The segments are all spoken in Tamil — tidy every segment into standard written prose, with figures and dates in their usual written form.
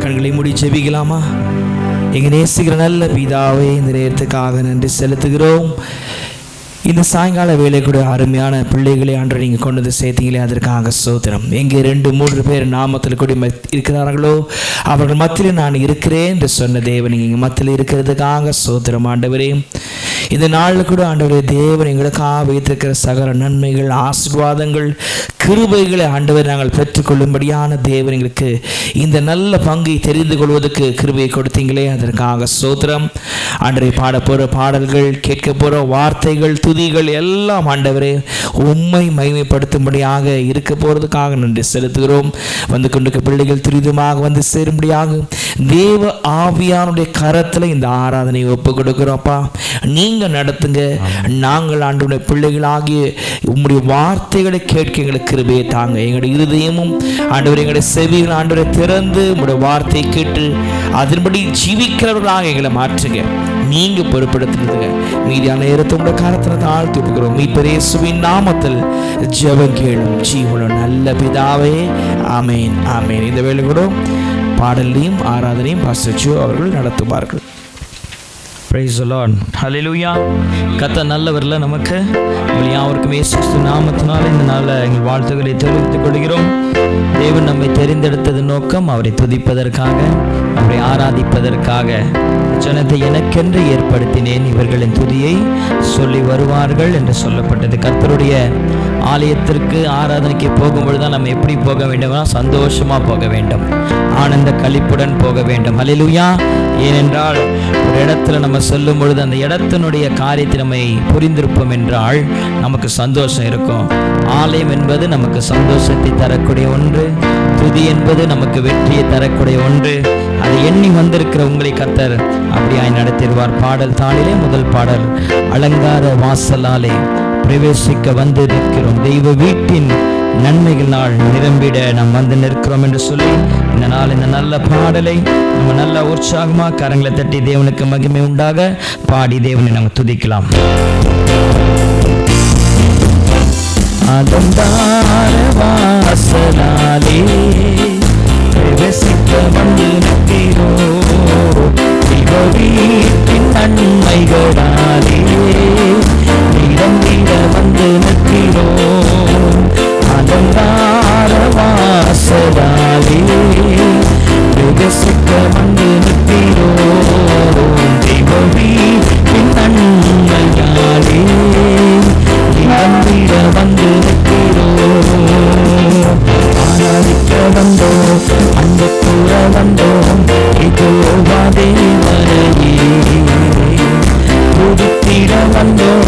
கண்களை மூடி ஜெபிக்கலாமா? எங்க நேசிக்கிற நல்ல பிதாவே, இந்த நேரத்துக்காக நன்றி செலுத்துகிறோம். இந்த சாயங்கால வேலை கூட அருமையான பிள்ளைகளை அன்று நீங்கள் கொண்டு வந்து சேர்த்தீங்களே, அதற்காக ஸ்தோத்திரம். எங்கே 2-3 பேர் நாமத்தில் கூட இருக்கிறார்களோ அவர்கள் மத்தியில் நான் இருக்கிறேன் என்று சொன்ன தேவன் இங்கே மத்தியில் இருக்கிறதுக்காக ஸ்தோத்திரம் ஆண்டவரே. இந்த நாளில் கூட ஆண்டவரே தேவன் எங்களுக்காக வைத்திருக்கிற சகல நன்மைகள், ஆசீர்வாதங்கள், கிருபைகளை ஆண்டவர் நாங்கள் பெற்றுக்கொள்ளும்படியான தேவன் எங்களுக்கு இந்த நல்ல பங்கை தெரிந்து கொள்வதற்கு கிருபையை கொடுத்தீங்களே, அதற்காக ஸ்தோத்திரம் ஆண்டவரே. பாட போகிற பாடல்கள், கேட்க போகிற வார்த்தைகள், துதிகள் எல்லாம் ஆண்டவரே உம்மை மகிமைப்படுத்தும்படியாக இருக்க போகிறதுக்காக நன்றி செலுத்துகிறோம். வந்து கொண்டிருக்க பிள்ளைகள் துரிதமாக வந்து சேரும்படியாக தேவ ஆவியானுடைய கரத்தில் இந்த ஆராதனையை ஒப்பு கொடுக்கிறோம்ப்பா. நீங்கள் நடத்துங்க. நாங்கள் ஆண்டவருடைய பிள்ளைகளாகிய உம்முடைய வார்த்தைகளை கேட்க எங்களுக்கு கிருபையை தாங்க. எங்களுடைய இருதயமும் ஆண்டவர், எங்களுடைய செவிகள் ஆண்டவரை திறந்து உங்களுடைய வார்த்தையை கேட்டு அதன்படி ஜீவிக்கிறவர்களாக எங்களை மாற்றுங்க. நீங்க பொறுப்படுத்துங்க. மீதியான நேரத்தை உங்களுடைய கரத்தில் தாழ்த்தி ஒப்புக்கிறோம். மீட்பர் இயேசுவின் நாமத்தில் ஜெபம் கேளும் ஜீவனுள்ள நல்ல பிதாவே, ஆமேன் ஆமேன். இந்த வேளை கூட பாடலையும் ஆராதனையும் பாஸ்டர் ஜோ அவர்கள் நடத்துவார்கள். Praise the Lord. Hallelujah. கர்த்தர் நல்லவர்ல நமக்கு யாவருக்கும் இயேசு நாமத்தினால இந்த நாளில் எங்கள் வாழ்த்துக்களை தெரிவித்துக் கொள்கிறோம். தேவன் நம்மை தெரிந்தெடுத்தது நோக்கம் அவரை துதிப்பதற்காக, அவரை ஆராதிப்பதற்காக. ஜனத்தை எனக்கென்று ஏற்படுத்தினேன், இவர்களின் துதியை சொல்லி வருவார்கள் என்று சொல்லப்பட்டது. கர்த்தருடைய ஆலயத்திற்கு ஆராதனைக்கு போகும்பொழுது தான் நம்ம எப்படி போக வேண்டும்னா சந்தோஷமா போக வேண்டும், ஆனந்த களிப்புடன் போக வேண்டும். ஹல்லேலூயா. ஏனென்றால் ஒரு இடத்துல நம்ம சொல்லும் பொழுது அந்த இடத்தினுடைய காரியத்தை நம்மை புரிந்திருப்போம் என்றால் நமக்கு சந்தோஷம் இருக்கும். ஆலயம் என்பது நமக்கு சந்தோஷத்தை தரக்கூடிய ஒன்று, துதி என்பது நமக்கு வெற்றியை தரக்கூடிய ஒன்று. அதை எண்ணி வந்திருக்கிற உங்களை கர்த்தர் அப்படியாய் நடத்திடுவார். பாடல் தாளிலே முதல் பாடல், அலங்கார வாசலாலே பிரவேசிக்க வந்து நிற்கிறோம், தெய்வ வீட்டின் நன்மைகளால் நிரம்பிட நாம் வந்து நிற்கிறோம் என்று சொல்லி இந்த நாள் இந்த நல்ல பாடலை நம்ம நல்ல உற்சாகமா கரங்களை தட்டி தேவனுக்கு மகிமை உண்டாக பாடி தேவனை நம்ம துதிக்கலாம். அலங்கார வாசலாலே பிரவேசிக்க வந்து நிற்கிறோம், தெய்வ வீட்டின் நன்மைகளாலே நிரம்பிட வந்து நிற்கிறோம். அலங்கார வாசலாலே பிரவேசிக்க வந்து நிற்கிறோம், தெய்வ வீட்டின் நன்மையாலே நிரம்பிட வந்து நிற்கிறோம். ஆராதிக்க வந்தோம், அன்பு கூற வந்தோம், இதோ தேவனையே துதித்திட வந்தோம்,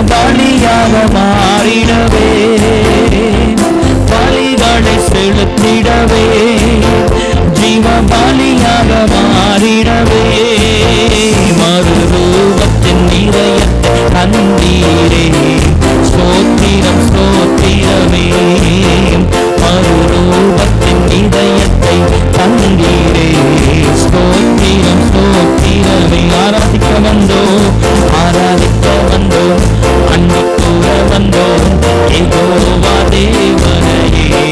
பலியாக மாறிடவே, பலிகளை செலுத்திடவே, ஜீவ பலியாக மாறிடவே, மறுரூபத்தின் இதயத்தை தந்தீரே, ஸ்தோத்திரம் ஸ்தோத்திரமே, மறுரூபத்தின் இதயத்தை தந்தீரே, ஸ்தோத்திரம் ஸ்தோத்திரமே. ஆராதிக்க வந்தோம், ஆராதிக்க வந்தோம், அன்பு கூற வந்தோம், யெகோவா தேவனையே.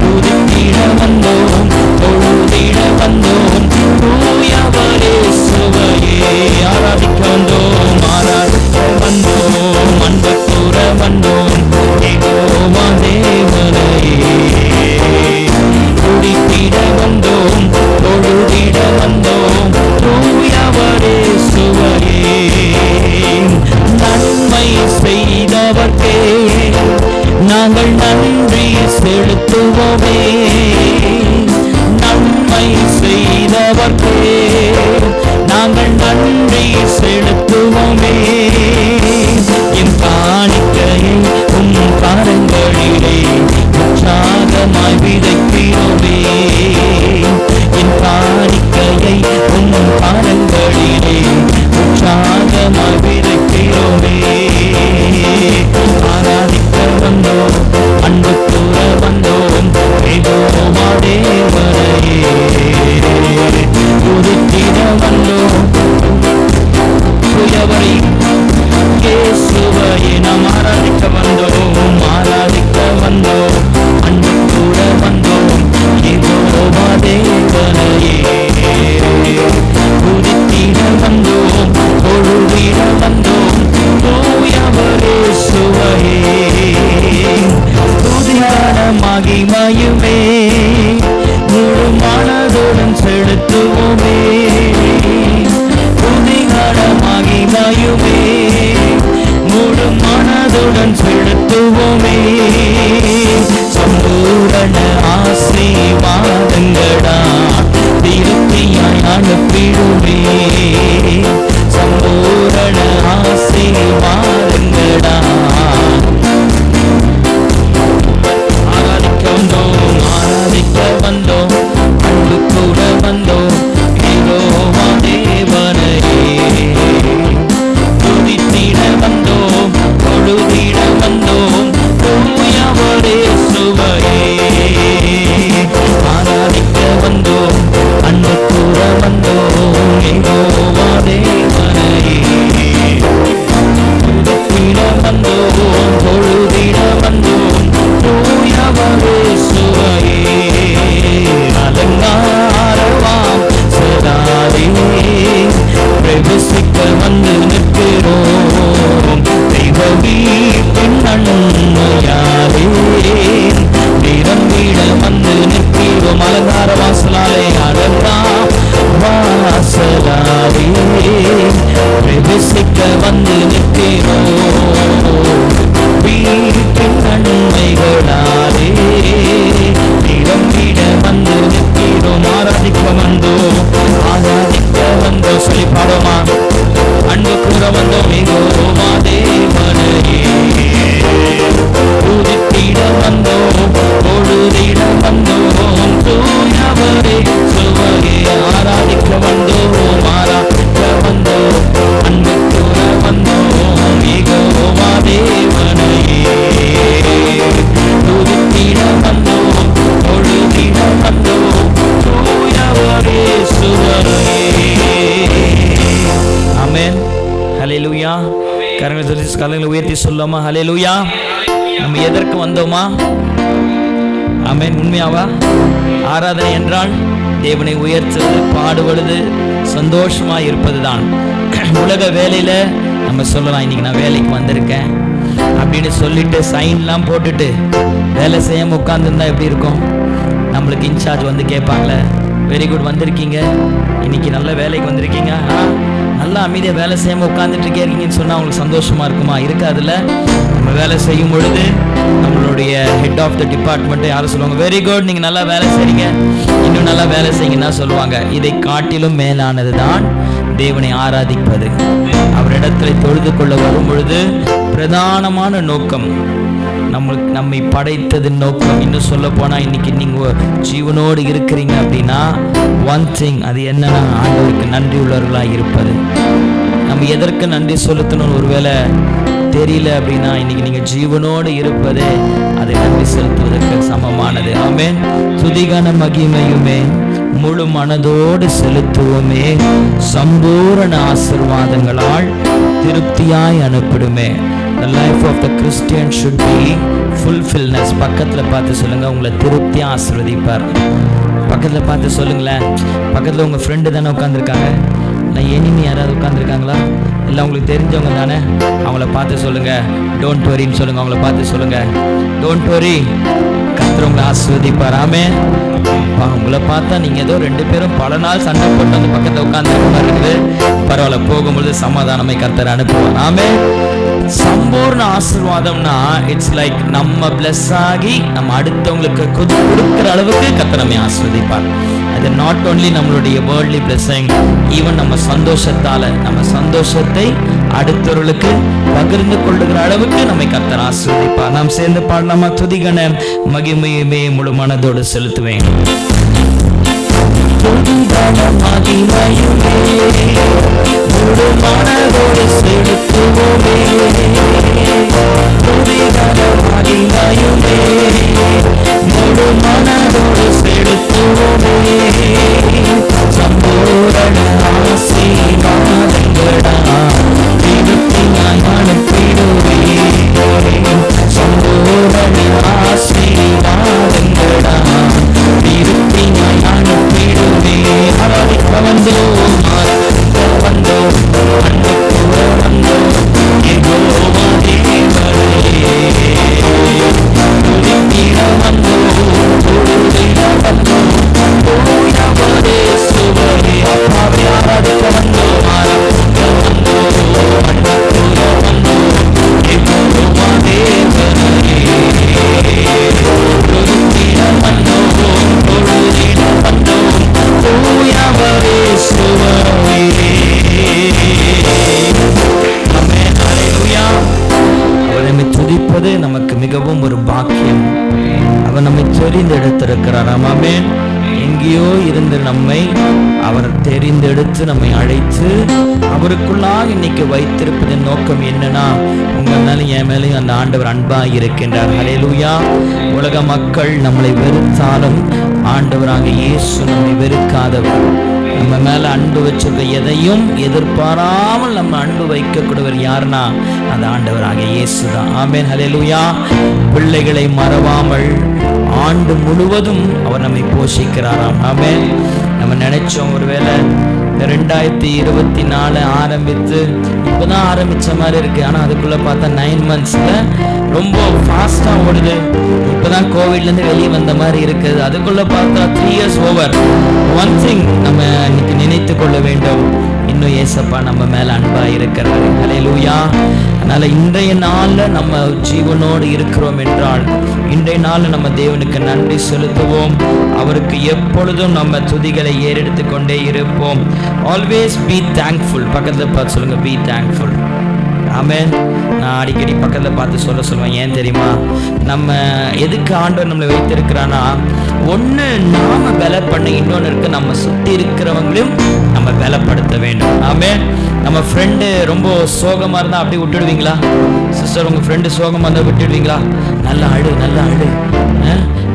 துதித்திட வந்தோம், தொழுதிட வந்தோம், தூயவரே சுவையே. ஆராதிக்க வந்தோம், ஆராதிக்க வந்தோம், அன்பு கூற வந்தோம், யெகோவா தேவனையே. துதித்திட வந்தோம், தொழுதிட வந்தோம், தூயவரே சுவையே. நன்மை செய்தவர்க்கே நாங்கள் நன்றி செலுத்துவோமே, நன்மை செய்தவர்க்கே நாங்கள் நன்றி செலுத்துவோமே. என் காணிக்கையை உம் கரங்களிலே உற்சாகமாய் விதைக்கிறோமே, என் காணிக்கையை உம் கரங்களிலே உற்சாகமாய் விதைக்கிறோமே. ஆராதிக்க வந்தோம், அன்பு கூற வந்தோம், யெகோவா தேவனையே. துதித்திட வந்தோம், தூயவரே இயேசுவையே. நாம் ஆராதிக்க வந்தோம், ஆராதிக்க வந்தோம், அன்பு கூற வந்தோம், யெகோவா தேவனையே. துதித்திட வந்தோம், தொழுதிட வந்தோம், தூயவரே சுவையே. துதியான மகிமையுமே முழு மனதுடன் செலுத்துவோமே, துதியான மகிமையுமே முழு மனதுடன் செலுத்துவோமே. சம்பூரண ஆசீர்வாதங்களா திருப்தியாய் அனுப்பிடுமே, சம்பூரண ஆசீர்வாதங்களா. ஆராதிக்க வந்தோம், ஆராதிக்க வந்தோம், அன்பு கூற வந்தோம், யெகோவா தேவனையே. துதித்திட வந்தோம், தொழுதிட வந்தோம், தூயவரே சுவையே. ஆராதிக்க வந்தோம், அன்பு கூற வந்தோம், யெகோவா தேவனையே. துதித்திட வந்தோம், தொழுதிட வந்தோம், தூயவரே சுவையே. அலங்காரவாம் சதாரே பிரவேசிக்க வந்து நிற்கிறோம், தெய்வ வீட்டின் நன்மையாலே நிரம்பிட வந்து நிற்கிறோம். அலங்கார வாசலாலே, அலங்கார வாசலாலே பிரவேசிக்க வந்து நிற்கிறோம், வீட்டின் நன்மைகளாலே நிரம்பிட வந்து நிற்கிறோம். ஆராதிக்க வந்தோம், ஆராதிக்க வந்தோம், சொல்லி பாடுமா. அன்பு கூற வந்தோம், யெகோவா தேவனையே. துதித்திட வந்தோம், தொழுதிட வந்தோம், தூயவரே சுவையே. ஆராதிக்க வந்தோம், ஆராதிக்க வந்தோம், அன்பு கூற வந்தோம், யெகோவா தேவனையே. துதித்திட வந்தோம், தொழுதிட வந்தோம், தூயவரே சுவையே. ஆமென். ஹல்லேலூயா. கரங்களை உயர்த்தி சொல்லோமா? ஹல்லேலூயா. நம்ம எதற்கு வந்தோமா? ஆமென். உண்மையாவா? ஆராதனை என்றால் தேவனை உயர்த்துவது, பாடுபடுது, சந்தோஷமா இருப்பதுதான். உலக வேலையில நம்ம சொல்லலாம், இன்னைக்கு நான் வேலைக்கு வந்திருக்கேன் அப்படின்னு சொல்லிட்டு சைன்லாம் போட்டுட்டு வேலை செய்யாம உட்கார்ந்துருந்தா எப்படி இருக்கும்? நம்மளுக்கு இன்சார்ஜ் வந்து கேட்பாங்களே, வெரி குட், வந்திருக்கீங்க, இன்னைக்கு நல்ல வேலைக்கு வந்திருக்கீங்க, நல்லா அமைதியாக வேலை செய்யாமல் உட்காந்துட்டு இருக்கீங்கன்னு சொன்னால் அவங்களுக்கு சந்தோஷமாக இருக்குமா? இருக்காதுல்ல. நம்ம வேலை செய்யும் பொழுது நம்மளுடைய ஹெட் ஆஃப் த டிபார்ட்மெண்ட்டு யாரும் சொல்லுவாங்க, வெரி குட், நீங்கள் நல்லா வேலை செய்றீங்க, இன்னும் நல்லா வேலை செய்யுங்கன்னா சொல்லுவாங்க. இதை காட்டிலும் மேலானது தான் தேவனை ஆராதிப்பது. அவரிடத்துல தொழுது கொள்ள வரும் பொழுது பிரதானமான நோக்கம், நம்மை படைத்ததின் நோக்கம். இன்னும் சொல்ல போனா, இன்னைக்கு நீங்க ஜீவனோடு இருக்கிறீங்க அப்படின்னா ஒன் திங், அது என்னன்னா ஆண்டவருக்கு நன்றி உள்ளவர்களாக இருப்பது. நம்ம எதற்கு நன்றி செலுத்தணும்னு ஒருவேளை தெரியல அப்படின்னா, இன்னைக்கு நீங்க ஜீவனோடு இருப்பதே அதை நன்றி செலுத்துவதற்கு சமமானது. ஆமென். துதிகான மகிமையுமே முழு மனதோடு செலுத்துவோமே, சம்பூரண ஆசீர்வாதங்களால் திருப்தியாய் அனுப்பிடுமே. The life of the Christian should be fulfillness. பக்கத்துல பார்த்து சொல்லுங்க, உங்களை திருப்தியா ஆசீர்வதிப்பார். பக்கத்துல பார்த்து சொல்லுங்களேன். பக்கத்துல உங்க ஃப்ரெண்டு தானே உட்காந்துருக்காங்க, இல்லை எனிமி யாராவது உட்காந்துருக்காங்களா? இல்லை உங்களுக்கு தெரிஞ்சவங்க தானே? அவங்கள பார்த்து சொல்லுங்க டோன்ட் வரின்னு சொல்லுங்க. அவங்கள பார்த்து சொல்லுங்க டோன்ட் வரி, கர்த்தர் உங்களை ஆசீர்வதிப்பார். ஆமென். உங்களை பார்த்தா நீங்க ஏதோ ரெண்டு பேரும் பல நாள் சண்டை போட்டு அந்த பக்கத்தில் உட்கார்ந்து இருக்குது, பரவாயில்ல, போகும்பொழுது சமாதானமை கர்த்தர் அனுப்புவார். ஆமென். சம்பூர்ண ஆசீர்வாதம்னா இட்ஸ் லைக் நம்ம பிளஸ் ஆகி நம்ம அடுத்தவங்களுக்கு கொடுக்கிற அளவுக்கு கர்த்தர் நம்மை ஆசீர்வதிப்பார். அது நாட் ஓன்லி நம்மளுடைய வேர்ல்ட்லி பிளெஸிங், ஈவன் நம்ம சந்தோஷத்தால நம்ம சந்தோஷத்தை அடுத்தவர்களுக்கு பகிர்ந்து கொள்ளுகிற அளவுக்கு நம்மை கர்த்தர் ஆசீர்வதிப்பார். நாம் சேர்ந்து பாடலாமா? துதிகன மகிமையுமே முழு மனதோடு செலுத்துவேன். துதிகன மகிமையுமே முழு மனதோடு செலுத்துவோமே, துதிகன மகிமையுமே முழு மனதோடு செலுத்துவோமே, சம்பூரண ஆசீர்வாதங்களா திருப்தியாய் அனுப்பிடுவே, சம்பூரண ஆசீர்வாதங்களா திருப்தியாய் அனுப்பிடுவே. ஆராதிக்க வந்தோம், வந்தோம், அன்பு கூற வந்தோம், யெகோவா தேவனே, துதித்திட வந்தோம், தொழுதிட வந்தோம், தூயவரே சுவரே. அப்பாவை ஆராதிக்க வந்தோம், ஆராதிக்க வந்தோம், அன்பு கூற வந்தோம், யெகோவா தேவனே, துதித்திட வந்தோம், தொழுதிட வந்தோம், தூயவரே சுவரே. ஆமென். ஹல்லேலூயா. அவர் நம்மை துதிப்பது நமக்கு மிகவும் ஒரு பாக்கியம். அவர் நம்மை தெரிந்தெடுத்திருக்கிறார். ஆமென். எங்கேயோ இருந்து நம்மை அவர் தெரிந்தெடுத்து நம்மை அழைத்து அவருக்குள்ளாக இன்னைக்கு வைத்திருப்பதன் நோக்கம் என்னன்னா, உங்க மேலும் என் மேலும் அந்த ஆண்டவர் அன்பா இருக்கின்றார். ஹல்லேலூயா. உலக மக்கள் நம்மளை வெறுத்தாலும் ஆண்டவராக இயேசு நம்மை வெறுக்காதவர். நம்ம மேல அன்பு வச்சிருக்க எதையும் எதிர்பாராமல் நம்ம அன்பு வைக்கக்கூடியவர் யாருன்னா அந்த ஆண்டவராக இயேசு தான். ஆமென். ஹல்லேலூயா. பிள்ளைகளை மறவாமல் ஆண்டு முழுவதும் அவர் நம்மை போஷிக்கிறாராம். ஆமென். நம்ம நினைச்சோம் ஒருவேளை 2024 ஆரம்பித்து இப்போதான் ஆரம்பிச்ச மாதிரி இருக்கு, ஆனா அதுக்குள்ள பார்த்தா 9 monthsல ரொம்ப ஃபாஸ்டா ஓடுது. இப்பதான் கோவிட்லேருந்து வெளியே வந்த மாதிரி இருக்குது. அதுக்குள்ள பார்த்தா 3 years ஓவர். ஒன் திங் நம்ம இன்னைக்கு நினைத்து கொள்ள வேண்டும், இன்னும் ஏசப்பா நம்ம மேல அன்பா இருக்கிறாரு. ஹல்லேலூயா. அதனால இன்றைய நாள்ல நம்ம ஜீவனோடு இருக்கிறோம் என்றால் இன்றைய நாள்ல நம்ம தேவனுக்கு நன்றி செலுத்துவோம். அவருக்கு எப்பொழுதும் நம்ம துதிகளை ஏறெடுத்து கொண்டே இருப்போம். Always be thankful. பக்கத்துல பார்த்து சொல்லுங்க, பி தேங்க்ஃபுல். ஆமென். நான் அடிக்கடி பக்கத்தில் பார்த்து சொல்லுவேன். ஏன் தெரியுமா? நம்ம எதுக்கு ஆண்டவர் நம்மளை வைத்திருக்கிறான்னா, ஒன்று நாம பலப்பண்ண, இன்னொன்று இருக்கு நம்ம சுற்றி இருக்கிறவங்களையும் நம்ம பலப்படுத்த வேண்டும். ஆமென். நம்ம ஃப்ரெண்டு ரொம்ப சோகமாக இருந்தால் அப்படி விட்டுடுவீங்களா? சிஸ்டர், உங்கள் ஃப்ரெண்டு சோகமாக இருந்தால் விட்டுடுவீங்களா? நல்லா அழு, நல்லா அழு,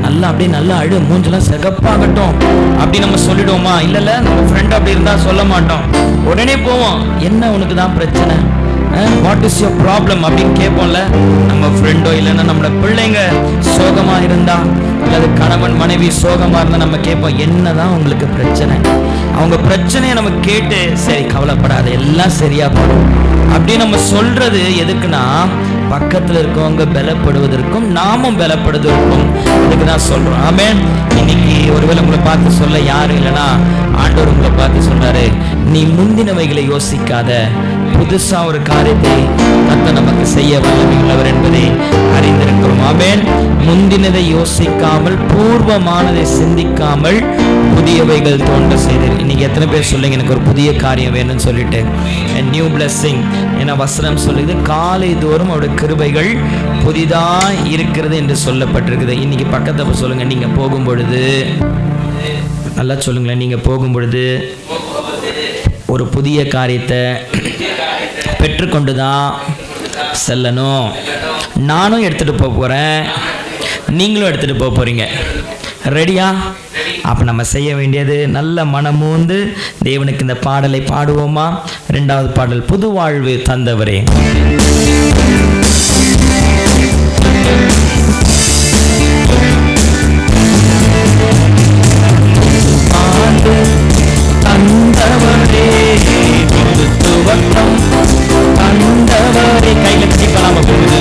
நல்லா அப்படியே நல்லா அழு, மூஞ்செல்லாம் சிகப்பாகட்டும் அப்படி நம்ம சொல்லிடுவோமா? இல்லைல்ல, நம்ம ஃப்ரெண்ட் அப்படி இருந்தால் சொல்ல மாட்டோம். உடனே போவோம், என்ன உனக்கு தான் பிரச்சனை, வாட் இஸ் யுவர் ப்ராப்ளம் அப்படின்னு கேட்போம்ல. நம்ம ஃப்ரெண்டோ இல்லைன்னா நம்மளோட பிள்ளைங்க சோகமா இருந்தா, அல்லது கணவன் மனைவி சோகமா இருந்தா நம்ம கேட்போம், என்னதான் உங்களுக்கு பிரச்சனை. அவங்க பிரச்சனையை நம்ம கேட்டு, சரி கவலைப்படாத, எல்லாம் சரியா போடும் அப்படின்னு நம்ம சொல்றது எதுக்குன்னா, பக்கத்துல இருக்கவங்க பலப்படுவதற்கும் நாமும் பலப்படுவதற்கும் இதுக்கு தான் சொல்றோம். ஆமென். இன்னைக்கு ஒருவேளை உங்களை பார்த்து சொல்ல யாரும் இல்லைன்னா, ஆண்டவர் உங்களை பார்த்து சொல்றாரு, நீ முந்தினவைகளை யோசிக்காத, புதுசா ஒரு காரியத்தை கர்த்தர் நமக்கு செய்ய வல்லமை உள்ளவர் என்பதை அறிந்திருக்கிறோம். ஆமென். முந்தினதை யோசிக்காமல், பூர்வமானதை சிந்திக்காமல் புதியவைகள் தோன்ற செய்தீர். இன்னைக்கு எத்தனை பேர் சொல்லுங்க, எனக்கு ஒரு புதிய காரியம் வேணும்னு சொல்லிட்டு, நியூ பிளெஸிங். ஏன்னா வசனம் சொல்லுது, காலை தோறும் அவருடைய கிருபைகள் புதிதா இருக்கிறது என்று சொல்லப்பட்டிருக்குது. இன்னைக்கு பக்கத்தை சொல்லுங்க, நீங்க போகும் பொழுது, நல்லா சொல்லுங்களேன், நீங்க போகும் பொழுது ஒரு புதிய காரியத்தை பெற்றுக்கொண்டு தான் செல்லணும். நானும் எடுத்துகிட்டு போக போகிறேன், நீங்களும் எடுத்துகிட்டு போக போகிறீங்க. ரெடியா? அப்போ நம்ம செய்ய வேண்டியது, நல்ல மனமூந்து தேவனுக்கு இந்த பாடலை பாடுவோமா? 2வது பாடல், புது வாழ்வு தந்தவரே. தந்தவரே புது துவக்கம், தந்தவரே கையில கட்டிப்பலாம போகுது.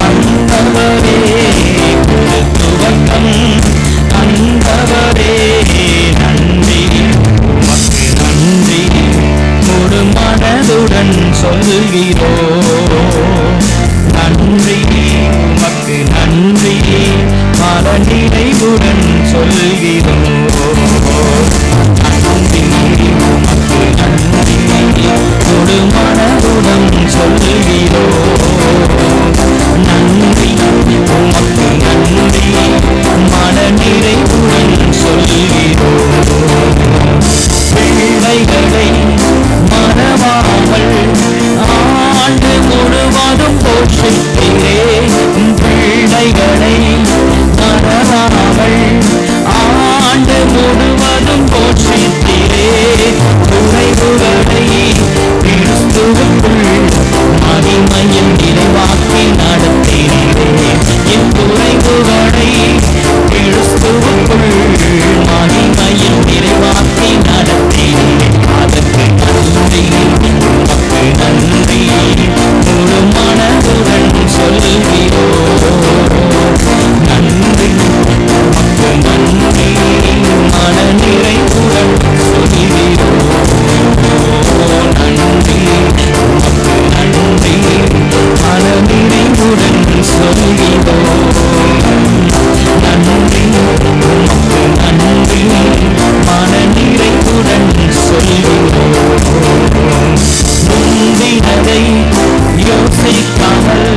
தந்தவரே புது துவக்கம், தந்தவரே நன்றி, உமக்கு நன்றி, முழு மனதுடன் சொல்கிறோ. நன்றி உமக்கு நன்றி, மன நிறைவுடன் சொல்கிறோ. நன்றி உமக்கு நன்றி, முழு மனதுடன் சொல்கிறோ. நன்றி உமக்கு நன்றி, மன நிறைவுடன் சொல்கிறோ. பிள்ளைகளை மறவாமல் ஆண்டு முழுவதும் போஷித்தீரே. பிள்ளைகளை மறவாமல் ஆண்டு முழுவதும் போஷித்தீரே. குறைவுகளை கிறிஸ்துவுக்குள் மகிமையில் நிறைவாக்கி நடத்தீரே. என் குறைவுகளை கிறிஸ்துவுக்குள் மகிமையில் நிறைவாக்கி நடத்தீரே. அதற்கு நன்றி உமக்கு நன்றி, முழு மனதுடன் சொல்கிறோ. நன்றி உமக்கு நன்றி, மன நிறைவுடன் சொல்கிறோ. நன்றி உமக்கு நன்றி, மன நிறைவுடன் சொல்கிறோ. நன்றி உமக்கு நன்றி, மன நிறைவுடன் சொல்கிறோ. முந்தினதை யோசிக்காமல்,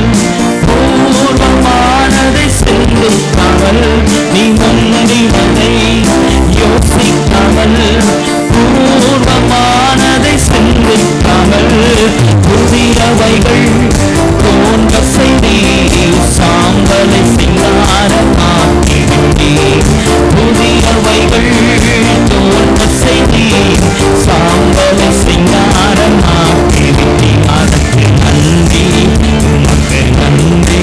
பூர்வமானதை சிந்திக்காமல், நீ முந்தினதை யோசிக்காமல், பூர்வமானதை சிந்திக்காமல், புதியவைகள் தோன்ற செய்தி, சாம்பலை சிங்காரமாக்கிவிட்டே. புதியவைகள் தோன்ற செய்தி, சாம்பலை சிங்காரமாக்கிவிட்டே. அதற்கு நன்றி உமக்கு நன்றி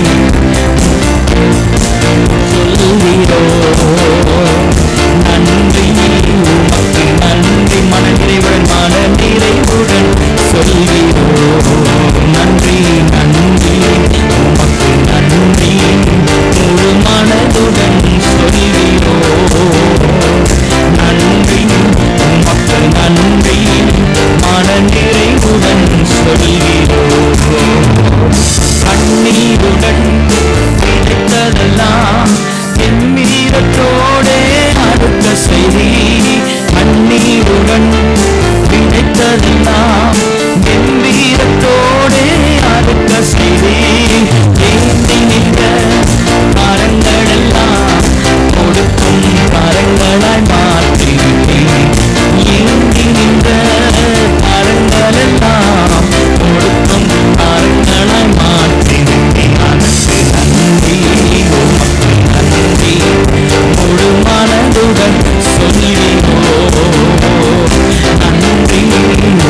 சொல்கிறோ. நன்றி உமக்கு நன்றி, மன நிறைவுடன் மன நிறைவுடன் சொல்கிறோ. நன்றி நன்றி உமக்கு நன்றி, முழு மனதுடன் சொல்கிறோ. நன்றி உமக்கு நன்றி, மன நிறைவுடன் சொல்கிறோ. கண்ணீருடன் கிடைத்ததெல்லாம் எம்மீறத்தோடே அடுத்த செய்தி. கண்ணீருடன் கிடைத்ததெல்லாம் எம்மீறத்தோடே அடுத்த செய்தி. ஏந்தி நின்ற கரங்களெல்லாம் கொடுக்கும் கரங்களாய் மாற்றிவிட்டேன். ஏந்தி நின்ற கரங்களெல்லாம் கொடுக்கும் கரங்களாய் மாற்றிவிட்டேன். அதற்கு நன்றி உமக்கு நன்றி, முழு மனதுடன் சொல்கிறோ. நன்றி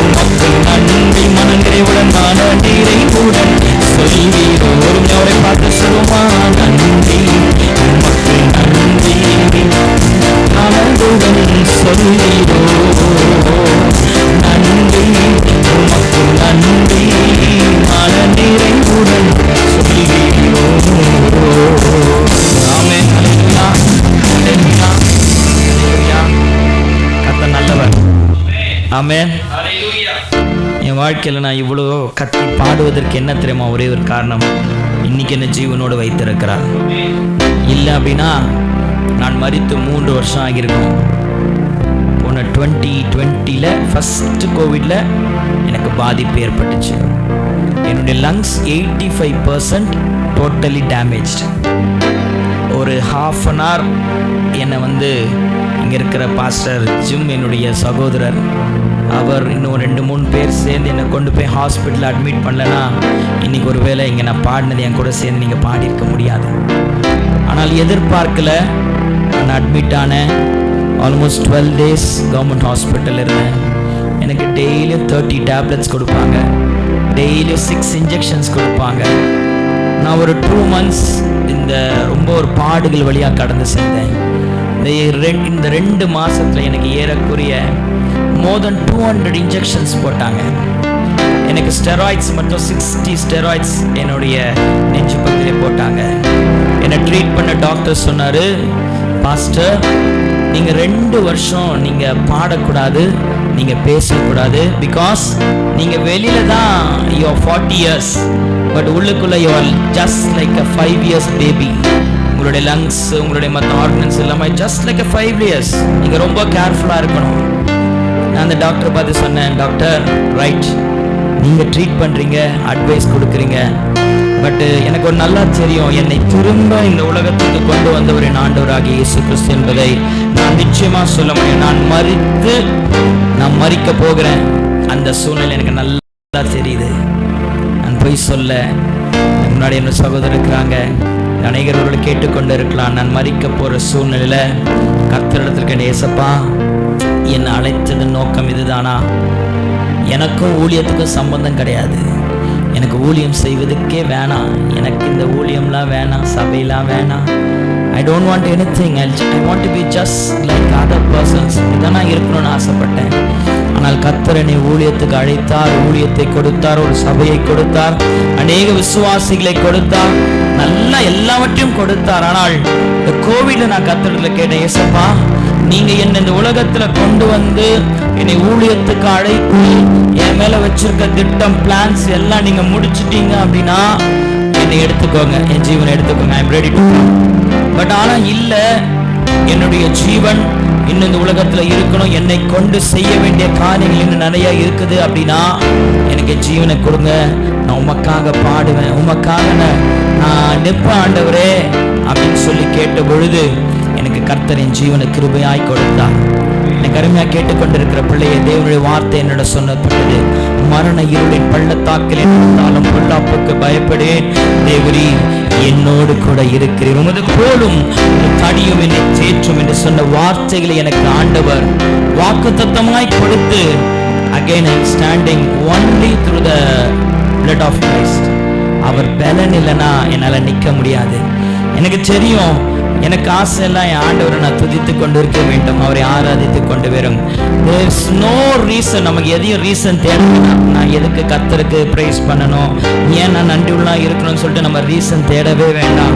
உமக்கு நன்றி, மன நிறைவுடன் மன நிறைவுடன் சொல்கிறோ. ஒருவரை பார்த்து சொல்லுமா? நன்றி உமக்கு நன்றி, மனதுடன் சொல்கிறோ. நன்றி உமக்கு நன்றி, மன நிறைவுடன் சொல்கிறோ. ஆமென். ஹல்லேலூயா ஹல்லேலூயா ஹல்லேலூயா. கர்த்தர் நல்லவர். ஆமென். ஹல்லேலூயா. என் வாழ்க்கையில் நான் இவ்வளோ கத்தி பாடுவதற்கு என்ன தெரியுமா? ஒரே ஒரு காரணம், இன்னைக்கு என்ன ஜீவனோடு வைத்திருக்கிறார். இல்லை அப்படின்னா நான் மரித்து 3 வருஷம் ஆகியிருக்கோம். போன 2020 ஃபஸ்ட்டு கோவிடில் எனக்கு பாதிப்பு ஏற்பட்டுச்சு. என்னுடைய லங்ஸ் 85% டோட்டலி டேமேஜ்டு. ஒரு ½ அன் ஹவர் என்னை இங்கே இருக்கிற பாஸ்டர் ஜிம், என்னுடைய சகோதரர், அவர் இன்னும் 2-3 பேர் சேர்ந்து என்னை கொண்டு போய் ஹாஸ்பிட்டலில் அட்மிட் பண்ணலன்னா இன்றைக்கி ஒரு வேளை இங்கே நான் பாடினது என் கூட சேர்ந்து நீங்கள் பாடியிருக்க முடியாது. ஆனால் எதிர்பார்க்கல, நான் அட்மிட் ஆனேன். ஆல்மோஸ்ட் 12 days கவர்மெண்ட் ஹாஸ்பிட்டலில் இருந்தேன். எனக்கு டெய்லியும் 30 டேப்லெட்ஸ் கொடுப்பாங்க, டெய்லியும் 6 இன்ஜெக்ஷன்ஸ் கொடுப்பாங்க. நான் ஒரு 2 months இந்த ரொம்ப ஒரு பாடுகள் வழியாக கடந்து சென்றேன். இந்த 2 மாதத்தில் எனக்கு ஏறக்குறைய more than 200 இன்ஜெக்ஷன்ஸ் போட்டாங்க. எனக்கு ஸ்டெராய்ட்ஸ் மட்டும் 60 ஸ்டெராய்ட்ஸ் என்னுடைய நெஞ்சு பகுதியிலே போட்டாங்க. என்னை ட்ரீட் பண்ண டாக்டர் சொன்னார், பாஸ்டர் நீங்கள் 2 வருஷம் நீங்கள் பாடக்கூடாது, நீங்கள் பேசக்கூடாது. பிகாஸ் நீங்கள் வெளியில் தான் யூ ஆர் 40 years, பட் உள்ளுக்குள்ளே you are just like a 5 years baby. உங்களுடைய லங்ஸ், உங்களுடைய மற்ற ஆர்கன்ஸ் எல்லாமே ஜஸ்ட் லைக் அ 5 years. நீங்கள் ரொம்ப கேர்ஃபுல்லாக இருக்கணும். நான் அந்த டாக்டர் பார்த்து சொன்னேன், டாக்டர் ரைட், நீங்கள் ட்ரீட் பண்ணுறீங்க, அட்வைஸ் கொடுக்குறீங்க, பட் எனக்கு ஒரு நல்லா தெரியும், என்னை திரும்ப இந்த உலகத்துக்கு கொண்டு வந்தவர் என் ஆண்டவராகிய இயேசு கிறிஸ்து என்பதை நான் நிச்சயமாக சொல்ல முடியும். நான் மரிக்க போகிறேன். அந்த சூழ்நிலை எனக்கு நல்லா தெரியுது. நான் போய் சொல்ல முன்னாடி என்ன சகோதரர் இருக்கிறாங்க, அநேகரோடு கேட்டுக்கொண்டு இருக்கலாம். நான் மரிக்க போகிற சூழ்நிலையில் கர்த்தரிடத்திற்கு, ஏசப்பா என்னை அழைத்தது நோக்கம் இதுதானா? எனக்கும் ஊழியத்துக்கும் சம்பந்தம் கிடையாது. எனக்கு ஊழியம் செய்வதுக்கே வேணாம். எனக்கு இந்த ஊழியம்லாம் வேணாம், சபையெல்லாம் வேணாம். I don't want anything. I want to be just like other persons. இதான் நான் இருக்கணும்னு ஆசைப்பட்டேன். ஆனால் கர்த்தர் என்னை ஊழியத்துக்கு அழைத்தார், ஊழியத்தை கொடுத்தார், ஒரு சபையை கொடுத்தார், அநேக விசுவாசிகளை கொடுத்தார், நல்லா எல்லாவற்றையும் கொடுத்தார். ஆனால் இந்த கோவிட்ல நான் கர்த்தரிடத்துல கேட்டேன், ஏசப்பா நீங்க என்ன இந்த உலகத்துல கொண்டு வந்து என்னை ஊழியத்துக்கு அழைத்து என் மேல வச்சிருக்க திட்டம், பிளான்ஸ் எல்லாம் நீங்க முடிச்சிட்டீங்க அப்படின்னா என்னை எடுத்துக்கோங்க, என் ஜீவனை எடுத்துக்கோங்க. I am ready to. But ஆனா இல்ல, என்னுடைய ஜீவன் இன்னும் இந்த உலகத்துல இருக்கணும், என்னை கொண்டு செய்ய வேண்டிய காரியங்கள் இன்னும் நிறைய இருக்குது அப்படின்னா எனக்கு ஜீவனை கொடுங்க, நான் உமக்காக பாடுவேன், உமக்காக நான் நிற்பேன் ஆண்டவரே அப்படின்னு சொல்லி கேட்ட பொழுது எனக்கு கர்த்தரின் ஜீவனை கிருபையாய் கொடுத்தார். எனக்கு அருமையாக கேட்டுக்கொண்டிருக்கிற பிள்ளையை, தேவனுடைய வார்த்தை என்னோட சொன்னப்பட்டது, மரண இருளின் பள்ளத்தாக்கில் இருந்தாலும் பொல்லாப்புக்கு பயப்படேன், தேவரீ என்னோடு கூட இருக்கிறீர், உமது கோலும் தடியும் என்னை தேற்றும் என்று சொன்ன வார்த்தைகளை எனக்கு ஆண்டவர் வாக்குத்தத்தமாய் கொடுத்து, again I am standing only through the blood of Christ. அவர் பலன் இல்லைன்னா என்னால் நிற்க முடியாது. எனக்கு தெரியும், எனக்கு ஆசை எல்லாம் என் ஆண்டவரை நான் துதித்து கொண்டு இருக்க வேண்டும், அவரை ஆராதித்து கொண்டு வரும். There's no reason, நமக்கு எதையும் ரீசன் தேடணும். நான் எதுக்கு கர்த்தருக்கு பிரைஸ் பண்ணணும், ஏன் நான் நன்றியுள்ளா இருக்கணும்னு சொல்லிட்டு நம்ம ரீசன் தேடவே வேண்டாம்.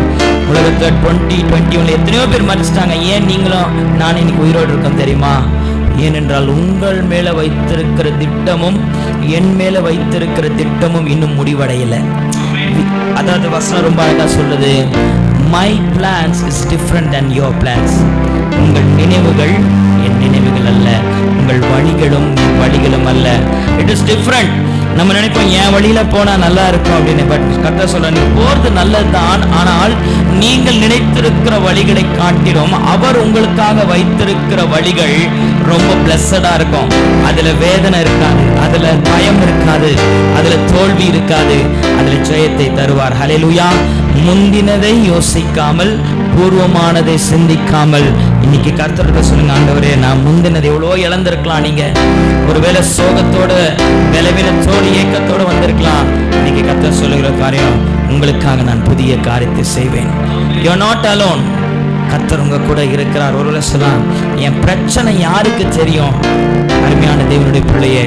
உலகத்தில் 2021 எத்தனையோ பேர் மறிச்சிட்டாங்க. ஏன் நீங்களும் நான் இன்னைக்கு உயிரோடு இருக்கோம் தெரியுமா? ஏனென்றால் உங்கள் மேல வைத்திருக்கிற திட்டமும் என் மேல வைத்திருக்கிற திட்டமும் இன்னும் முடிவடையலை. அதாவது வசனம் ரொம்ப அழகா சொல்லுது, my plans is different than your plans. உங்கள் நினைவுகள் என் நினைவுகள் அல்ல, உங்கள் வழிகளும் வழிகளும் அல்ல. It is different. நம்ம நினைப்போம் என் வழியில போனா நல்லா இருக்கும் அப்படின்னு. பட் கர்த்தர் சொல்ற, நீ போறது நல்லதுதான், ஆனால் நீங்கள் நினைத்திருக்கிற வழிகளை காட்டிலும் அவர் உங்களுக்காக வைத்திருக்கிற வழிகள் ரொம்ப பிளஸடா இருக்கும். அதுல வேதனை இருக்காது, அதுல பயம் இருக்காது, அதுல தோல்வி இருக்காது, அதுல ஜெயத்தை தருவார். ஹல்லேலூயா. முந்தினதை யோசிக்காமல், பூர்வமானதை சிந்திக்காமல் இன்னைக்கு கர்த்தர்கிட்ட சொல்லுங்க, ஆண்டவரே நான் முந்தினதை எவ்வளோ இழந்திருக்கலாம். நீங்க ஒருவேளை சோகத்தோட, பலவீனத்தோடு, ஏக்கத்தோடு வந்திருக்கலாம். இன்னைக்கு கர்த்தர் சொல்லுகிற காரியம், உங்களுக்காக நான் புதிய காரியத்தை செய்வேன். You are not alone. கர்த்தர் உங்க கூட இருக்கிறார். ஒருவேளை சொல்லலாம், என் பிரச்சனை யாருக்கு தெரியும்? அருமையான தேவனுடைய பிள்ளையே,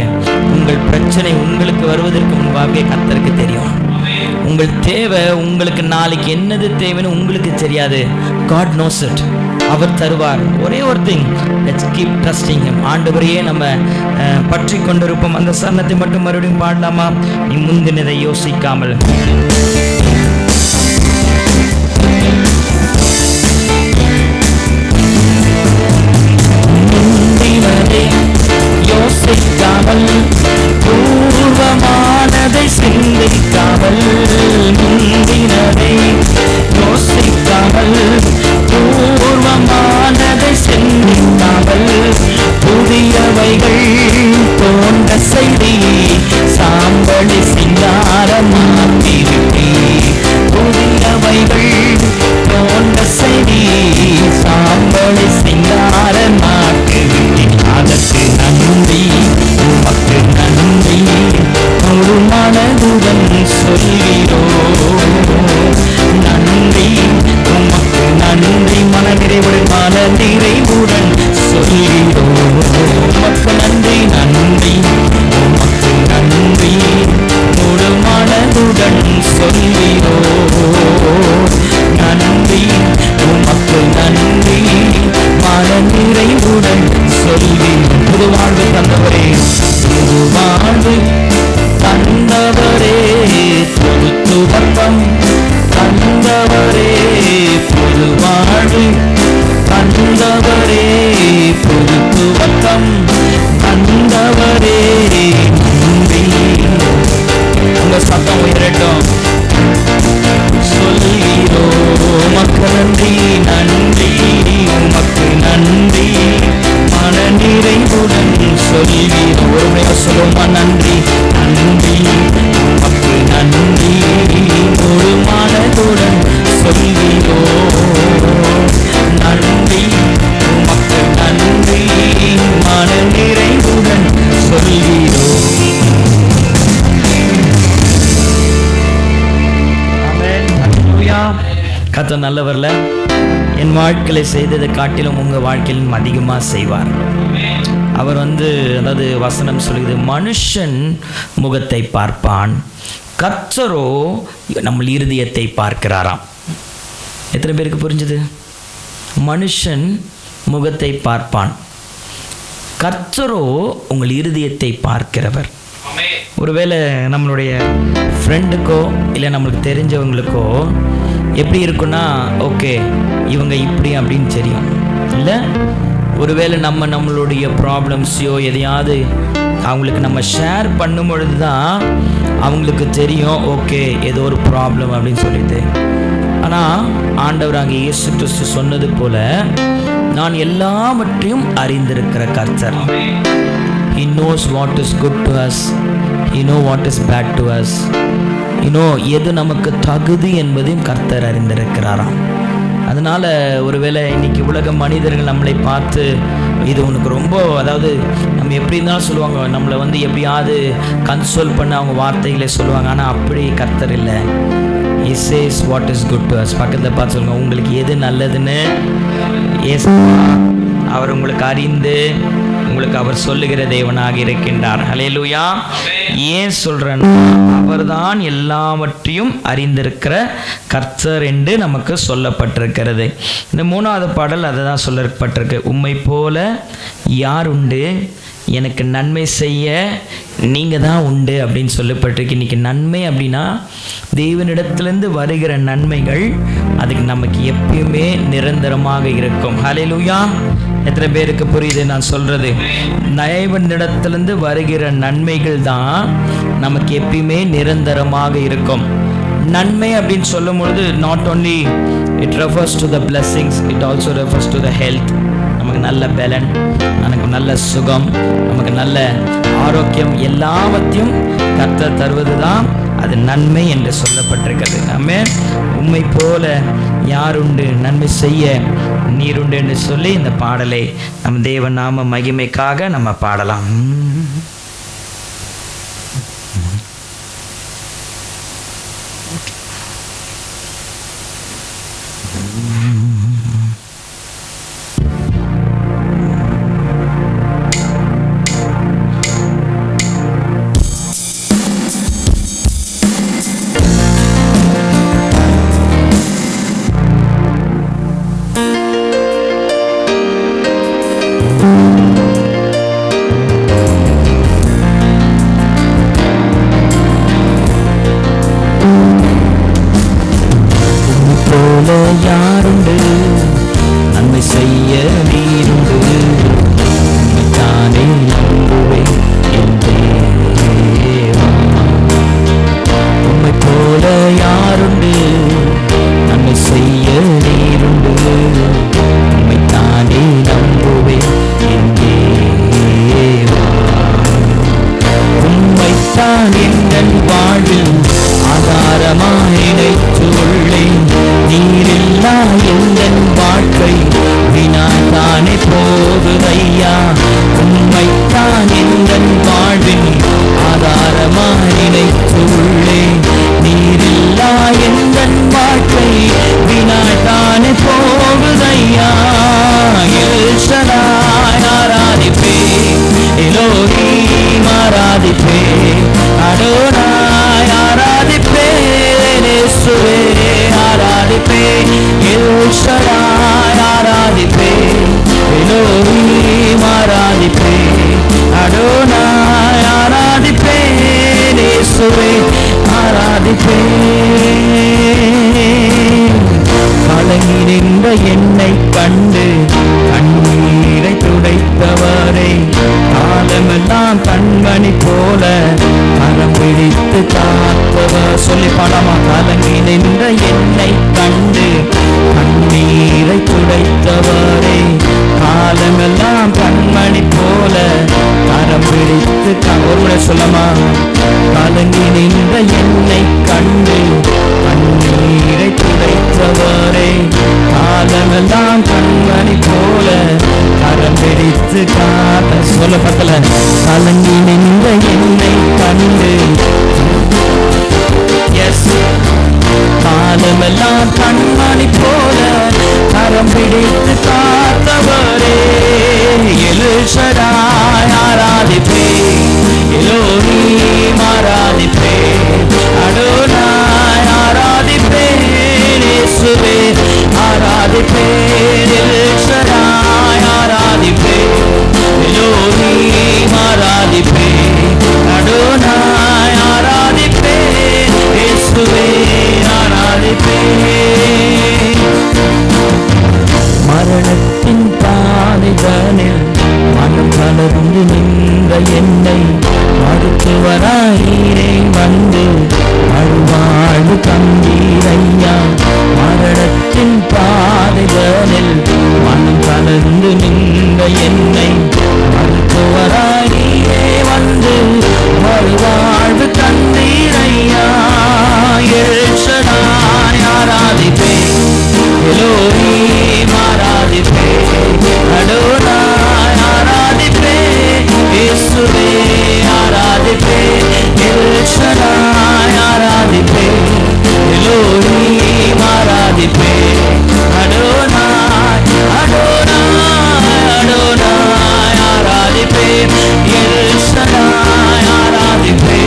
உங்கள் பிரச்சனை உங்களுக்கு வருவதற்கு முன்பாகவே கர்த்தருக்கு தெரியும். உங்கள் தேவை, உங்களுக்கு நாளைக்கு என்னது தேவைன்னு உங்களுக்கு தெரியாது. God knows it. அவர் தருவார். ஒரே ஒரு thing, let's keep trusting him. ஆண்டவரையே நம்ம பற்றி கொண்டிருப்போம். அந்த சரணத்தை மட்டும் மறுபடியும் பாடலாமா? நீ முந்தினதை யோசிக்காமல். யோசிக்காமல், பூர்வமானதை சிந்திக்காமல், முந்தினதை யோசிக்காமல், பூர்வமானதை சிந்திக்காமல், புதியவைகள் தோன்ற செய்தி சாம்பளி சிங்காரமாக்கிவிட்டே. புதியவைகள் தோன்ற செய்தி சாம்பளி சிங்காரமாக்கிவிட்டே. அதற்கு நன்றி, உமக்கு நன்றி, ஒரு மனதுடன் சொல்கிறோ. நன்றி, உமக்கு நன்றி, மனநிறைவுடன் மனநிறைவுடன் சொல்கிறோ. உமக்கு நன்றி, நன்றி, உமக்கு நன்றி, ஒரு மனதுடன் சொல்கிறோ. நன்றி, உமக்கு நன்றி, மனநிறைவுடன் சொல்கிறோம். புது வாழ்வு தந்தவரே, புது வாழ்வு தந்தவரே, புது துவக்கம் தந்தவரே, புது வாழ்வு தந்தவரே, புது துவக்கம் தந்தவரே. நன்றி. உங்க சத்தம் உயரட்டும். சொல்கிறோ. உமக்கு நன்றி, நன்றி, உமக்கு நன்றி, மனநிறைவுடன் சொல்கிறோ. ஒருமையா சொல்லுமா? நன்றி, நன்றி, உமக்கு நன்றி, ஒரு மனதுடன் சொல்கிறோ. நன்றி, உமக்கு நன்றி, மனநிறைவுடன் சொல்கிறோ. கர்த்தர் நல்லவர்ல. என் வாழ்க்கையில செய்ததை காட்டிலும் உங்க வாழ்க்கையிலும் அதிகமாக செய்வார். அவர் அதாவது வசனம் சொல்லுது, மனுஷன் முகத்தை பார்ப்பான், கர்த்தரோ நம்ம இருதயத்தை பார்க்கிறாராம். எத்தனை பேருக்கு புரிஞ்சுது? மனுஷன் முகத்தை பார்ப்பான், கர்த்தரோ உங்கள் இருதயத்தை பார்க்கிறவர். ஒருவேளை நம்மளுடைய ஃப்ரெண்டுக்கோ இல்லை நம்மளுக்கு தெரிஞ்சவங்களுக்கோ எப்படி இருக்குன்னா, ஓகே இவங்க இப்படி அப்படின்னு தெரியும். இல்லை ஒருவேளை நம்மளுடைய ப்ராப்ளம்ஸையோ எதையாவது அவங்களுக்கு நம்ம ஷேர் பண்ணும் பொழுது தான் அவங்களுக்கு தெரியும், ஓகே ஏதோ ஒரு ப்ராப்ளம் அப்படின்னு சொல்லிட்டு. ஆனால் ஆண்டவர் அங்கே இயேசு கிறிஸ்து சொன்னது போல, நான் எல்லாவற்றையும் அறிந்திருக்கிற கர்த்தர். He knows what is good to us. He knows what is bad to us. எது நமக்கு தகுதி என்பதையும் கர்த்தர் அறிந்திருக்கிறாராம். அதனால் ஒருவேளை இன்னைக்கு உலக மனிதர்கள் நம்மளை பார்த்து இது உனக்கு ரொம்ப, அதாவது நம்ம எப்படி இருந்தாலும் சொல்லுவாங்க, நம்மளை எப்படியாவது கன்சோல் பண்ண அவங்க வார்த்தைகளை சொல்லுவாங்க. ஆனால் அப்படி கர்த்தர் இல்லை. He says what is good to us. பக்கத்தில் பார்த்து சொல்லுங்க, உங்களுக்கு எது நல்லதுன்னு அவர் உங்களுக்கு அறிந்து உங்களுக்கு அவர் சொல்லுகிற தேவனாக இருக்கின்றார். ஹல்லேலூயா. ஏன் சொல்றேன்னா, அவர்தான் எல்லாவற்றையும் அறிந்திருக்கிற கர்த்தர் என்று நமக்கு சொல்லப்பட்டிருக்கிறது. இந்த 3வது பாடல் அதை தான் சொல்லப்பட்டிருக்கு. உம்மை போல யார் உண்டு, எனக்கு நன்மை செய்ய நீங்கள் தான் உண்டு அப்படின்னு சொல்லப்பட்டிருக்கு. இன்றைக்கி நன்மை அப்படின்னா தேவனிடத்திலேருந்து வருகிற நன்மைகள் அதுக்கு நமக்கு எப்பயுமே நிரந்தரமாக இருக்கும். ஹல்லேலூயா. எத்தனை பேருக்கு புரியுது நான் சொல்கிறது? தேவனிடத்திலிருந்து வருகிற நன்மைகள் தான் நமக்கு எப்பயுமே நிரந்தரமாக இருக்கும். நன்மை அப்படின்னு சொல்லும் பொழுது not only it refers to the blessings, it also refers to the health. நமக்கு நல்ல பலன், நமக்கு நல்ல சுகம், நமக்கு நல்ல ஆரோக்கியம், எல்லாவற்றையும் கர்த்தர் தருவது தான் அது நன்மை என்று சொல்லப்பட்டிருக்கிறது. ஆமென். உம்மை போல யாருண்டு, நன்மை செய்ய நீருண்டு என்று சொல்லி இந்த பாடலை நம் தேவ நாம மகிமைக்காக நம்ம பாடலாம். கலங்கி நின்ற என்னை கண்டு கண்ணீரை துடைத்தவரே, காலமெல்லாம் கண்மணி போல கரம் பிடித்து காத்தவர். சொல்லி பாடாமா? கலங்கி நின்ற என்னை கண்டு கண்ணீரை துடைத்தவரே, காலமெல்லாம் கண்மணி போல கரம் பிடித்து ஒரு முறை சொல்லமா? கலங்கி நின்ற என்னை கண்டு கண்ணீரை துடைத்தவரே, காலமெல்லாம் கண்மணி போல கரம் பிடித்து காத்த. சொல்ல பக்கல. கலங்கி நின்ற என்னை கண்டு, காலமெல்லாம் கண்மணி போல கரம் பிடித்து காத்தவரே, எல்ஷடாய் ஆராதிப்பே, எலோஹீம் ஆராதிப்பே, அடோனாய் ஆராதிப்பே, இயேசுவே ஆராதிப்பே, எல்ஷடாய் ஆராதிப்பே, எலோஹீம் ஆராதிப்பே, அடோனாய் ஆராதிப்பே, இயேசுவே ஆராதிப்பே. மரணத்தின் பாதைதனில் மனம் தளர்ந்து நின்ற என்னை மருத்துவராயிரே வந்து வாழ்வு தந்தீரையா. மரணத்தின் பாதைதனில் மனம் தளர்ந்து நின்ற என்னை மருத்துவராயிரே வந்து வாழ்வு தந்தீரையா. எல்ஷடாய் ஆராதிப்பே, எலோஹீம் ஆராதிப்பே, அடோனாய் ஆராதிப்பே, இயேசுவே ஆராதிப்பே, எல்ஷடாய் ஆராதிப்பே, எலோஹீம் ஆராதிப்பே, அடோனாய் அடோனாய் அடோனாய் ஆராதிப்பே, எல்ஷடாய் ஆராதிப்பே,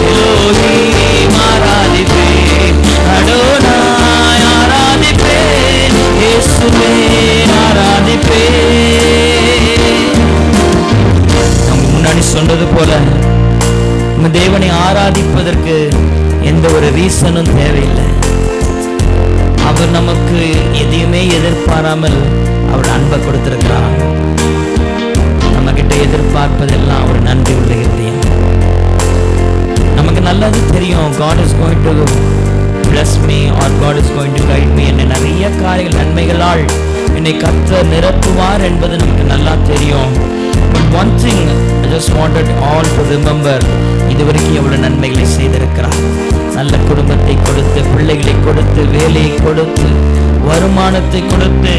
எலோஹீம் ஆராதிப்பே, அடோனாய் ஆராதிப்பே, இயேசுவே ஆராதிப்பே. நம்ம முன்னாடி சொன்னது போல நம்ம தேவனை ஆராதிப்பதற்கு எந்த ஒரு ரீசனும் தேவையில்லை. அவர் நமக்கு எதையுமே எதிர்பாராமல் அவர் அன்பை கொடுத்திருக்கிறார். நம்ம கிட்ட எதிர்பார்ப்பதெல்லாம் ஒரு நன்றி உள்ள இருதயம். நமக்கு நல்லது தெரியும், God is going to bless me or God is going to guide me என்ற நிறைய காரியங்கள் நன்மைகளால் என்னை கர்த்தர் நிரப்புவார் என்பது நமக்கு நல்லா தெரியும். But one thing I just wanted all to remember, இதுவரைக்கும் எவ்வளவு நன்மைகளை செய்திருக்கிறார். நல்ல குடும்பத்தை கொடுத்து, பிள்ளைகளை கொடுத்து, வேலையை கொடுத்து, வருமானத்தை கொடுத்து,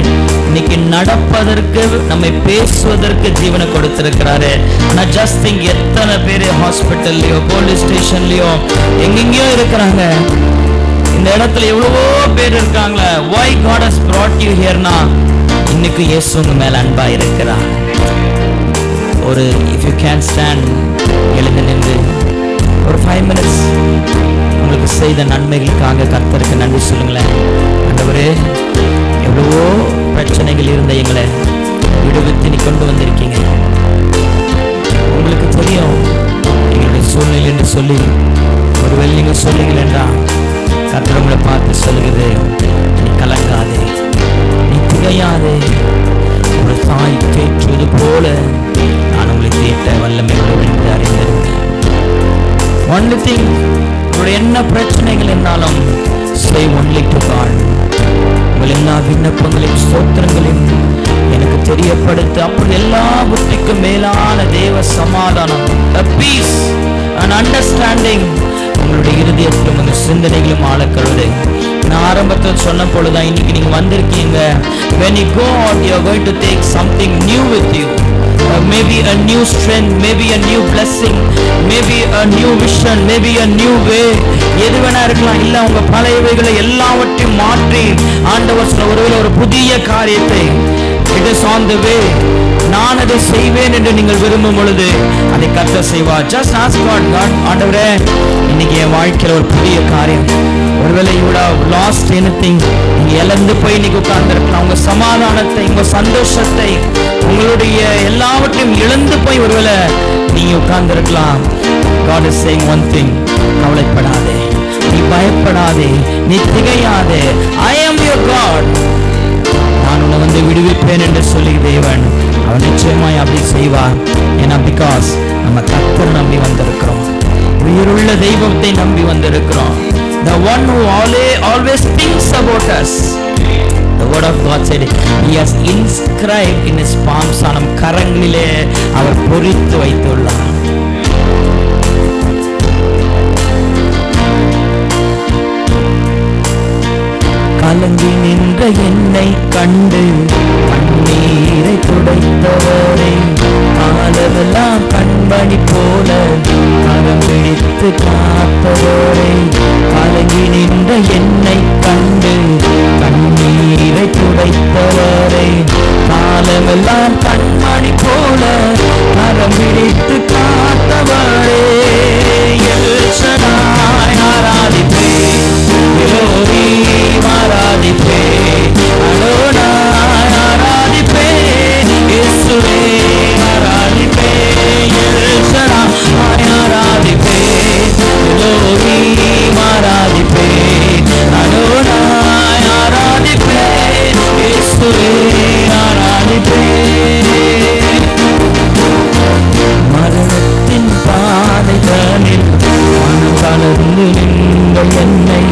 இன்னைக்கு நடப்பதற்கு, நம்மை பேசுவதற்கு ஜீவனை கொடுத்திருக்கிறாரு. நான் ஜஸ்ட் திங்க் எத்தனை பேர் ஹாஸ்பிட்டல்லையோ போலீஸ் ஸ்டேஷன்லயோ எங்கெங்கயோ இருக்கிறாங்க. இந்த இடத்துல எவ்வளவோ பேர் இருக்காங்களே. why God has brought you here னா இன்னைக்கு இயேசு உங்க மேல அன்பா இருக்கிறார். ஒரு if you can stand, எழுந்து நின்று ஒரு 5 minutes உங்களுக்கு செய்த நன்மைகளுக்காக கர்த்தருக்கு நன்றி சொல்லுங்களேன். ஆண்டவரே, எவ்வளவோ பிரச்சனைகள் இருந்த எங்களை விடுவித்து நீ கொண்டு வந்திருக்கீங்க. உங்களுக்கு தெரியும் எங்களுடைய சூழ்நிலை என்று சொல்லி ஒருவேளை நீங்க சொல்லுங்கள் என்றால் கர்த்தர் உங்களை பார்த்து சொல்லுகிறது, நீ கலங்காதே, நீ திகையாதே, ஒரு தாய் தேற்றுவது போல நான் உங்களை தேற்ற வல்லமை உள்ளவர் என்று அறிந்திருந்தேன். ஒன்லி திங், உங்களுடைய என்ன பிரச்சனைகள் இருந்தாலும் say only to God. உங்கள் எல்லா விண்ணப்பங்களையும் ஸ்தோத்திரங்களையும் எனக்கு தெரியப்படுத்த, அப்படி எல்லா புத்திக்கும் மேலான தேவ சமாதானம், a peace and understanding உங்களுடைய இருதயத்திலும் உங்க சிந்தனைகளும் ஆளக்கிறது. நான் ஆரம்பத்தில் சொன்ன பொழுதுதான் இன்னைக்கு நீங்க வந்திருக்கீங்க. when you go out, you are going to take something new with you. Maybe a new strength, maybe a new blessing, maybe a new vision, maybe a new way. எது வேணா இருக்கலாம். இல்ல உங்க பழையவைகளை எல்லாவற்றையும் மாற்றி ஆண்டவர் ஒருவேளை ஒரு புதிய காரியத்தை, it is on the way, நான் அதை செய்வேன் என்று நீங்கள் விரும்பும் பொழுது அதை கர்த்தர் செய்வார். just ask God, God, ஆண்டவரே, இன்னைக்கு என் வாழ்க்கையில ஒரு புதிய காரியம், ஒருவேளை you would have lost anything, நீங்க இழந்து போய் இன்னைக்கு உட்கார்ந்திருக்கலாம். உங்க சமாதானத்தை, உங்க சந்தோஷத்தை, உங்களுடைய எல்லாவற்றையும் இழந்து போய் ஒருவேளை நீங்க உட்கார்ந்திருக்கலாம். God is saying one thing, கவலைப்படாதே, பயப்படாதே, நீ திகையாதே. I am your God. நான் உன்னை வந்து விடுவிப்பேன் என்று சொல்லி தேவன் அவர் நிச்சயமாய் அப்படி செய்வார். ஏன்னா பிகாஸ் நம்ம கர்த்தர் நம்பி வந்திருக்கிறோம், உயிருள்ள தெய்வத்தை நம்பி வந்திருக்கிறோம். The one who always thinks about us. The word of God said he has inscribed in his palms. நம் கரங்களிலே அவர் பொறித்து வைத்துள்ளார். கலங்கி நின்ற என்னை கண்டு கண்ணீரை துடைத்தவரே, காலமெல்லாம் கண்மணி போல கரம் பிடித்து காத்தவரே, கலங்கி நின்ற என்னை கண்டு கண்ணீரை துடைத்தவரே, காலமெல்லாம் கண்மணி போல கரம் பிடித்து காத்தவரே, எல்ஷடாய் ஆராதிப்பேன், எலோஹீம் ஆராதிப்பேன், அடோனாய் ஆராதிப்பேன், இயேசுவே ஆராதிப்பேன், எல்ஷடாய் ஆராதிப்பேன், எலோஹீம் ஆராதிப்பேன், அடோனாய் ஆராதிப்பேன், இயேசுவே ஆராதிப்பேன். மரணத்தின் பாதைகளில் மனம் கலந்து நின்ற என்னை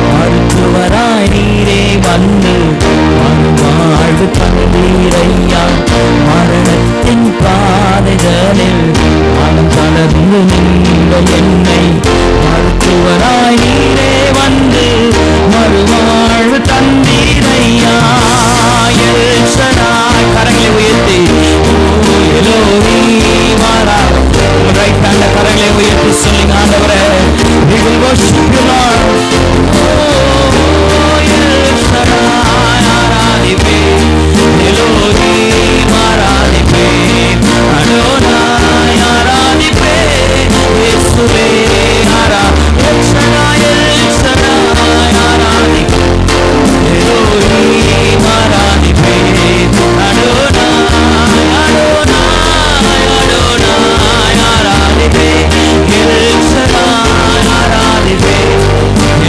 மருத்துவராய் நீரே வந்து வாழ்வு தந்தீரையா. மரணத்தின் பாதைகளில் மனம் கலந்து நின்ற என்னை மருத்துவராய் நீரே வந்து மறுவாழ்வு தந்தீரையா. எல்ஷடாய் கரங்களை உயர்த்தி எலோஹீம் ஆராதிப்பேன். ரைட் ஹேண்ட்ல கரங்களை உயர்த்தி சொல்லுங்க, ஆண்டவரே we will worship you Lord. El Shaddai ஆராதிப்பேன், எலோஹீம் ஆராதிப்பேன், அடோனாய் ஆராதிப்பேன், இயேசுவே எல்ஷடாய் எல்ஷடாய் ஆராதிப்பேன், எலோஹீம் ஆராதிப்பேன், அடோனாய் அடோனாய் அடோனாய் ஆராதிப்பேன், எல்ஷடாய் ஆராதிப்பேன்,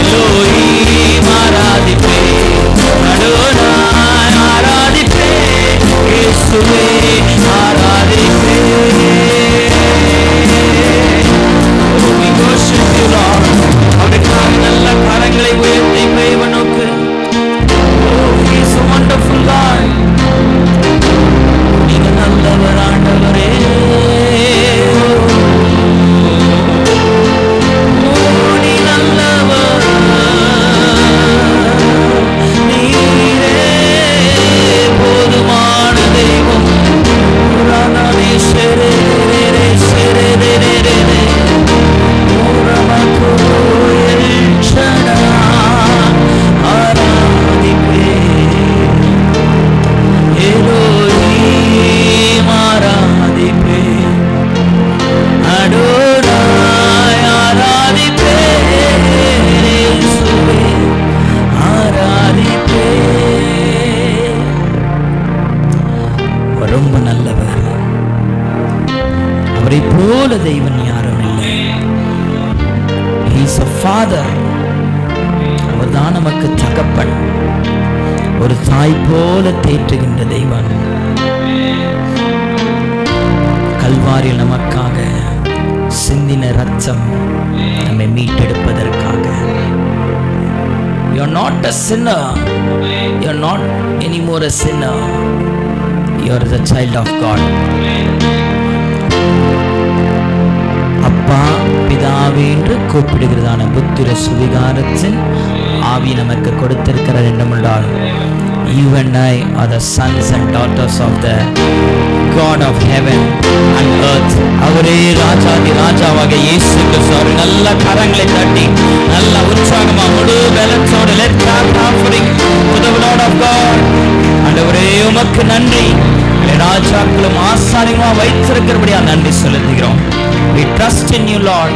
எலோஹீம் ஆராதிப்பேன், அடோனாய் ஆராதிப்பேன், இயேசுவே ஆராதிப்பேன். We worship you Lord. அவருக்காக நல்ல கரங்களை உயர்த்தி தேவனுக்கு. Oh, he is a wonderful God. நீங்க நல்லவர் ஆண்டவரே. Oh, நீ நல்லவர். நீரே போதுமான தெய்வம். ராதானே ஷெரே ரே ஷெரே ரே ரே ரே ரே. ஓரமகோ எல்ஷடாய் ஆராதிப்பேன், எலோஹீம் ஆராதிப்பேன், அடோனாய் ஆராதிப்பேன், இயேசுவே ஆராதிப்பேன். ரொம்ப நல்லவர், அவரை போல தெய்வன் யாரும் இல்லை. He is a father. அவர்தான் நமக்கு தகப்பன், ஒரு தாய் போல தேற்றுகின்ற தெய்வன். கல்வாரியில் நமக்காக சிந்தின ரத்தம் நம்மை மீட்டெடுப்பதற்காக. You are not a sinner. You are not anymore a sinner. You are the child of God. அப்பா பிதாவே என்று கூப்பிடுகிறதான புத்திர சுவிகாரத்தின் ஆவி நமக்கு கொடுத்திருக்கிறார் என்னமென்றால், you and I are the sons and daughters of the God of heaven and earth. அவரே ராஜாதி ராஜாவாக இயேசு கிறிஸ்து. நல்ல கரங்களை தட்டி நல்ல உற்சாகமா முழு பலத்தோடு let clap offering to the Lord of God. ஆண்டவரே உமக்கு நன்றி. ராஜாக்களும் ஆசாரியமா வைத்திருக்கிறபடியா நன்றி செலுத்துகிறோம். We trust in you Lord.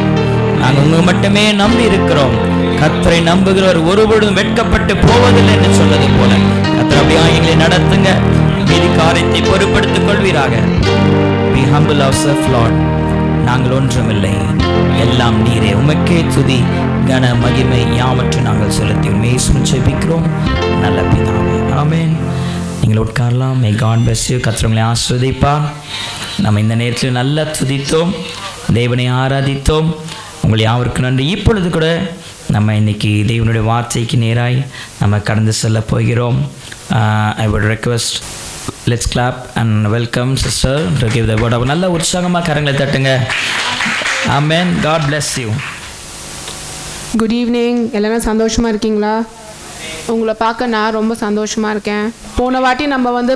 நாங்கள் உங்க மட்டுமே நம்பி இருக்கிறோம். கர்த்தரை நம்புகிறவர் ஒருபொழுதும் வெட்கப்பட்டு போவதில்லை என்று சொன்னது போல கர்த்தர் அப்படியே எங்களை நடத்துங்க. மீதி காரியத்தை பொறுப்படுத்திக் கொள்வீராக. We humble ourselves Lord. நாங்கள் ஒன்றுமில்லை, எல்லாம் நீரே. உமக்கே துதி கன மகிமை யாவற்றை நாங்கள் செலுத்தி உண்மையை ஜெபிக்கிறோம் நல்ல பிதாவே, ஆமென். நீங்கள் உட்காரலாம். May God bless you. கர்த்தர் உங்களை ஆசீர்வதிப்பார். நம்ம இந்த நேரத்தில் நல்லா துதித்தோம், தேவனை ஆராதித்தோம். உங்களை யாவருக்கு நன்றி. இப்பொழுது கூட நம்ம இன்னைக்கு தேவனுடைய வார்த்தைக்கு நேராய் நம்ம கடந்து செல்ல போகிறோம். I would request, let's clap and welcome sister to give the word. நல்ல உற்சாகமாக கரங்களை தட்டுங்க. Amen. God bless you. Good evening. எல்லாரும் சந்தோஷமாக இருக்கீங்களா? உங்களை பார்க்க நான் ரொம்ப சந்தோஷமாக இருக்கேன். போன வாட்டி நம்ம வந்து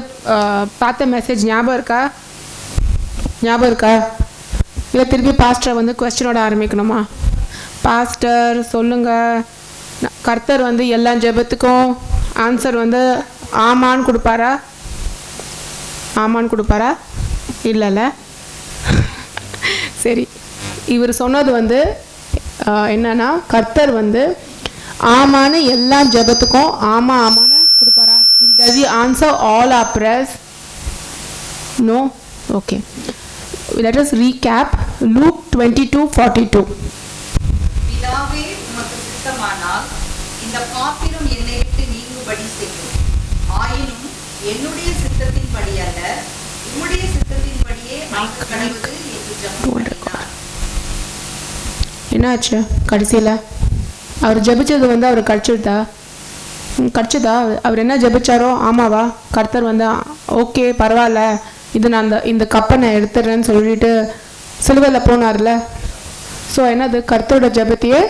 பார்த்த மெசேஜ் ஞாபகம் இருக்கா? இல்லை திருப்பி பாஸ்டரை வந்து கொஸ்டினோட ஆரம்பிக்கணுமா? பாஸ்டர் சொல்லுங்கள், கர்த்தர் வந்து எல்லா ஜெபத்துக்கும் ஆன்சர் வந்து ஆமான்னு கொடுப்பாரா? இல்லைல்ல. சரி, இவர் சொன்னது வந்து என்னன்னா, கர்த்தர் வந்து ஆமான்னு எல்லா ஜெபத்துக்கும் ஆமான்னு கொடுப்பாரா? Does he answer all our prayers? No? Okay. Let us recap. Luke 22:42. பிதாவே, உமக்கு சித்தமானால் இந்த பாத்திரம் என்னை விட்டு நீங்கும்படி செய்யும். ஆயினும் என்னுடைய சித்தத்தின்படி அல்ல, உம்முடைய சித்தத்தின்படியே ஆக கடவுது என்று ஜெபம் பண்ணினார். என்னாச்சு கடைசியில்? அவர் ஜெபிச்சது வந்து அவர் கிடைச்சதா? அவர் என்ன ஜெபிச்சாரோ ஆமாவா? கர்த்தர் வந்து ஓகே பரவாயில்ல, இது நான் இந்த கப்பை நான் எடுத்துடுறேன்னு சொல்லிட்டு சிலுவையில் போனார்ல. ஸோ என்னது, கர்த்தரோட ஜெபத்தையே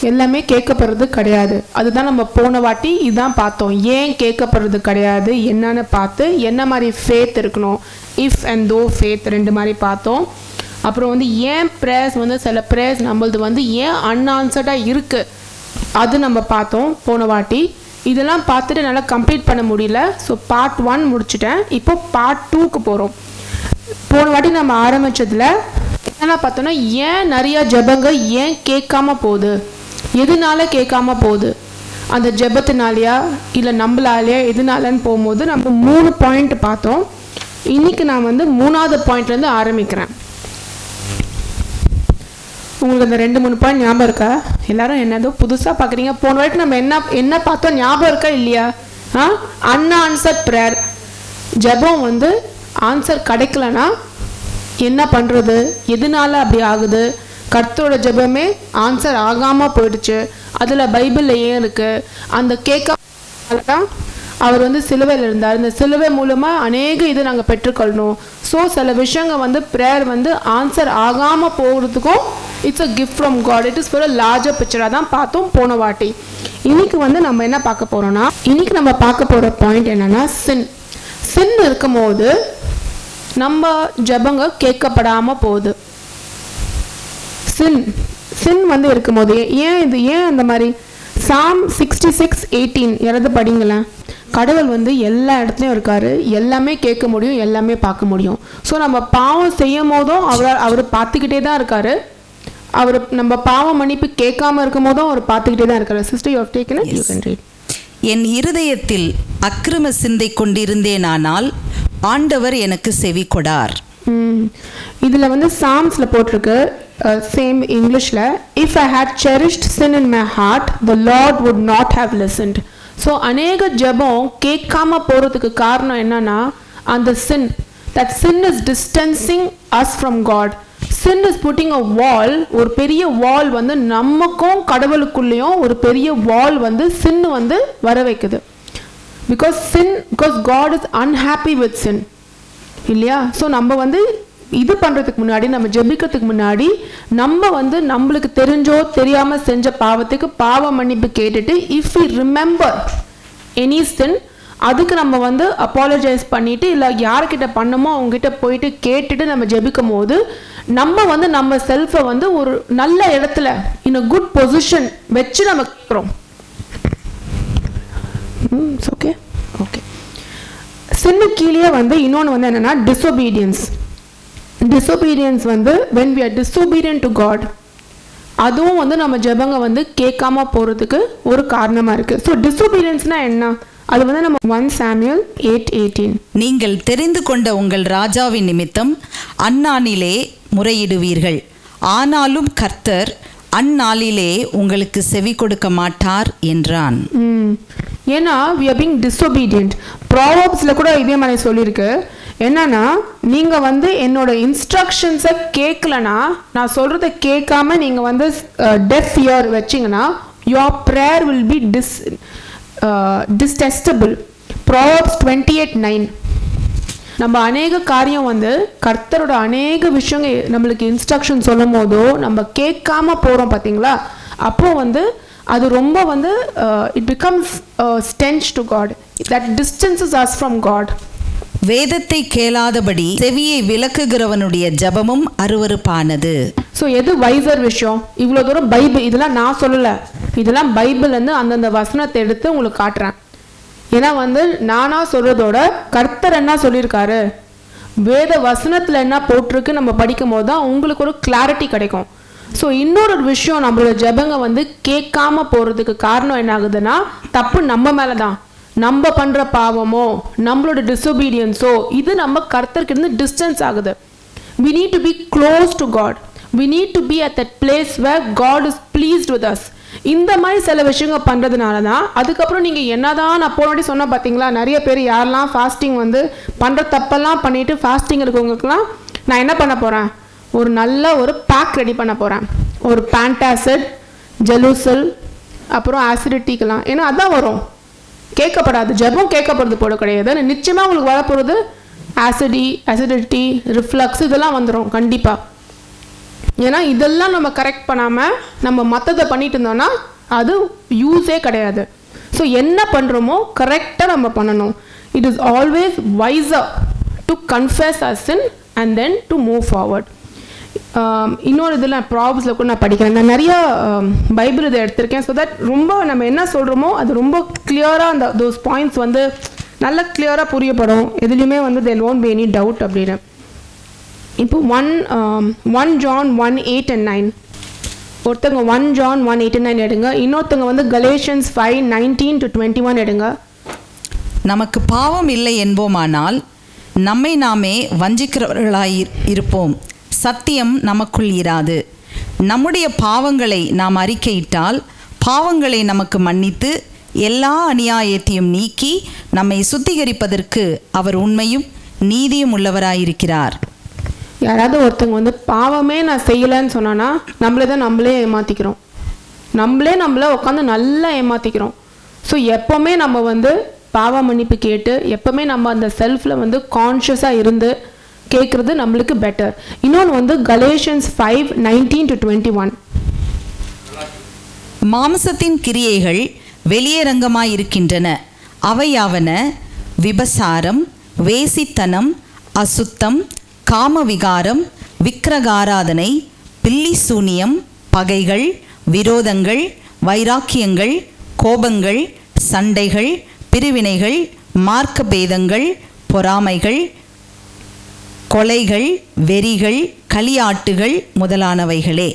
எல்லாமே கேட்கப்படுறது கிடையாது. அதுதான் நம்ம போன வாட்டி இதான் பார்த்தோம். ஏன் கேட்கப்படுறது கிடையாது என்னன்னு பார்த்து என்ன மாதிரி ஃபேத் இருக்கணும், இஃப் அண்ட் தோ ஃபேத் ரெண்டு மாதிரி பார்த்தோம். அப்புறம் வந்து ஏன் ப்ரேயர்ஸ் வந்து சில ப்ரேயர்ஸ் நம்மளது வந்து ஏன் அன்ஆன்சர்டாக இருக்குது அது நம்ம பார்த்தோம் போன வாட்டி. இதெல்லாம் பார்த்துட்டு நல்லா கம்ப்ளீட் பண்ண முடியல. ஸோ பார்ட் 1 முடிச்சுட்டேன். இப்போ பார்ட் 2க்கு போகிறோம். போன வாட்டி நம்ம ஆரம்பித்ததில் என்னென்னா பார்த்தோன்னா, ஏன் நிறையா ஜெபங்க ஏன் கேட்காம போகுது, எதனால கேட்காம போகுது, அந்த ஜெபத்தினாலையா இல்லை நம்மளாலையா எதனாலன்னு போகும்போது நம்ம 3 பாயிண்ட் பார்த்தோம். இன்றைக்கி நான் வந்து 3வது பாயிண்ட்லேருந்து ஆரம்பிக்கிறேன். உங்களுக்கு அந்த 2-3 பாயிண்ட் ஞாபகம் இருக்கா? எல்லாரும் என்னதோ புதுசாக பார்க்குறீங்க. போன வாட்டி நம்ம என்ன பார்த்தோம் ஞாபகம் இருக்கா இல்லையா? Unanswered prayer. ஜெபம் வந்து ஆன்சர் கிடைக்கலனா என்ன பண்ணுறது, எதனால அப்படி ஆகுது, கர்த்தரோட ஜெபமே ஆன்சர் ஆகாமல் போயிடுச்சு, அதில் பைபிளில் ஏன் இருக்குது, அந்த கேட்க தான் அவர் வந்து சிலுவையில் இருந்தார். இந்த சிலுவை மூலமாக அநேக இது நாங்கள் பெற்றுக்கொள்ளணும். ஸோ சில விஷயங்கள் வந்து ப்ரேயர் வந்து ஆன்சர் ஆகாமல் போகிறதுக்கும் it's a gift from God. It is for a larger பிக்சராக தான் பார்த்தோம் போன வாட்டி. இன்னைக்கு வந்து நம்ம என்ன பார்க்க போகிறோம்னா, இன்னைக்கு நம்ம பார்க்க போகிற பாயிண்ட் என்னென்னா, சின் இருக்கும் போது நம்ம ஜெபங்க கேட்கப்படாமல் போகுது. சின் வந்து இருக்கும்போது ஏன் அந்த மாதிரி? Psalm 66:18 யாராவது படிங்களேன். கடவுள் வந்து எல்லா இடத்துலையும் இருக்காரு, எல்லாமே கேட்க முடியும், எல்லாமே பார்க்க முடியும். ஸோ நம்ம பாவம் செய்யும் போதும் அவர் பார்த்துக்கிட்டே தான் இருக்காரு. அவர் நம்ம பாவம் மன்னிப்பு கேட்காம இருக்கும் போதும் அவர் பார்த்துக்கிட்டே தான் இருக்காரு. Sister, you have taken it, you can read. என் இருதயத்தில் அக்கிரம சிந்தை கொண்டிருந்தேனானால் ஆண்டவர் எனக்கு செவி கொடார். இதில் வந்து சாம்ஸில் போட்டிருக்கு, சேம் இங்கிலீஷில், if I had cherished sin in my heart the lord would not have listened. So அநேக ஜெபம் கேட்காம போகிறதுக்கு காரணம் என்னன்னா, அந்த that sin is distancing us from God. Sin is putting a wall, ஒரு பெரிய வால் வந்து நமக்கும் கடவுளுக்குள்ளேயும் ஒரு பெரிய வால் வந்து sin வந்து வர வைக்குது. because God is unhappy with sin இல்லையா? ஸோ நம்ம வந்து இது பண்ணுறதுக்கு முன்னாடி, நம்ம ஜெபிக்கிறதுக்கு முன்னாடி நம்ம வந்து நம்மளுக்கு தெரிஞ்சோ தெரியாமல் செஞ்ச பாவத்துக்கு பாவ மன்னிப்பு கேட்டுட்டு, if we remember any sin, அதுக்கு நம்ம வந்து அப்பாலஜைஸ் பண்ணிவிட்டு இல்லை யார்கிட்ட பண்ணமோ அவங்ககிட்ட போயிட்டு கேட்டுட்டு நம்ம ஜெபிக்கும் போது நம்ம வந்து நம்ம செல்ஃபை வந்து ஒரு நல்ல இடத்துல இன் அ குட் பொசிஷன் வச்சு நம்ம கேட்குறோம். Okay okay. சின்ன கீழே வந்து இன்னொன்று வந்து என்னென்னா டிசோபீடியன்ஸ் வந்து when we are disobedient to God, அதுவும் வந்து நம்ம ஜெபங்க வந்து கேட்காம போகிறதுக்கு ஒரு காரணமாக இருக்குது. ஸோ டிசோபீடியன்ஸ்னால் என்ன? அது வந்து நம்ம 1 Samuel 8:18. நீங்கள் தெரிந்து கொண்ட உங்கள் ராஜாவின் நிமித்தம் அந்நாளிலே முறையிடுவீர்கள். ஆனாலும் கர்த்தர் அந்நாளிலே உங்களுக்கு செவி கொடுக்க மாட்டார் என்றான். ஏன்னா we are being disobedient. ப்ராவர்ப்ஸ்ல கூட இதே மாதிரி சொல்லியிருக்கு. என்னன்னா நீங்கள் வந்து என்னோட இன்ஸ்ட்ரக்ஷன்ஸை கேட்கலனா, நான் சொல்கிறத கேட்காம நீங்கள் வந்து டெஃப் இயர் வச்சிங்கன்னா your prayer will be detestable. Proverbs 28:9. நம்ம அநேக காரியம் வந்து கர்த்தரோட அநேக விஷயங்கள் நம்மளுக்கு இன்ஸ்ட்ரக்ஷன் சொல்லும் போதோ நம்ம கேட்காம போகிறோம் பார்த்தீங்களா, அப்போ வந்து அது ரொம்ப வந்து it becomes stench to God. That distances us from God. வேதத்தை கேளாதபடி செவியை விலக்குகிறவனுடைய ஜபமும் அருவருப்பானது. ஸோ எது வைசர் விஷயம்? இவ்வளோ தூரம் பைபிள், இதெல்லாம் நான் சொல்லலை, இதெல்லாம் பைபிள்லேருந்து அந்தந்த வசனத்தை எடுத்து உங்களுக்கு காட்டுறேன். ஏன்னா வந்து நானா சொல்கிறதோட கர்த்தர் என்ன சொல்லியிருக்காரு, வேத வசனத்தில் என்ன போட்டிருக்கு நம்ம படிக்கும் போது தான் உங்களுக்கு ஒரு கிளாரிட்டி கிடைக்கும். ஸோ இன்னொரு விஷயம், நம்மளோட ஜபங்க வந்து கேட்காம போகிறதுக்கு காரணம் என்ன ஆகுதுன்னா, தப்பு நம்ம மேலே தான். நம்ம பண்ணுற பாவமோ நம்மளோட டிசொபீடியன்ஸோ இது நம்ம கர்த்தருக்கு இருந்து டிஸ்டன்ஸ் ஆகுது. we need to be close to God. we need to be at that place where God is pleased with us. இந்த மாதிரி சில விஷயங்கள் பண்ணுறதுனால தான் அதுக்கப்புறம் நீங்கள் என்னதான் நான் போனாடி சொன்னால் பார்த்தீங்களா, நிறைய பேர் யாரெல்லாம் ஃபாஸ்டிங் வந்து பண்ணுற தப்பெல்லாம் பண்ணிவிட்டு ஃபாஸ்டிங் இருக்கவங்களுக்குலாம் நான் என்ன பண்ண போகிறேன், ஒரு நல்ல ஒரு பேக் ரெடி பண்ண போகிறேன். ஒரு பேண்டாசிட், ஜெலூசல், அப்புறம் ஆசிடிட்டிக்கெலாம். ஏன்னா அதான் வரும், கேட்கப்படாது ஜபம் கேட்கப்படுறது போட கிடையாது. நிச்சயமாக உங்களுக்கு வரப்போகிறது ஆசிடிட்டி, ரிஃப்ளக்ஸ் இதெல்லாம் வந்துடும் கண்டிப்பாக. ஏன்னா இதெல்லாம் நம்ம கரெக்ட் பண்ணாமல் நம்ம மற்றதை பண்ணிட்டு இருந்தோம்னா அது யூஸே கிடையாது. ஸோ என்ன பண்ணுறோமோ கரெக்டாக நம்ம பண்ணணும். It is always wiser to confess a sin and then to move forward. இன்னொரு இதில் ப்ராப்ஸில் கூட நான் படிக்கிறேன், நான் நிறையா பைபிள் இதை எடுத்திருக்கேன். ஸோ தட் ரொம்ப நம்ம என்ன சொல்கிறோமோ அது ரொம்ப கிளியராக அந்த தோஸ் பாயிண்ட்ஸ் வந்து நல்ல கிளியராக புரியப்படும். எதுலேயுமே வந்து there won't be any doubt அப்படின்னு. இப்போ 1 John 1:8 and 9 ஒருத்தங்க 1 John 1:8 and 9 எடுங்க. இன்னொருத்தங்க வந்து Galatians 5:19 to 21 எடுங்க. நமக்கு பாவம் இல்லை என்போமானால் நம்மை நாமே வஞ்சிக்கிறவர்களாய் இருப்போம், சத்தியம் நமக்குள் இராது. நம்முடைய பாவங்களை நாம் அறிக்கையிட்டால் பாவங்களை நமக்கு மன்னித்து எல்லா அநியாயத்தையும் நீக்கி நம்மை சுத்திகரிப்பதற்கு அவர் உண்மையும் நீதியும் உள்ளவராயிருக்கிறார். யாராவது ஒருத்தங்க வந்து பாவமே நான் செய்யலைன்னு சொன்னான்னா நம்மளே ஏமாற்றிக்கிறோம், நம்மளே உட்காந்து நல்லா ஏமாற்றிக்கிறோம். ஸோ எப்போவுமே நம்ம வந்து பாவ மன்னிப்பு கேட்டு எப்போவுமே நம்ம அந்த செல்ஃபில் வந்து கான்ஷியஸாக இருந்து கேட்குறது நம்மளுக்கு பெட்டர். இன்னொன்று வந்து Galatians 5:19 to 21. மாம்சத்தின் கிரியைகள் வெளியரங்கமாயிருக்கின்றன. அவையாவன விபசாரம், வேசித்தனம், அசுத்தம், காமவிகாரம், விக்கிரகாராதனை, பில்லி சூனியம், பகைகள், விரோதங்கள், வைராக்கியங்கள், கோபங்கள், சண்டைகள், பிரிவினைகள், மார்க்க பேதங்கள், பொறாமைகள், கொலைகள், வெறிகள், களியாட்டுகள் முதலானவைகளே.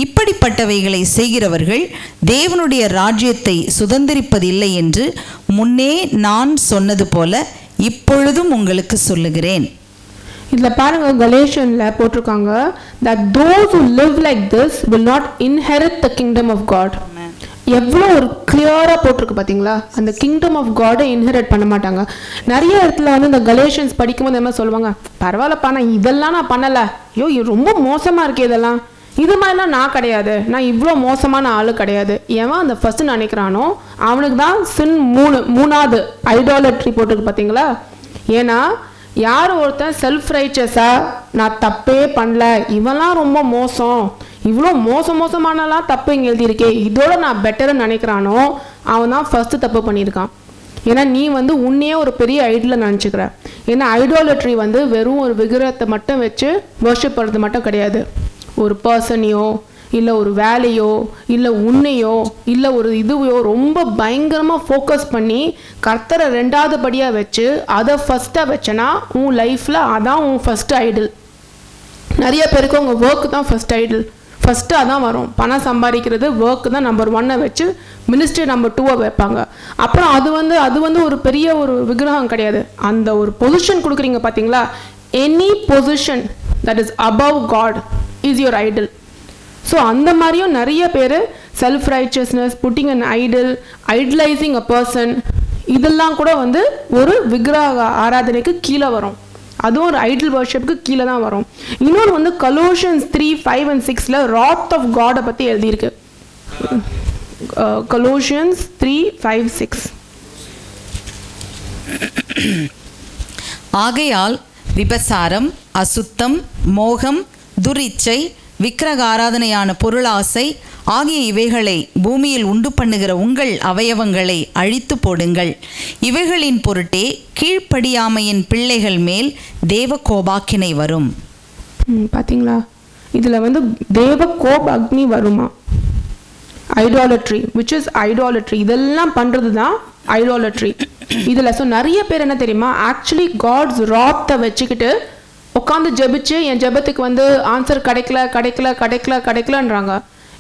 இப்படிப்பட்டவைகளை செய்கிறவர்கள் தேவனுடைய ராஜ்யத்தை சுதந்திரிப்பதில்லை என்று முன்னே நான் சொன்னது போல இப்பொழுதும் உங்களுக்கு சொல்லுகிறேன். இதில் பாருங்கள், கலேஷியனில் போட்டிருக்காங்க that those who live like this will not inherit the kingdom of God. எவ்வளோ ஒரு கிளியராக போட்டிருக்கு பார்த்தீங்களா, அந்த கிங்டம் ஆஃப் காடை இன்ஹெரிட் பண்ண மாட்டாங்க. நிறைய இடத்துல வந்து இந்த கலேஷியன்ஸ் படிக்கும்போது என்ன சொல்லுவாங்க, பரவாயில்லப்பா நான் இதெல்லாம் நான் பண்ணலை, ஐயோ இது ரொம்ப மோசமாக இருக்குது, இதெல்லாம் இது மாதிரிலாம் நான் கிடையாது, நான் இவ்வளோ மோசமான ஆள் கிடையாது. ஏன் அந்த ஃபஸ்ட்டு நினைக்கிறானோ அவனுக்கு தான் சின் மூணாவது ஐடாலட்ரி போட்டிருக்கு பார்த்தீங்களா. ஏன்னா யார் ஒருத்தன் செல்ஃப் ரைச்சஸாக நான் தப்பே பண்ணல, இவெல்லாம் ரொம்ப மோசம், இவ்வளோ மோசமானலாம் தப்பு இங்கே எழுதியிருக்கே, இதோட நான் பெட்டர்னு நினைக்கிறானோ அவன் தான் ஃபஸ்ட்டு தப்பு பண்ணியிருக்கான். ஏன்னா நீ வந்து உன்னையே ஒரு பெரிய ஐடலை நினச்சிக்கிற. ஏன்னா ஐடாலட்ரி வந்து வெறும் ஒரு விக்கிரகத்தை மட்டும் வச்சு வர்ஷிப் பண்ணுறது மட்டும் கிடையாது. ஒரு பர்சனையோ இல்லை ஒரு வேலையோ இல்லை உன்னையோ இல்லை ஒரு இதுவையோ ரொம்ப பயங்கரமாக ஃபோக்கஸ் பண்ணி கர்த்தரை ரெண்டாவது படியாக வச்சு அதை ஃபஸ்ட்டாக வச்சனா உன் லைஃப்பில் அதான் உன் ஃபஸ்ட்டு ஐடல். நிறைய பேருக்கு உங்கள் ஒர்க்கு தான் ஃபஸ்ட் ஐடல், ஃபஸ்ட்டு அதான் வரும். பணம் சம்பாதிக்கிறது ஒர்க்கு தான் நம்பர் 1 வச்சு மினிஸ்ட்ரி நம்பர் 2 வைப்பாங்க. அப்புறம் அது வந்து ஒரு பெரிய ஒரு விக்கிரகம் கிடையாது. அந்த ஒரு பொசிஷன் கொடுக்குறீங்க பார்த்தீங்களா, any position that is above God is your idol. So அந்த மாதிரியும் நிறைய பேர் self righteousness, putting an idol, idolising a person, இதெல்லாம் கூட வந்து ஒரு விக்கிரக ஆராதனைக்கு கீழே வரும். அதுவும் ஒரு ஐடல் வர்ஷிப்புக்கு கீழே தான் வரும். இன்னொன்று வந்து கொலோஷியன்ஸ் 3:5 and 6 ராத் ஆஃப் காடை பற்றி எழுதியிருக்கு. கொலோஷியன்ஸ் 3:5-6. ஆகையால் விபசாரம், அசுத்தம், மோகம், துரிச்சை, விக்கிரக ஆராதனையான பொருளாசை ஆகிய இவைகளை பூமியில் உண்டு பண்ணுகிற உங்கள் அவயவங்களை அழித்து போடுங்கள். இவைகளின் பொருட்டே கீழ்ப்படியாமையின் பிள்ளைகள் மேல் தேவ கோபாக்கினை வரும். பார்த்தீங்களா, இதில் வந்து தேவ கோப அக்னி வருமா? ஐடாலட்ரி, விச் இஸ் ஐடாலட்ரி, இதெல்லாம் பண்ணுறது தான் ஐடாலட்ரி இதில். ஸோ நிறைய பேர் என்ன தெரியுமா, ஆக்சுவலி காட்ஸ் ராத்தை வச்சுக்கிட்டு உட்காந்து ஜெபிச்சு என் ஜெபத்துக்கு வந்து ஆன்சர் கிடைக்கலன்றாங்க.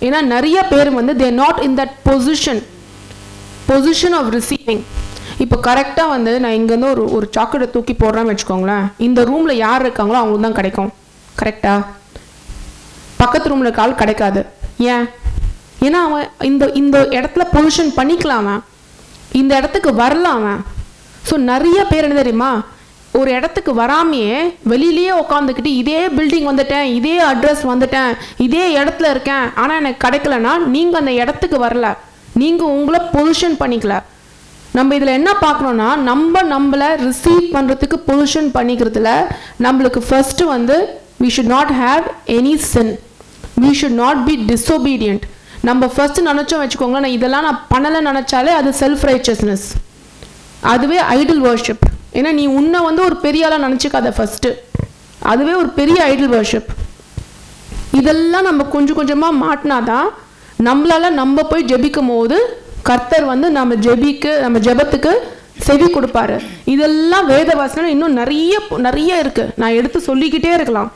ஏன்னா நிறைய பேர் வந்து they not in that position of receiving. இப்போ கரெக்டாக வந்து நான் இங்கேருந்து ஒரு சாக்லேட்டை தூக்கி போடுறேன்னு வச்சுக்கோங்களேன், இந்த ரூமில் யார் இருக்காங்களோ அவங்களுக்கு தான் கிடைக்கும். கரெக்டா? பக்கத்து ரூமில் இருக்க ஆள் கிடைக்காது. ஏன்? ஏன்னா அவன் இந்த இடத்துல பொசிஷன் பண்ணிக்கலாம், அவன் இந்த இடத்துக்கு வரலாம் அவன். ஸோ நிறைய பேர் என்ன தெரியுமா, ஒரு இடத்துக்கு வராமையே வெளியிலேயே உட்காந்துக்கிட்டு இதே பில்டிங் வந்துட்டேன், இதே அட்ரஸ் வந்துட்டேன், இதே இடத்துல இருக்கேன், ஆனால் எனக்கு கிடைக்கலன்னா நீங்கள் அந்த இடத்துக்கு வரல, நீங்கள் உங்களை பொசிஷன் பண்ணிக்கல. நம்ம இதில் என்ன பார்க்கணுன்னா, நம்மளை ரிசீவ் பண்ணுறதுக்கு பொசிஷன் பண்ணிக்கிறதுல நம்மளுக்கு ஃபர்ஸ்ட்டு வந்து we should not have any sin, we should not be disobedient. நம்ம ஃபர்ஸ்ட் நினச்சோம் வச்சுக்கோங்களேன், நான் இதெல்லாம் நான் பண்ணலை நினச்சாலே அது செல்ஃப் ரைச்சஸ்னஸ், அதுவே ஐடல் வர்ஷிப். ஏன்னா நீ உன்னை வந்து ஒரு பெரிய ஆளாக நினச்சிக்காத ஃபஸ்ட்டு, அதுவே ஒரு பெரிய ஐடல் வர்ஷிப். இதெல்லாம் நம்ம கொஞ்சம் கொஞ்சமாக மாட்டினாதான் நம்மளால் நம்ம போய் ஜெபிக்கும் போது கர்த்தர் வந்து நம்ம ஜெபத்துக்கு செவி கொடுப்பாரு. இதெல்லாம் வேத வசனம் இன்னும் நிறைய இருக்குது, நான் எடுத்து சொல்லிக்கிட்டே இருக்கலாம்,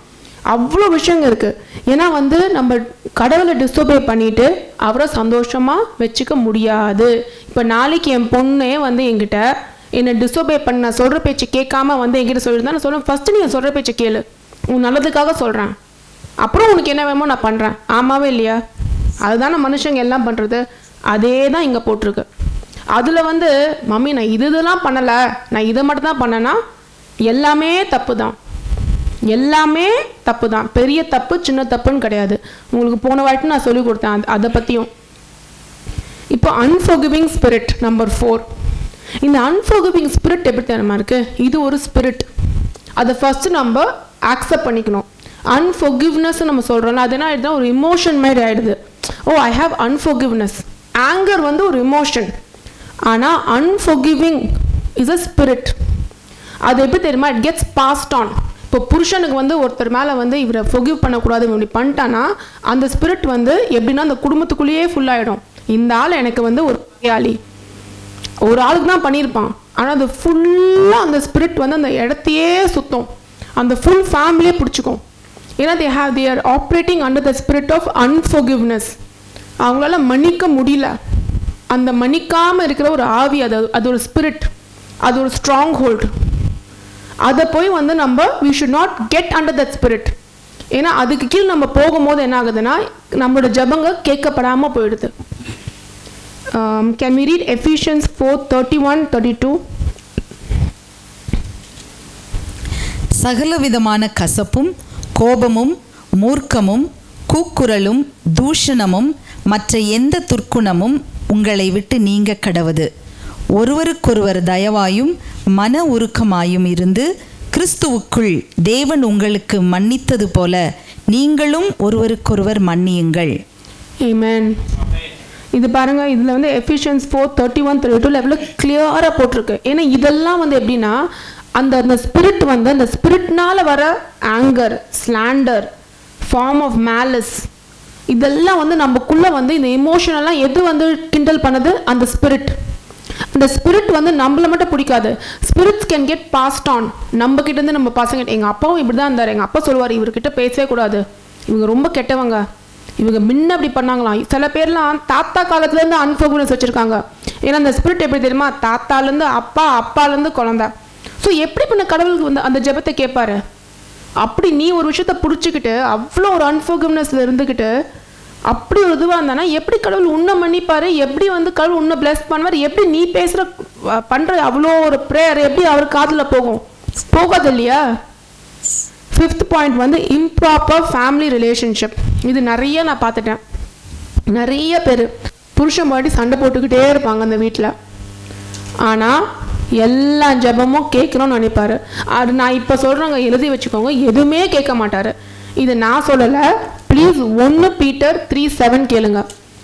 அவ்வளோ விஷயங்கள் இருக்குது. ஏன்னா வந்து நம்ம கடவுளை டிஸ்டோபே பண்ணிட்டு அவரை சந்தோஷமாக வச்சுக்க முடியாது. இப்போ நாளைக்கு என் பொண்ணே வந்து என்கிட்ட என்னை டிஸ்டோபே பண்ண, நான் சொல்கிற பேச்சு கேட்காம வந்து என்கிட்ட சொல்லியிருந்தா நான் சொல்லுவேன், ஃபஸ்ட்டு நீ சொல்கிற பேச்சை கேளு, உன் நல்லதுக்காக சொல்கிறேன், அப்புறம் உனக்கு என்ன வேணுமோ நான் பண்ணுறேன். ஆமாவே இல்லையா? அதுதானே மனுஷங்க எல்லாம் பண்ணுறது. அதே தான் இங்கே போட்டிருக்கு. அதில் வந்து மம்மி நான் இதெல்லாம் பண்ணலை, நான் இதை மட்டும் தான் பண்ணேன்னா எல்லாமே தப்பு தான், எல்லாமே தப்பு தான். பெரிய தப்பு சின்ன தப்புன்னு கிடையாது. உங்களுக்கு போன வாட்டி நான் சொல்லி கொடுத்தேன் அதை பற்றியும். இப்போ அன்ஃபர்கிவிங் ஸ்பிரிட் நம்பர் 4. இந்த அன்ஃபர்கிவிங் ஸ்பிரிட் எப்படி தெரியுமா இருக்குது? இது ஒரு ஸ்பிரிட், அதை ஃபஸ்ட்டு நம்ம ஆக்செப்ட் பண்ணிக்கணும். அன்ஃபர்கிவ்னஸ் நம்ம சொல்கிறோம்ல, அது என்ன ஆகிடுதுன்னா ஒரு இமோஷன் மாதிரி ஆகிடுது. ஓ ஐ ஹாவ் அன்ஃபர்கிவ்னஸ். ஆங்கர் வந்து ஒரு இமோஷன், ஆனால் அன்ஃபர்கிவிங் இஸ் அ ஸ்பிரிட். அது எப்படி தெரியுமா? It gets passed on. இப்போ புருஷனுக்கு வந்து ஒருத்தர் மேலே வந்து இவரை ஃபொகிவ் பண்ணக்கூடாது இப்படி பண்ணிட்டான்னா அந்த ஸ்பிரிட் வந்து எப்படின்னா அந்த குடும்பத்துக்குள்ளேயே ஃபுல்லாகிடும். இந்த ஆள் எனக்கு வந்து ஒரு பகையாளி, ஒரு ஆளுக்கு தான் பண்ணியிருப்பான், ஆனால் அது ஃபுல்லாக அந்த ஸ்பிரிட் வந்து அந்த இடத்தையே சுத்தம், அந்த ஃபுல் ஃபேமிலியே பிடிச்சிக்கும். ஏன்னா they are operating under the spirit of unforgiveness. அவங்களால மன்னிக்க முடியல. அந்த மன்னிக்காமல் இருக்கிற ஒரு ஆவி, அது ஒரு ஸ்பிரிட், அது ஒரு ஸ்ட்ராங் ஹோல்டு. அதை போய் வந்து நம்ம we should not get under that spirit. ஏன்னா அதுக்கு கீழ் நம்ம போகும்போது என்ன ஆகுதுன்னா நம்மளோட ஜபங்க கேட்கப்படாமல் போயிடுது. Can we read Ephesians 4:31-32? சகலவிதமான கசப்பும் கோபமும் மூர்க்கமும் கூக்குரலும் தூஷணமும் மற்ற எந்த துர்க்குணமும் உங்களை விட்டு நீங்க கடவது. ஒருவருக்கொருவர் தயவாயும் மன உருக்கமாயும் இருந்து கிறிஸ்துவுக்குள் தேவன் உங்களுக்கு மன்னித்தது போல நீங்களும் ஒருவருக்கொருவர் மன்னியுங்கள். ஆமென். இது பாருங்க, இதில் வந்து எஃபிஷியன்ஸ் 4:31-32 எவ்வளோ கிளியராக போட்டிருக்கு. ஏன்னா இதெல்லாம் வந்து எப்படின்னா அந்த ஸ்பிரிட் வந்து அந்த ஸ்பிரிட்னால வர anger, slander, form of malice, இதெல்லாம் வந்து நமக்குள்ளே வந்து இந்த எமோஷனெல்லாம் எது வந்து கிண்டல் பண்ணது? அந்த ஸ்பிரிட். அந்த ஸ்பிரிட் வந்து நம்மளை மட்டும் பிடிக்காது. Spirits can get passed on. நம்ம கிட்டேருந்து நம்ம பசங்க, எங்கள் அப்பாவும் இப்படி தான் இருந்தார், எங்கள் அப்பா சொல்லுவார் இவர்கிட்ட பேசவே கூடாது, இவங்க ரொம்ப கெட்டவங்க, இவங்க முன்ன அப்படி பண்ணாங்களாம். சில பேர்லாம் தாத்தா காலத்துலேருந்து அன்ஃபர்கிவ்னஸ் வச்சுருக்காங்க. ஏன்னா அந்த ஸ்பிரிட் எப்படி தெரியுமா? தாத்தாலேருந்து அப்பா, அப்பாலேருந்து குழந்தை. ஸோ எப்படி பண்ண கடவுளுக்கு வந்து அந்த ஜெபத்தை கேட்பாரு? அப்படி நீ ஒரு விஷயத்த பிடிச்சிக்கிட்டு அவ்வளோ ஒரு அன்ஃபர்கிவ்னஸில் இருந்துக்கிட்டு அப்படி ஒரு இதுவாக இருந்தானா எப்படி கடவுள் உன்னை மன்னிப்பார், எப்படி வந்து கடவுள் உன்னை பிளஸ் பண்ணுவார், எப்படி நீ பேசுகிற பண்ணுற அவ்வளோ ஒரு ப்ரேயர் எப்படி அவர் காதில் போகும்? போகாது இல்லையா? 5th பாயிண்ட் வந்து இம்ப்ராப்பர் ஃபேமிலி ரிலேஷன்ஷிப். இது நிறைய நான் பார்த்துட்டேன். நிறைய பேர் புருஷன் பாட்டி சண்டை போட்டுக்கிட்டே இருப்பாங்க அந்த வீட்டில். ஆனால் எல்லா ஜெபமும் கேட்கணும்னு நினைப்பாரு. அது நான் இப்போ சொல்கிறவங்க எழுதி வச்சுக்கோங்க, எதுவுமே கேட்க மாட்டார். இது நான் சொல்லலை, ப்ளீஸ் 1 Peter 3:7 கேளுங்க,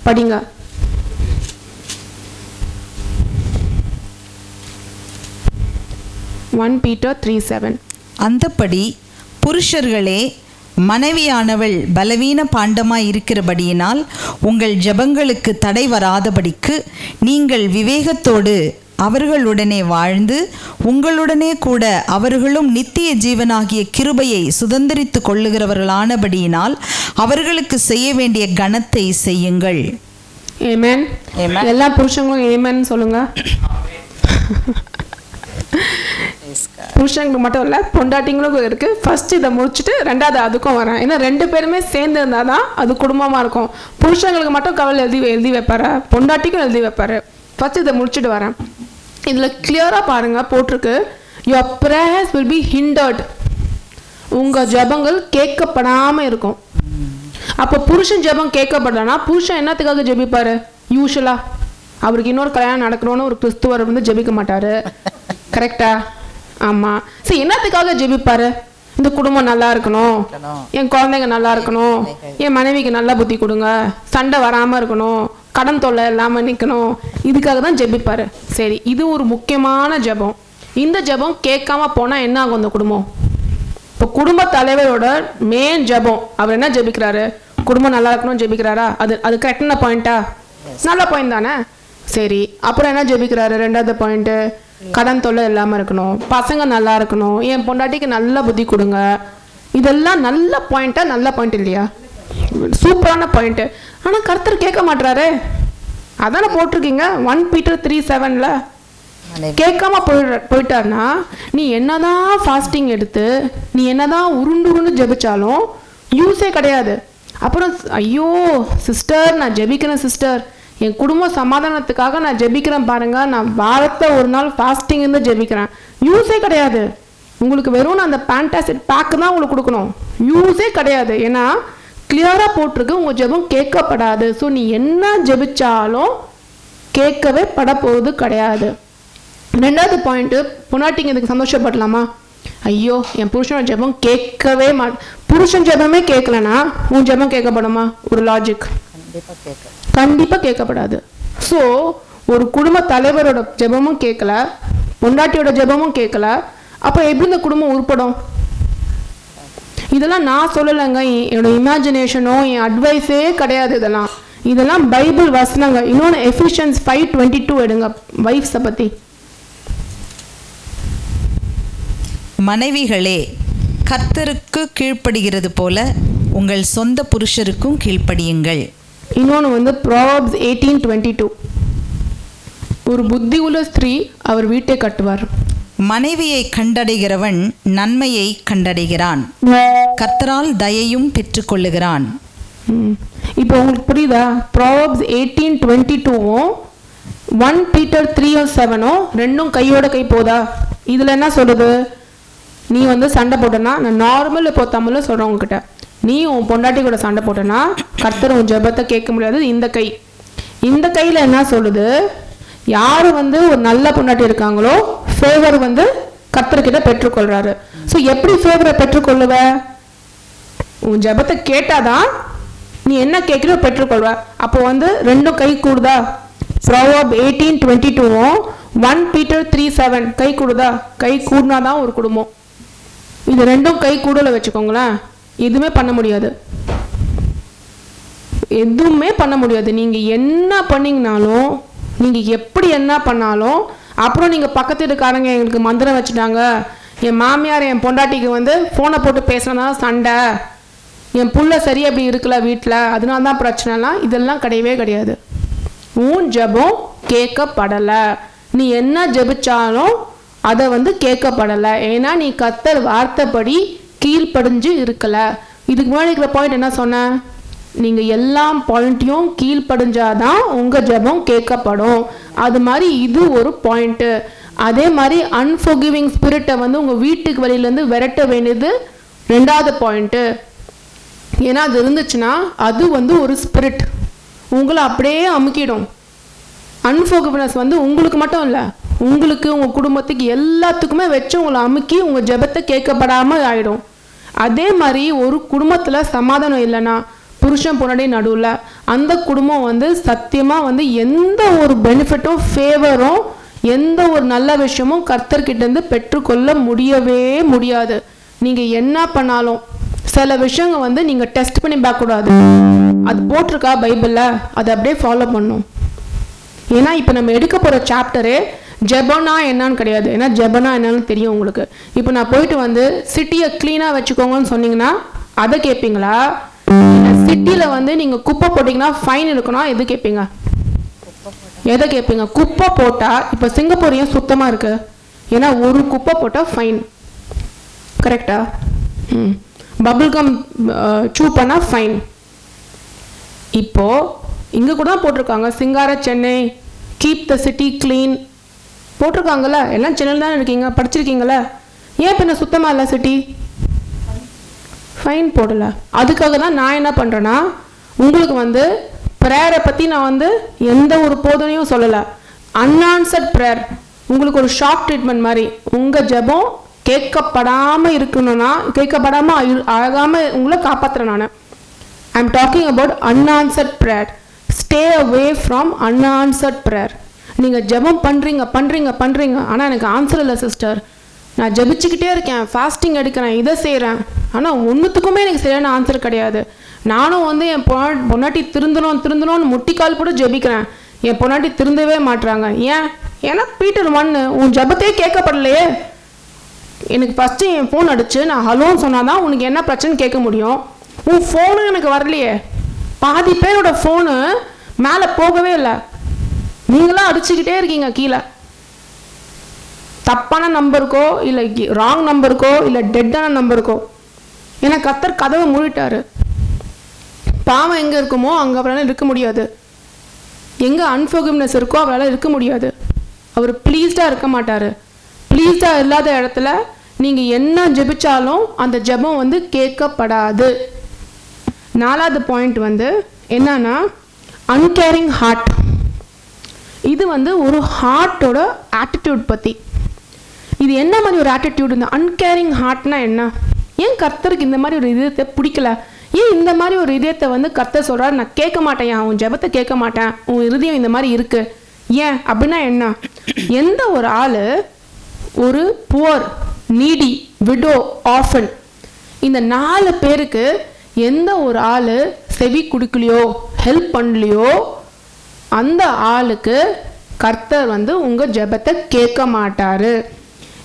படிங்க. 1 Peter 3:7. அந்தப்படி புருஷர்களே, மனைவியானவள் பலவீன பாண்டமாய் இருக்கிறபடியினால் உங்கள் ஜெபங்களுக்கு தடை வராதபடிக்கு நீங்கள் விவேகத்தோடு அவர்களுடனே வாழ்ந்து உங்களுடனே கூட அவர்களும் நித்திய ஜீவனாகிய கிருபையை சுதந்திரித்து கொள்ளுகிறவர்களானபடியினால் அவர்களுக்கு செய்ய வேண்டிய கனத்தை செய்யுங்கள். ஆமென். எல்லா புருஷங்களும் ஆமென் சொல்லுங்க. புருஷங்களுக்கு மட்டும் இல்லை, பொண்டாட்டிங்களுக்கும் இருக்கு. ஃபர்ஸ்ட் இதை முடிச்சுட்டு ரெண்டாவது அதுக்கும் வரேன். ஏன்னா 2 பேருமே சேர்ந்து இருந்தால் தான் அது குடும்பமாக இருக்கும். புருஷங்களுக்கு மட்டும் கவலை எழுதி வைப்பாரு, பொண்டாட்டிக்கும் எழுதி வைப்பாரு. ஃபர்ஸ்ட் இதை முடிச்சுட்டு வரேன். இதில் கிளியராக பாருங்க, போட்டிருக்கு your prayers will be hindered. உங்கள் ஜெபங்கள் கேட்கப்படாமல் இருக்கும். அப்போ புருஷன் ஜெபம் கேட்கப்படலன்னா புருஷன் என்னத்துக்காக ஜெபிப்பாரு? யூஸ்வலாக அவருக்கு இன்னொரு கல்யாணம் நடக்கணும்னு ஒரு கிறிஸ்துவர் வந்து ஜெபிக்க மாட்டார். கரெக்டா? ஆமாம். சரி, என்னத்துக்காக ஜெபிப்பாரு? இந்த குடும்பம் நல்லா இருக்கணும், என் குழந்தைங்க நல்லா இருக்கணும், என் மனைவிக்கு நல்ல புத்தி கொடுங்க, சண்டை வராமல் இருக்கணும், கடன் தொல்லை இல்லாமல் நிற்கணும், இதுக்காக தான் ஜெபிப்பாரு. சரி, இது ஒரு முக்கியமான ஜெபம். இந்த ஜெபம் கேட்காம போனால் என்ன ஆகும்? இந்த குடும்பம் இப்போ குடும்ப தலைவரோட மெயின் ஜெபம் அவர் என்ன ஜெபிக்கிறாரு? குடும்பம் நல்லா இருக்கணும்னு ஜெபிக்கிறாரா? அது கரெக்டான பாயிண்டா? நல்ல பாயிண்ட் தானே. சரி, அப்புறம் என்ன ஜெபிக்கிறாரு? 2வது பாயிண்ட்டு, கடன் தொல்லை இல்லாமல் இருக்கணும், பசங்க நல்லா இருக்கணும், என் பொண்டாட்டிக்கு நல்ல புத்தி கொடுங்க. இதெல்லாம் நல்ல பாயிண்ட்டா? நல்ல பாயிண்ட் இல்லையா? சூப்பரான பாயிண்ட்டு. ஆனால் கர்த்தர் கேட்க மாட்டாரு. அதானே போட்டிருக்கீங்க 1 Peter 3:7. கேட்காம போயிட்டார்னா நீ என்னதான் ஃபாஸ்டிங் எடுத்து நீ என்னதான் உருண்டு ஜெபிச்சாலும் யூஸே கிடையாது. அப்புறம் ஐயோ சிஸ்டர், நான் ஜெபிக்கிறேன் சிஸ்டர், என் குடும்ப சமாதானத்துக்காக நான் ஜெபிக்கிறேன் பாருங்க, நான் வாரத்தை ஒரு நாள் ஃபாஸ்டிங் இருந்து ஜெபிக்கிறேன், யூஸே கிடையாது. உங்களுக்கு வெறும் நான் அந்த பேண்டாசிட் பேக்கு தான் உங்களுக்கு கொடுக்கணும், யூஸே கிடையாது. ஏன்னா கிளியராக போட்டிருக்கு உங்கள் ஜெபம் கேட்கப்படாது. ஸோ நீ என்ன ஜெபிச்சாலும் கேட்கவே பட போகுது கிடையாது. 2வது பாயிண்ட்டு, பொண்டாட்டிங்க இதுக்கு சந்தோஷப்படலாமா? ஐயோ என் புருஷனோட ஜெபம் கேட்கவே புருஷன் ஜெபமே கேட்கலனா உன் ஜெபம் கேட்கப்படுமா? ஒரு லாஜிக், கண்டிப்பாக கேட்கப்படாது. ஸோ ஒரு குடும்ப தலைவரோட ஜெபமும் கேட்கல, பொண்டாட்டியோட ஜெபமும் கேட்கல, அப்போ எப்படி இந்த குடும்பம் உருப்படும்? இதெல்லாம் நான் சொல்லலைங்க, என்னோட இமேஜினேஷனோ என் அட்வைஸே கிடையாது. இதெல்லாம் பைபிள் வசனங்க. இன்னொன்று எஃபிஷியன்ஸ் 5:22 எடுங்க, வைஃப்ஸை பற்றி. மனைவிகளே, கர்த்தருக்கு கீழ்ப்படுகிறது போல உங்கள் சொந்த புருஷருக்கும் கீழ்ப்படியுங்கள். இன்னொன்று வந்து ப்ராவர்ப்ஸ் 18:22, ஒரு புத்தி உள்ள ஸ்திரீ அவர் வீட்டை கட்டுவார். மனைவியை கண்டடைகிறவன் நன்மையை கண்டடைகிறான், கர்த்தரால் தயையும் பெற்றுக்கொள்ளுகிறான். இப்போ உங்களுக்கு புரியுதா? ப்ராவர்ப்ஸ் 18:22வும் 1 Peter 3:7 ரெண்டும் கையோட கை போதா? இதில் என்ன சொல்லுது? நீ வந்து சண்டை போட்டனா, நான் நார்மல் இப்போ தமிழில் சொல்கிறேன் உங்ககிட்ட, நீ உன் பொண்டாட்டி கூட சண்டை போட்டனா கர்த்தர் உன் ஜெபத்தை கேட்க முடியாது. இந்த கையில் என்ன சொல்லுது? யார் வந்து ஒரு நல்ல பொண்டாட்டி இருக்காங்களோ ஃபேவர் வந்து கர்த்தர்கிட்ட பெற்றுக்கொள்கிறாரு. ஸோ எப்படி ஃபேவரை பெற்றுக்கொள்ளுவ? உன் ஜெபத்தை கேட்டாதான் நீ என்ன கேட்குறோ பெற்றுக்கொள்வ. அப்போ வந்து ரெண்டும் கை கூடுதா? ப்ராவர்ப் 18:22வும் 1 Peter 3:7 கை கூடுதா? கை கூடினாதான் ஒரு குடும்பம். இது ரெண்டும் கை கூடல வச்சுக்கோங்களேன், எதுவுமே பண்ண முடியாது, எதுவுமே பண்ண முடியாது. நீங்கள் என்ன பண்ணிங்கனாலும், நீங்கள் எப்படி என்ன பண்ணாலும், அப்புறம் நீங்கள் பக்கத்து வீட்டுக்காரங்க எங்களுக்கு மந்திரம் வச்சுட்டாங்க, என் மாமியார் என் பொண்டாட்டிக்கு வந்து ஃபோனை போட்டு பேசுனா சண்டை, என் புள்ள சரியா அப்படி இருக்கல வீட்டில், அதனால தான் பிரச்சனைலாம், இதெல்லாம் கிடையவே கிடையாது. உன் ஜெபம் கேட்கப்படலை. நீ என்ன ஜெபிச்சாலும் அதை வந்து கேட்கப்படலை. ஏன்னா நீ கர்த்தர் வார்த்தைப்படி கீழ்ப்படிஞ்சு இருக்கல. இதுக்கு முன்னாடி இருக்கிற பாயிண்ட் என்ன சொன்னேன்? நீங்கள் எல்லா பாயிண்ட்டையும் கீழ்ப்படிஞ்சாதான் உங்கள் ஜெபம் கேட்கப்படும். அது மாதிரி இது ஒரு பாயிண்ட்டு. அதே மாதிரி அன்ஃபர்கிவிங் ஸ்பிரிட்டை வந்து உங்கள் வீட்டுக்கு வெளியிலேருந்து விரட்ட வேண்டியது 2வது பாயிண்ட்டு. ஏன்னா அது இருந்துச்சுன்னா அது வந்து ஒரு ஸ்பிரிட், உங்களை அப்படியே அமுக்கிடும். அன்ஃபர்கிவ்னஸ் வந்து உங்களுக்கு மட்டும் இல்லை, உங்களுக்கு உங்கள் குடும்பத்துக்கு எல்லாத்துக்குமே வச்சு உங்களை அமுக்கி உங்கள் ஜெபத்தை கேட்கப்படாமல் ஆகிடும். அதே மாதிரி ஒரு குடும்பத்தில் சமாதானம் இல்லைன்னா, புருஷன் பொண்டாட்டி நடுவில், அந்த குடும்பம் வந்து சத்தியமாக வந்து எந்த ஒரு பெனிஃபிட்டும் ஃபேவரும் எந்த ஒரு நல்ல விஷயமும் கர்த்தர்கிட்டேருந்து பெற்றுக்கொள்ள முடியவே முடியாது. நீங்கள் என்ன பண்ணாலும் சில விஷயங்கள் வந்து நீங்கள் டெஸ்ட் பண்ணி பார்க்கக்கூடாது. அது போட்டிருக்கா பைபிளில், அதை அப்படியே ஃபாலோ பண்ணும். ஏன்னா இப்போ நம்ம எடுக்க போகிற சாப்டரே ஜெபனா என்னன்னு கிடையாது. ஏன்னா ஜெபனா என்னன்னு தெரியும் உங்களுக்கு. இப்போ நான் போயிட்டு வந்து சிட்டியை க்ளீனாக வச்சுக்கோங்கன்னு சொன்னீங்கன்னா அதை கேட்பீங்களா? சிட்டியில் வந்து நீங்கள் குப்பை போட்டிங்கன்னா ஃபைன் இருக்கணும், எது கேட்பீங்க? எதை கேட்பீங்க? குப்பை போட்டால் இப்போ சிங்கப்பூர் ஏன் சுத்தமாக இருக்குது? ஏன்னா ஒரு குப்பை போட்டால் ஃபைன், கரெக்டா? பபிள்கம் சூ பண்ணால் ஃபைன். இப்போது இங்கே கூட தான் போட்டிருக்காங்க, Singara Chennai keep the city clean போட்டிருக்காங்கல்ல. எல்லாம் சென்னையில் தானே இருக்கீங்க, படிச்சிருக்கீங்களா? ஏன் பின்ன சுத்தமாக இல்லை சிட்டி? ஃபைன் போடலை. அதுக்காக தான் நான் என்ன பண்ணுறேன்னா, உங்களுக்கு வந்து ப்ரேயரை பற்றி நான் வந்து எந்த ஒரு போதனையும் சொல்லலை. அன்ஆன்சர்ட் ப்ரேயர் உங்களுக்கு ஒரு ஷாக் ட்ரீட்மெண்ட் மாதிரி. உங்கள் ஜெபம் கேட்கப்படாமல் இருக்கணும்னா, கேட்கப்படாமல் ஆகாமல் உங்களை காப்பாற்றுறேன் நான். I am talking about unanswered prayer. Stay away from unanswered prayer. நீங்கள் ஜெபம் பண்ணுறீங்க ஆனால் எனக்கு ஆன்சர் இல்லை சிஸ்டர். நான் ஜெபிச்சுக்கிட்டே இருக்கேன், ஃபாஸ்டிங் எடுக்கிறேன், இதை செய்கிறேன், ஆனால் ஒன்றுத்துக்குமே எனக்கு சரியான ஆன்சர் கிடையாது. நானும் வந்து என் பொன்னாட்டி திருந்தணும்னு முட்டிக்கால் கூட ஜெபிக்கிறேன், என் பொன்னாட்டி திருந்தவே மாட்டுறாங்க. ஏன்? ஏன்னா பீட்டர் 1 உன் ஜெபத்தையே கேட்கப்படலையே. எனக்கு ஃபஸ்ட்டு என் ஃபோன் அடிச்சு நான் ஹலோன்னு சொன்னால் தான் உனக்கு என்ன பிரச்சனை கேட்க முடியும். உன் ஃபோனு எனக்கு வரலையே. பாதி பேரோட ஃபோனு மேலே போகவே இல்லை, நீங்களாம் அடிச்சுக்கிட்டே இருக்கீங்க கீழே. தப்பான நம்பருக்கோ இல்லை ராங் நம்பருக்கோ இல்லை டெட்டான நம்பருக்கோ. ஏன்னா கர்த்தர் கதவை மூடிட்டாரு. பாவம் எங்கே இருக்குமோ அங்கே அவரால் இருக்க முடியாது. எங்கே அன்ஃபர்கிவ்னஸ் இருக்கோ அவரால் இருக்க முடியாது. அவர் ப்ளீஸ்டாக இருக்க மாட்டார். ப்ளீஸ்டாக இல்லாத இடத்துல நீங்கள் என்ன ஜெபிச்சாலும் அந்த ஜெபம் வந்து கேட்கப்படாது. 4வது பாயிண்ட் வந்து என்னன்னா அன்கேரிங் ஹார்ட். இது வந்து ஒரு ஹார்ட்டோட ஆட்டிடியூட் பற்றி. இது என்ன மாதிரி ஒரு ஆட்டிடியூட்? இந்த அன்கேரிங் ஹார்ட்னா என்ன? ஏன் கர்த்தருக்கு இந்த மாதிரி ஒரு இதயத்தை பிடிக்கல? ஏன் இந்த மாதிரி ஒரு இதயத்தை வந்து கர்த்தர் சொல்கிறார், நான் கேட்க மாட்டேன், உன் ஜெபத்தை கேட்க மாட்டேன், உன் இருதயம் இந்த மாதிரி இருக்குது? ஏன் அப்படின்னா என்ன? எந்த ஒரு ஆள் ஒரு புவர், நீடி, விடோ, ஆர்ஃபன், இந்த 4 பேருக்கு எந்த ஒரு ஆள் செவி கொடுக்கலையோ ஹெல்ப் பண்ணலையோ அந்த ஆளுக்கு கர்த்தர் வந்து உங்கள் ஜெபத்தை கேட்க மாட்டார்.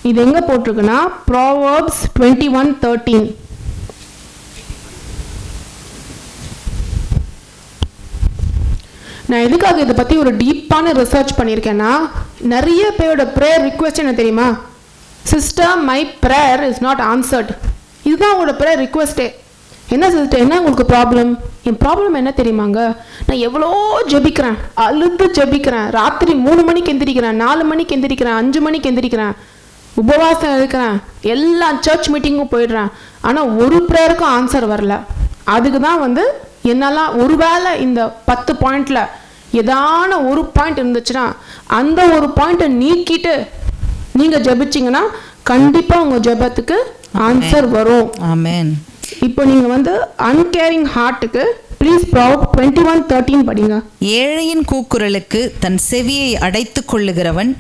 இது எங்கே போட்டிருக்குன்னா ப்ராவர்ப்ஸ் 21:13. நான் எதுக்காக இதை பற்றி ஒரு டீப்பான ரிசர்ச் பண்ணியிருக்கேன்னா, நிறைய பேரோட ப்ரேயர் ரிக்வெஸ்ட் என்ன தெரியுமா? Sister, my prayer is not answered. இதுதான் உங்களோட ப்ரேயர் ரிக்வெஸ்ட்டே. என்ன சிஸ்டர், என்ன உங்களுக்கு ப்ராப்ளம்? என் ப்ராப்ளம் என்ன தெரியுமாங்க? நான் எவ்வளோ ஜெபிக்கிறேன், அழுது ஜெபிக்கிறேன், ராத்திரி 3 மணிக்கு எந்திரிக்கிறேன், 4 மணிக்கு எந்திரிக்கிறேன், 5 மணிக்கு எந்திரிக்கிறேன், உபவாசம் இருக்கிறேன், எல்லா சர்ச் மீட்டிங்கும் போயிடுறேன், ஆனால் ஒரு ப்ரேயருக்கும் ஆன்சர் வரல. அதுக்கு தான் வந்து என்னெல்லாம் ஒருவேளை இந்த 10 பாயிண்டில் ஏதான ஒரு பாயிண்ட் இருந்துச்சுன்னா அந்த ஒரு பாயிண்ட்டை நீக்கிட்டு நீங்கள் ஜெபிச்சிங்கன்னா கண்டிப்பாக உங்கள் ஜெபத்துக்கு ஆன்சர் வரும். ஆமென். இப்போ நீங்கள் வந்து அன்கேரிங் ஹார்ட்டுக்கு ப்ளீஸ் ப்ராவர்ப் 21:13 படிங்க. ஏழையின் கூக்குரலுக்கு தன் செவியை அடைத்து கொள்ளுகிறவன்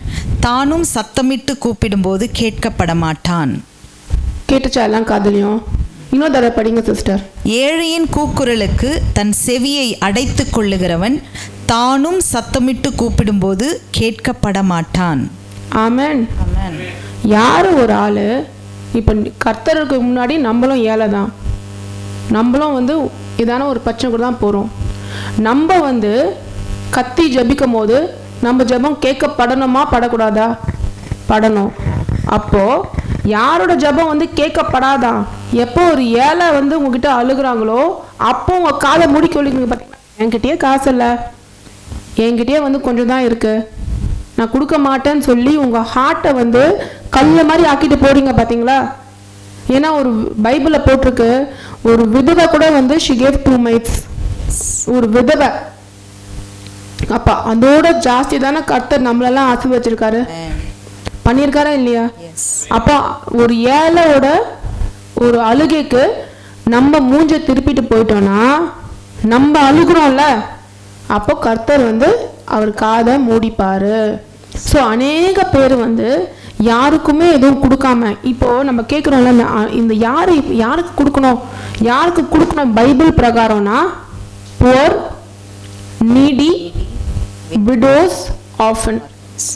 தானும் சத்தமிட்டு கூப்பிடும்போது கேட்கப்பட மாட்டான். கேட்டுச்சா எல்லாம் காதலியும்? இன்னொரு தடவை படிங்க சிஸ்டர். ஏழையின் கூக்குரலுக்கு தன் செவியை அடைத்து கொள்ளுகிறவன் தானும் சத்தமிட்டு கூப்பிடும்போது கேட்கப்பட மாட்டான். ஆமென். ஆமென். யார் ஒரு ஆள் இப்போ கர்த்தருக்கு முன்னாடி நம்மளும் ஏழை தான், நம்மளும் வந்து இதான ஒரு பிரச்சனை கூட தான் போகிறோம். நம்ம வந்து கத்தி ஜபிக்கும் போது நம்ம ஜபம் கேட்கப்படணுமா படக்கூடாதா? படணும். அப்போது யாரோட ஜெபம் வந்து கேட்கப்படாதா? எப்போ ஒரு ஏழை வந்து உங்ககிட்ட அழுகுறாங்களோ அப்போ உங்க காதை மூடி கொள்ளிங்க. பார்த்தீங்கன்னா என்கிட்டயே காசு இல்லை, என்கிட்டயே வந்து கொஞ்சம் தான் இருக்கு, நான் கொடுக்க மாட்டேன்னு சொல்லி உங்க ஹார்ட்டை வந்து கல்ல மாதிரி ஆக்கிட்டு போறீங்க பார்த்தீங்களா? ஏன்னா ஒரு பைபிளில் போட்டிருக்கு, ஒரு விதவை கூட வந்து she gave 2 mites. ஒரு விதவை. அப்பா அதோட ஜாஸ்தி தானே கர்த்தர் நம்மளெல்லாம் ஆசீர்வச்சிருக்காரு, பண்ணியிருக்காரா இல்லையா? அப்போ ஒரு ஏழையோட ஒரு அழுகைக்கு நம்ம மூஞ்ச திருப்பிட்டு போயிட்டோம்னா, நம்ம அழுகுறோம்ல, அப்போ கர்த்தர் வந்து அவர் காதை மூடிப்பாரு. ஸோ அநேக பேர் வந்து யாருக்குமே எதுவும் கொடுக்காம, இப்போ நம்ம கேட்குறோம்ல, இந்த யாருக்கு கொடுக்கணும் Bible பிரகாரம்னா poor, Needi, widows, orphan.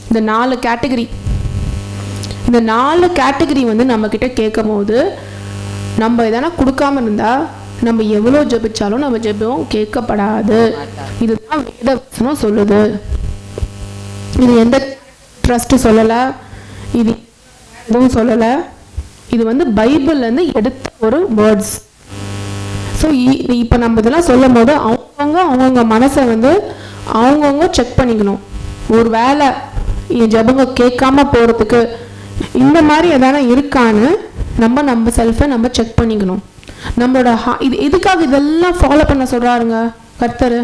இந்த 4 கேட்டகரி. இந்த 4 கேட்டகரி வந்து நம்ம கிட்ட கேட்கும் போது நம்ம எதனா கொடுக்காம இருந்தா நம்ம எவ்வளோ ஜெபிச்சாலும் நம்ம ஜெபம் கேட்கப்படாது. இதுதான் வேதவசனம் சொல்லுது. இது எந்த ட்ரஸ்ட் சொல்லலை, இது எதுவும் சொல்லலை, இது வந்து பைபிள்லேருந்து எடுத்த ஒரு வேர்ட்ஸ். ஸோ இப்போ நம்ம இதெல்லாம் சொல்லும் போது அவங்கவுங்க மனசை வந்து அவங்கவுங்க செக் பண்ணிக்கணும். ஒரு வேளை என் ஜெபங்க கேட்காம போகிறதுக்கு இந்த மாதிரி எதனா இருக்கான்னு நம்ம செல்ஃபை நம்ம செக் பண்ணிக்கணும். நம்மளோட இது எதுக்காக இதெல்லாம் ஃபாலோ பண்ண சொல்கிறாருங்க கர்த்தர்?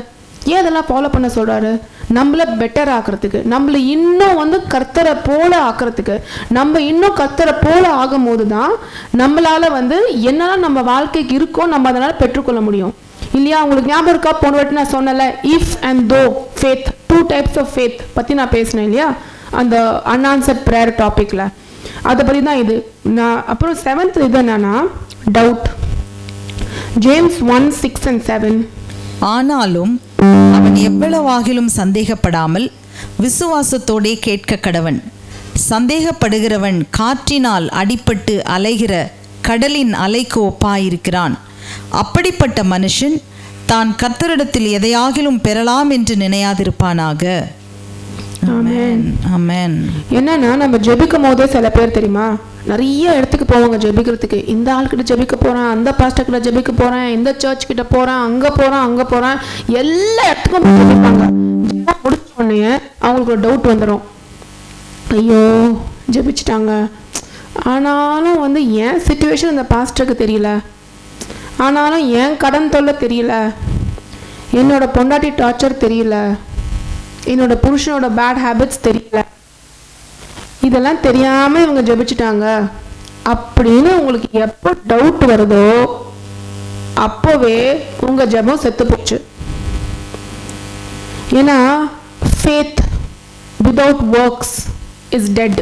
ஏன் இதெல்லாம் ஃபாலோ பண்ண சொல்கிறாரு? நம்மளை பெட்டர் ஆக்கிறதுக்கு, நம்மளை இன்னும் வந்து கர்த்தரை போல ஆக்கிறதுக்கு. நம்ம இன்னும் கர்த்தரை போல ஆகும் போது தான் நம்மளால் வந்து என்னெல்லாம் நம்ம வாழ்க்கைக்கு இருக்கோ நம்ம அதனால் பெற்றுக்கொள்ள முடியும் இல்லையா? உங்களுக்கு ஞாபகம் இருக்கா? போன வாட்டி நான் சொன்னல, இஃப் அண்ட் தோ ஃபேத், 2 types ஆஃப் ஃபேத் பற்றி நான் பேசினேன் இல்லையா, அந்த அன்ஆன்சர்ட் ப்ரேயர் டாப்பிக்கில். அதை பற்றி தான் இது. நான் அப்புறம் 7th இது என்னன்னா டவுட். James 1:6 and 7. ஆனாலும் அவன் எவ்வளவாகிலும் சந்தேகப்படாமல் விசுவாசத்தோடே கேட்க கடவன். சந்தேகப்படுகிறவன் காற்றினால் அடிபட்டு அலைகிற கடலின் அலைக்கு ஒப்பாயிருக்கிறான். அப்படிப்பட்ட மனுஷன் தான் கர்த்தரிடத்தில் எதையாகிலும் பெறலாம் என்று நினையாதிருப்பானாக. ஆமென், ஆமென். என்னன்னா நம்ம ஜெபிக்கும் போதே சில பேர் தெரியுமா, நிறைய இடத்துக்கு போவாங்க ஜெபிக்கிறதுக்கு. இந்த ஆள்கிட்ட ஜெபிக்க போகிறேன், அந்த பாஸ்டர் கிட்ட ஜெபிக்க போகிறேன், இந்த சர்ச் கிட்ட போகிறேன், அங்கே போகிறேன், எல்லா இடத்துக்கும் ஜெபிப்பாங்க. முடிச்ச உடனே அவங்களுக்கு ஒரு டவுட் வந்துடும், ஐயோ ஜெபிச்சிட்டாங்க, ஆனாலும் வந்து ஏன் சிச்சுவேஷன் இந்த பாஸ்டருக்கு தெரியல, ஆனாலும் ஏன் கடன் தொல்லை தெரியல, என்னோட பொண்டாட்டி டார்ச்சர் தெரியல, என்னோட புருஷனோட பேட் ஹேபிட்ஸ் தெரியல, இதெல்லாம் தெரியாமல் இவங்க ஜெபிச்சிட்டாங்க அப்படின்னு உங்களுக்கு எப்போ டவுட் வருதோ அப்போவே உங்கள் ஜெபம் செத்து போச்சு. ஏன்னா faith without works is dead.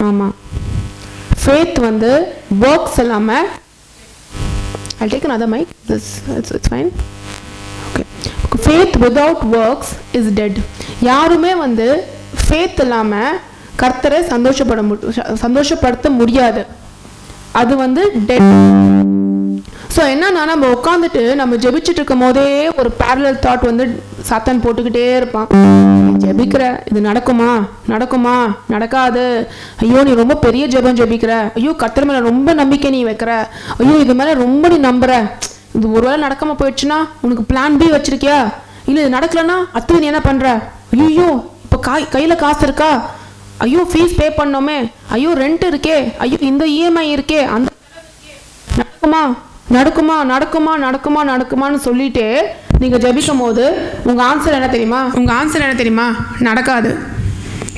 ஆமாம், ஃபேத் வந்து ஒர்க்ஸ் இல்லாமல், I'll take another mic. It's fine. Okay. Faith without works is dead. யாருமே வந்து ஃபேத் இல்லாமல் கர்த்தரை சந்தோஷப்படுத்த முடியாது. அது வந்து டெட். ஸோ என்னன்னா நம்ம உட்காந்துட்டு நம்ம ஜெபிச்சுட்டு இருக்கும் போதே ஒரு பேரலல் தாட் வந்து சாத்தான் போட்டுக்கிட்டே இருப்பான். ஜெபிக்கிற, இது நடக்குமா நடக்காது, ஐயோ நீ ரொம்ப பெரிய ஜெபம் ஜெபிக்கிற, ஐயோ கர்த்தர் மேலே ரொம்ப நம்பிக்கை நீ வைக்கிற, ஐயோ இது மேலே ரொம்ப நீ நம்புற, இது ஒருவேளை நடக்காமல் போயிடுச்சுன்னா உனக்கு பிளான் பி வச்சிருக்கியா, இல்லை இது நடக்கலன்னா அடுத்து நீ என்ன பண்ணுற, ஐயோ இப்போ கையில் காசு இருக்கா, ஐயோ ஃபீஸ் பே பண்ணோமே, ஐயோ ரெண்ட் இருக்கே, ஐயோ இந்த இஎம்ஐ இருக்கே, அந்த நடக்குமான்னு சொல்லிட்டு நீங்கள் ஜெபிக்கும் போது உங்கள் ஆன்சர் என்ன தெரியுமா? நடக்காது.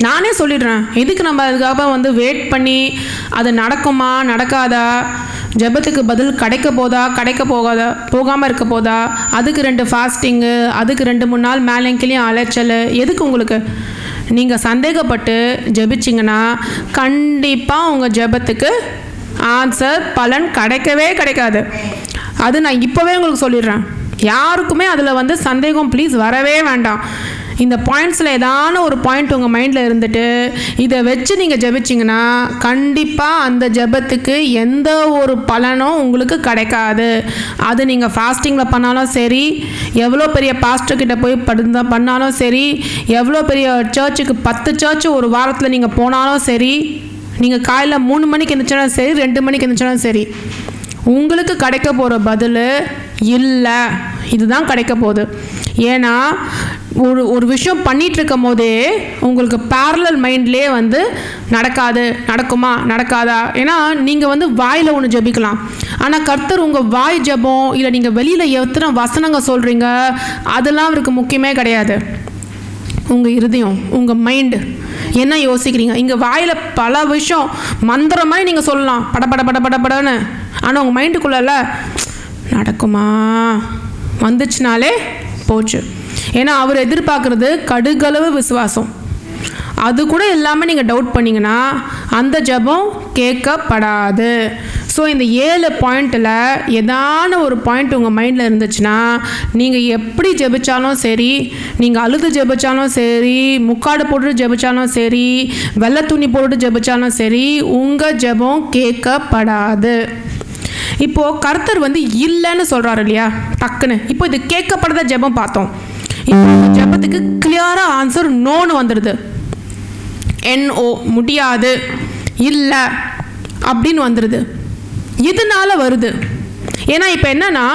நானே சொல்லிடுறேன். எதுக்கு நம்ம அதுக்காக வந்து வெயிட் பண்ணி அது நடக்குமா நடக்காதா, ஜெபத்துக்கு பதில் கிடைக்க போகாமல் இருக்க போதா, அதுக்கு 2 ஃபாஸ்டிங்கு, அதுக்கு 2-3 நாள் மேலேங்கிலையும் அலைச்சல், எதுக்கு உங்களுக்கு? நீங்கள் சந்தேகப்பட்டு ஜெபிச்சிங்கன்னா கண்டிப்பாக உங்கள் ஜெபத்துக்கு ஆன்சர் பலன் கிடைக்காது. அது நான் இப்போவே உங்களுக்கு சொல்லிடுறேன். யாருக்குமே அதில் வந்து சந்தேகம் ப்ளீஸ் வரவே வேண்டாம். இந்த பாயிண்ட்ஸில் ஏதான ஒரு பாயிண்ட் உங்கள் மைண்டில் இருந்துட்டு இதை வச்சு நீங்கள் ஜெபிச்சிங்கன்னா கண்டிப்பாக அந்த ஜெபத்துக்கு எந்த ஒரு பலனும் உங்களுக்கு கிடைக்காது. அது நீங்கள் ஃபாஸ்டிங்கில் பண்ணாலும் சரி, எவ்வளோ பெரிய பாஸ்டர்கிட்ட போய் பண்ணாலும் சரி, எவ்வளோ பெரிய சர்ச்சுக்கு 10 சர்ச்சு ஒரு வாரத்தில் நீங்கள் போனாலும் சரி, நீங்கள் காலையில் 3 மணிக்கு எழுந்திரிச்சாலும் சரி, 2 மணிக்கு எழுந்திரிச்சாலும் சரி, உங்களுக்கு கிடைக்க போகிற பதில் இல்லை, இதுதான் கிடைக்க போகுது. ஏன்னா ஒரு விஷயம் பண்ணிகிட்டு இருக்கும் போதே உங்களுக்கு பேரலல் மைண்ட்லேயே வந்து நடக்காது, நடக்குமா நடக்காதா. ஏன்னா நீங்கள் வந்து வாயில் ஒன்று ஜெபிக்கலாம், ஆனால் கர்த்தர் உங்கள் வாய் ஜெபம் இல்லை நீங்கள் வெளியில் எத்தனை வசனங்க சொல்கிறீங்க அதெல்லாம் அவருக்கு முக்கியமே கிடையாது. உங்கள் இருதயம், உங்கள் மைண்டு என்ன யோசிக்கிறீங்க. இங்கே வாயில் பல விஷயம் மந்திரம் மாதிரி நீங்கள் சொல்லலாம் படன்னு, ஆனால் உங்கள் மைண்டுக்குள்ளே நடக்குமா வந்துச்சுனாலே போச்சு. ஏன்னா அவர் எதிர்பார்க்குறது கடுகளவு விசுவாசம். அது கூட இல்லாமல் நீங்கள் டவுட் பண்ணிங்கன்னா அந்த ஜெபம் கேட்கப்படாது. ஸோ இந்த 7 பாயிண்ட்டில் ஏதான ஒரு பாயிண்ட் உங்கள் மைண்டில் இருந்துச்சுன்னா நீங்கள் எப்படி ஜெபிச்சாலும் சரி, நீங்கள் அழுது ஜெபிச்சாலும் சரி, முக்காடு போட்டு ஜெபிச்சாலும் சரி, வெள்ளை துணி போட்டு ஜெபிச்சாலும் சரி, உங்கள் ஜெபம் கேட்கப்படாது. இப்போது கர்த்தர் வந்து இல்லைன்னு சொல்கிறாரு இல்லையா டக்குன்னு. இப்போ இது கேட்கப்படாத ஜெபம் பார்த்தோம். இப்போ ஜெபத்துக்கு கிளியராக ஆன்சர் நோன்னு வந்துடுது. NO முடியாது, இல்லை அப்படின்னு வந்துடுது. இதனால வருது. ஏன்னா இப்போ என்னன்னா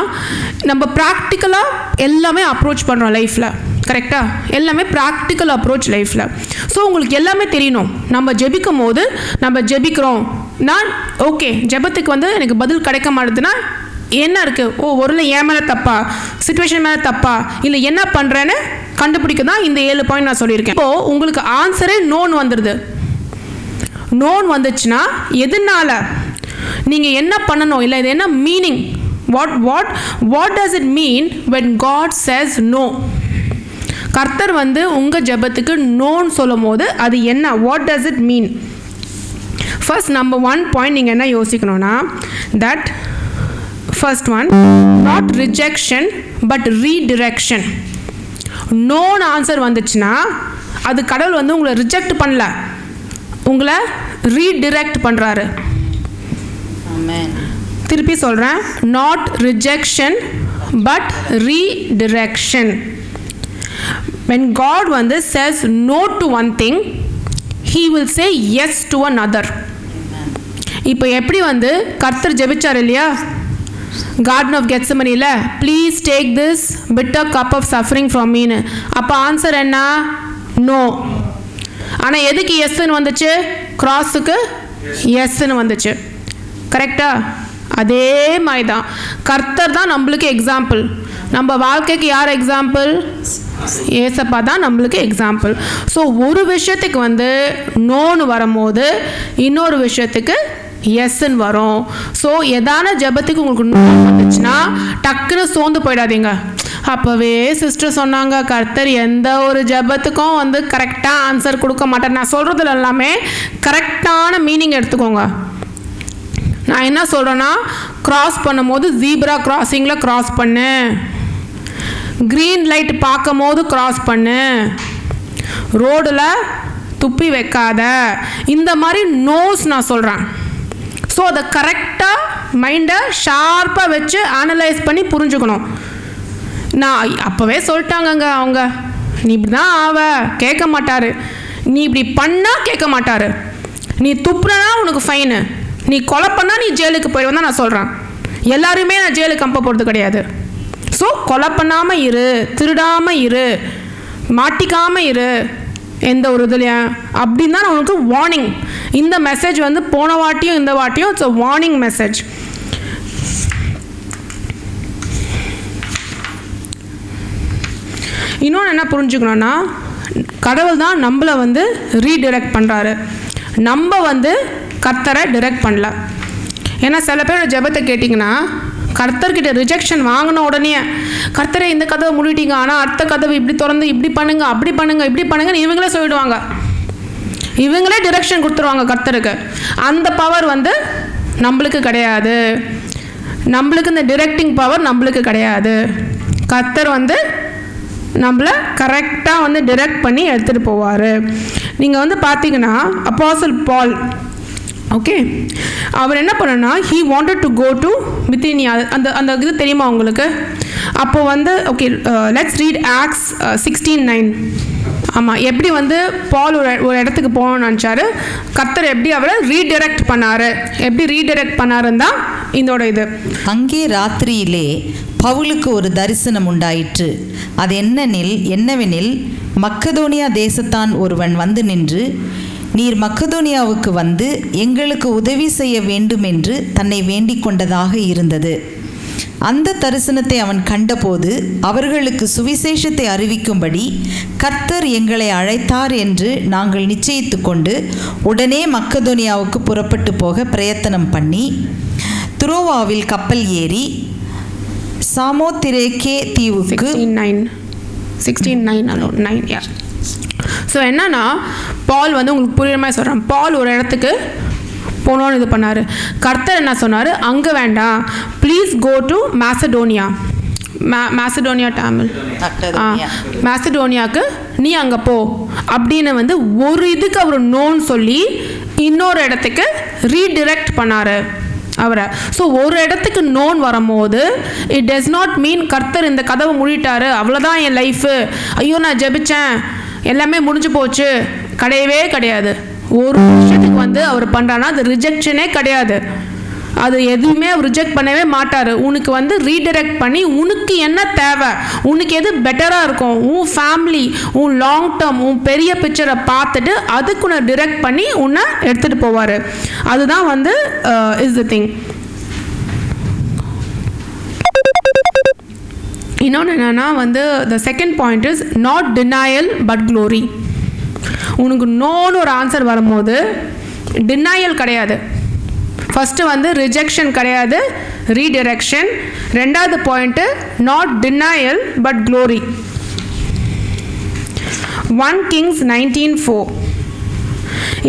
நம்ம ப்ராக்டிக்கலாக எல்லாமே அப்ரோச் பண்ணுறோம் லைஃப்பில், கரெக்டாக? எல்லாமே ப்ராக்டிக்கல் அப்ரோச் லைஃப்பில். ஸோ உங்களுக்கு எல்லாமே தெரியணும். நம்ம ஜெபிக்கும் போது நம்ம ஜெபிக்கிறோம், நான் ஓகே ஜெபத்துக்கு வந்து எனக்கு பதில் கிடைக்க மாட்டேதுன்னா என்ன இருக்குது, ஒருவேளை என் மேலே தப்பா, சிச்சுவேஷன் மேலே தப்பா, இல்லை என்ன பண்ணுறேன்னு கண்டுபிடிக்க தான் இந்த 7 பாயிண்ட் நான் சொல்லியிருக்கேன். இப்போது உங்களுக்கு ஆன்சரே நோன் வந்துடுது. நோன் வந்துச்சுன்னா எதனால, நீங்கள் என்ன பண்ணணும், இல்லை இது என்ன meaning, what does it mean when God says no? கர்த்தர் வந்து உங்கள் ஜெபத்துக்கு நோன்னு சொல்லும் போது அது என்ன, what does it mean? First number 1 point நீங்கள் என்ன யோசிக்கணும்னா, that first one, not rejection but redirection. நோன்னு ஆன்சர் வந்துச்சுன்னா அது கடவுள் வந்து உங்களை ரிஜெக்ட் பண்ணல, உங்களை ரீடிரெக்ட் பண்ணுறாரு. திருப்பி சொல்கிறேன், not rejection but redirection. when God வந்து says no to one thing, he will say yes to another. இப்போ எப்படி வந்து கர்த்தர் ஜெபிச்சார் இல்லையா கார்டன் ஆஃப் கெத்செமனியில், please take this bitter cup of suffering from மீன்னு. அப்போ ஆன்சர் என்ன, நோ. ஆனால் எதுக்கு எஸ்ன்னு வந்துச்சு, கிராஸுக்கு எஸ்ன்னு வந்துச்சு, கரெக்டா? அதே மாதிரி தான் கர்த்தர் தான் நம்மளுக்கு எக்ஸாம்பிள். நம்ம வாழ்க்கைக்கு யார் எக்ஸாம்பிள், ஏசப்பா தான் நம்மளுக்கு எக்ஸாம்பிள். ஸோ ஒரு விஷயத்துக்கு வந்து நோன்னு வரும்போது இன்னொரு விஷயத்துக்கு எஸ்ன்னு வரும். ஸோ எதான ஜெபத்துக்கு உங்களுக்கு நோ வந்துச்சுன்னா டக்குன்னு சோர்ந்து போயிடாதீங்க. அப்போவே சிஸ்டர் சொன்னாங்க கர்த்தர் எந்த ஒரு ஜெபத்துக்கும் வந்து கரெக்டாக ஆன்சர் கொடுக்க மாட்டேன். நான் சொல்கிறதுல எல்லாமே கரெக்டான மீனிங் எடுத்துக்கோங்க. நான் என்ன சொல்கிறேன்னா, க்ராஸ் பண்ணும்போது ஜீப்ரா கிராசிங்கில் க்ராஸ் பண்ணு, க்ரீன் லைட் பார்க்கும் போது க்ராஸ் பண்ணு, ரோடில் துப்பி வைக்காத, இந்த மாதிரி நோஸ் நான் சொல்கிறேன். ஸோ அதை கரெக்டாக மைண்டை ஷார்ப்பாக வச்சு அனலைஸ் பண்ணி புரிஞ்சுக்கணும். நான் அப்போவே சொல்லிட்டாங்கங்க அவங்க, நீ இப்படி தான் ஆவ, கேட்க மாட்டார், நீ இப்படி பண்ணால் கேட்க மாட்டார், நீ துப்புனா உனக்கு ஃபைனு, நீ கொலை பண்ணால் நீ ஜெயிலுக்கு போயிடுவேன் தான் நான் சொல்கிறேன். எல்லாருமே நான் ஜெயிலுக்கு அனுப்ப போகிறது கிடையாது. ஸோ கொலை பண்ணாமல் இரு, திருடாமல் இரு, மாட்டிக்காமல் இரு, எந்த ஒரு இதுலையும் அப்படின்னு தான் உனக்கு வார்னிங். இந்த மெசேஜ் வந்து போன வாட்டியும் இந்த வாட்டியும் இட்ஸ் அ வார்னிங் மெசேஜ். இன்னொன்று என்ன புரிஞ்சுக்கணுன்னா, கடவுள் தான் நம்மளை வந்து ரீடிரெக்ட் பண்ணுறாரு, நம்ம வந்து கர்த்தரை டிரெக்ட் பண்ணல. ஏன்னா சில பேரோட ஜெபத்தை கேட்டிங்கன்னா கர்த்தர்கிட்ட ரிஜெக்ஷன் வாங்கின உடனே கர்த்தரை இந்த கதவை மூடிட்டீங்க, ஆனால் அடுத்த கதவை இப்படி திறந்து இப்படி பண்ணுங்க, அப்படி பண்ணுங்க, இப்படி பண்ணுங்கன்னு இவங்களே சொல்லிடுவாங்க. இவங்களே டிரெக்ஷன் கொடுத்துருவாங்க கர்த்தருக்கு. அந்த பவர் வந்து நம்மளுக்கு கிடையாது. நம்மளுக்கு இந்த டிரெக்டிங் பவர் நம்மளுக்கு கிடையாது. கர்த்தர் வந்து நம்மளை கரெக்டாக வந்து டிரெக்ட் பண்ணி எடுத்துகிட்டு போவார். நீங்கள் வந்து பார்த்தீங்கன்னா அப்போஸ்தலன் பால், ஓகே, அவர் என்ன பண்ணனா, he wanted to go to Bithynia. அந்த இது தெரியுமா உங்களுக்கு? அப்போ வந்து ஓகே, லெட்ஸ் ரீட் ஆக்ட்ஸ் 16:9. ஆமாம், எப்படி வந்து பால் ஒரு இடத்துக்கு போகணும்னு நினச்சாரு, கர்த்தர் எப்படி அவரை ரீடைரக்ட் பண்ணாரு, எப்படி ரீடைரக்ட் பண்ணாருன்னு தான் இதோட இது. அங்கே ராத்திரியிலே பவுலுக்கு ஒரு தரிசனம் உண்டாயிற்று. அது என்னவெனில் மக்கதோனியா தேசத்தான் ஒருவன் வந்து நின்று, நீர் மக்கதோனியாவுக்கு வந்து எங்களுக்கு உதவி செய்ய வேண்டும் என்று தன்னை வேண்டிக் கொண்டதாக இருந்தது. அந்த தரிசனத்தை அவன் கண்டபோது அவர்களுக்கு சுவிசேஷத்தை அறிவிக்கும்படி கர்த்தர் எங்களை அழைத்தார் என்று நாங்கள் நிச்சயித்து கொண்டு உடனே மக்கதோனியாவுக்கு புறப்பட்டு போக பிரயத்தனம் பண்ணி துரோவாவில் கப்பல் ஏறி சாமோத்திரேக்கே தீவுக்கு 16:9. ஸோ என்னன்னா, பால் வந்து உங்களுக்கு புரியுற மாதிரி சொல்கிறேன். பால் ஒரு இடத்துக்கு போனோன்னு இது பண்ணார். கர்த்தர் என்ன சொன்னார், அங்கே வேண்டாம், ப்ளீஸ் கோ டு மேசடோனியா. மேசடோனியா டாமில் மேசடோனியாவுக்கு நீ அங்கே போ அப்படின்னு வந்து ஒரு இதுக்கு அவர் நோன்னு சொல்லி இன்னொரு இடத்துக்கு ரீடிரெக்ட் பண்ணார் அவரை. ஸோ ஒரு இடத்துக்கு நோன் வரும்போது இட் டஸ் நாட் மீன் கர்த்தர் இந்த கதவை மூடிட்டாரு, அவ்வளோதான் என் லைஃபு, ஐயோ நான் ஜெபிச்சேன் எல்லாமே முடிஞ்சு போச்சு, கிடையவே கிடையாது. ஒரு விஷயத்துக்கு வந்து அவர் பண்ணுறான்னா அது ரிஜெக்ஷனே கிடையாது. அது எதுவுமே அவர் ரிஜெக்ட் பண்ணவே மாட்டார். உனக்கு வந்து ரீடைரக்ட் பண்ணி உனக்கு என்ன தேவை, உனக்கு எது பெட்டராக இருக்கும், உன் ஃபேமிலி, உன் லாங் டேர்ம், உன் பெரிய பிக்சரை பார்த்துட்டு அதுக்கு உன்னை டிரெக்ட் பண்ணி உன்னை எடுத்துகிட்டு போவார். அதுதான் வந்து இஸ் த திங். இன்னொன்று என்னென்னா வந்து the second point is not denial but glory. உனக்கு நோன்னு ஒரு ஆன்சர் வரும்போது டினையல் கிடையாது. ஃபஸ்ட்டு வந்து ரிஜெக்ஷன் கிடையாது, ரீடிரெக்ஷன். ரெண்டாவது point not denial but glory. 1 Kings 19:4.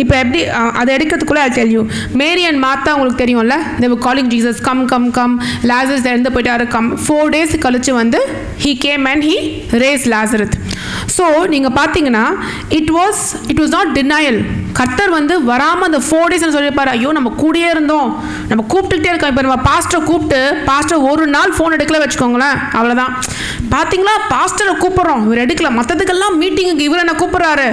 இப்போ எப்படி அதை எடுக்கிறதுக்குள்ளே I tell you. Mary and Martha உங்களுக்கு தெரியும்ல, they were calling Jesus, come come come, Lazarus இறந்து போயிட்டாரு, கம். 4 days கழிச்சு வந்து he came and he raised Lazarus. So நீங்கள் பார்த்தீங்கன்னா இட் வாஸ் நாட் டினையல். கர்த்தர் வந்து வராமல் அந்த 4 days சொல்லியிருப்பாரு, ஐயோ நம்ம கூடயே இருந்தோம், நம்ம கூப்பிட்டுக்கிட்டே இருக்கோம். இப்போ நம்ம பாஸ்டரை கூப்பிட்டு பாஸ்டர் ஒரு நாள் ஃபோன் எடுக்கல வச்சுக்கோங்களேன், அவ்வளோதான். பார்த்தீங்களா, பாஸ்டரை கூப்பிட்றோம், இவர் எடுக்கல, மற்றதுக்கெல்லாம் மீட்டிங்குக்கு இவர் என்ன கூப்பிட்றாரு,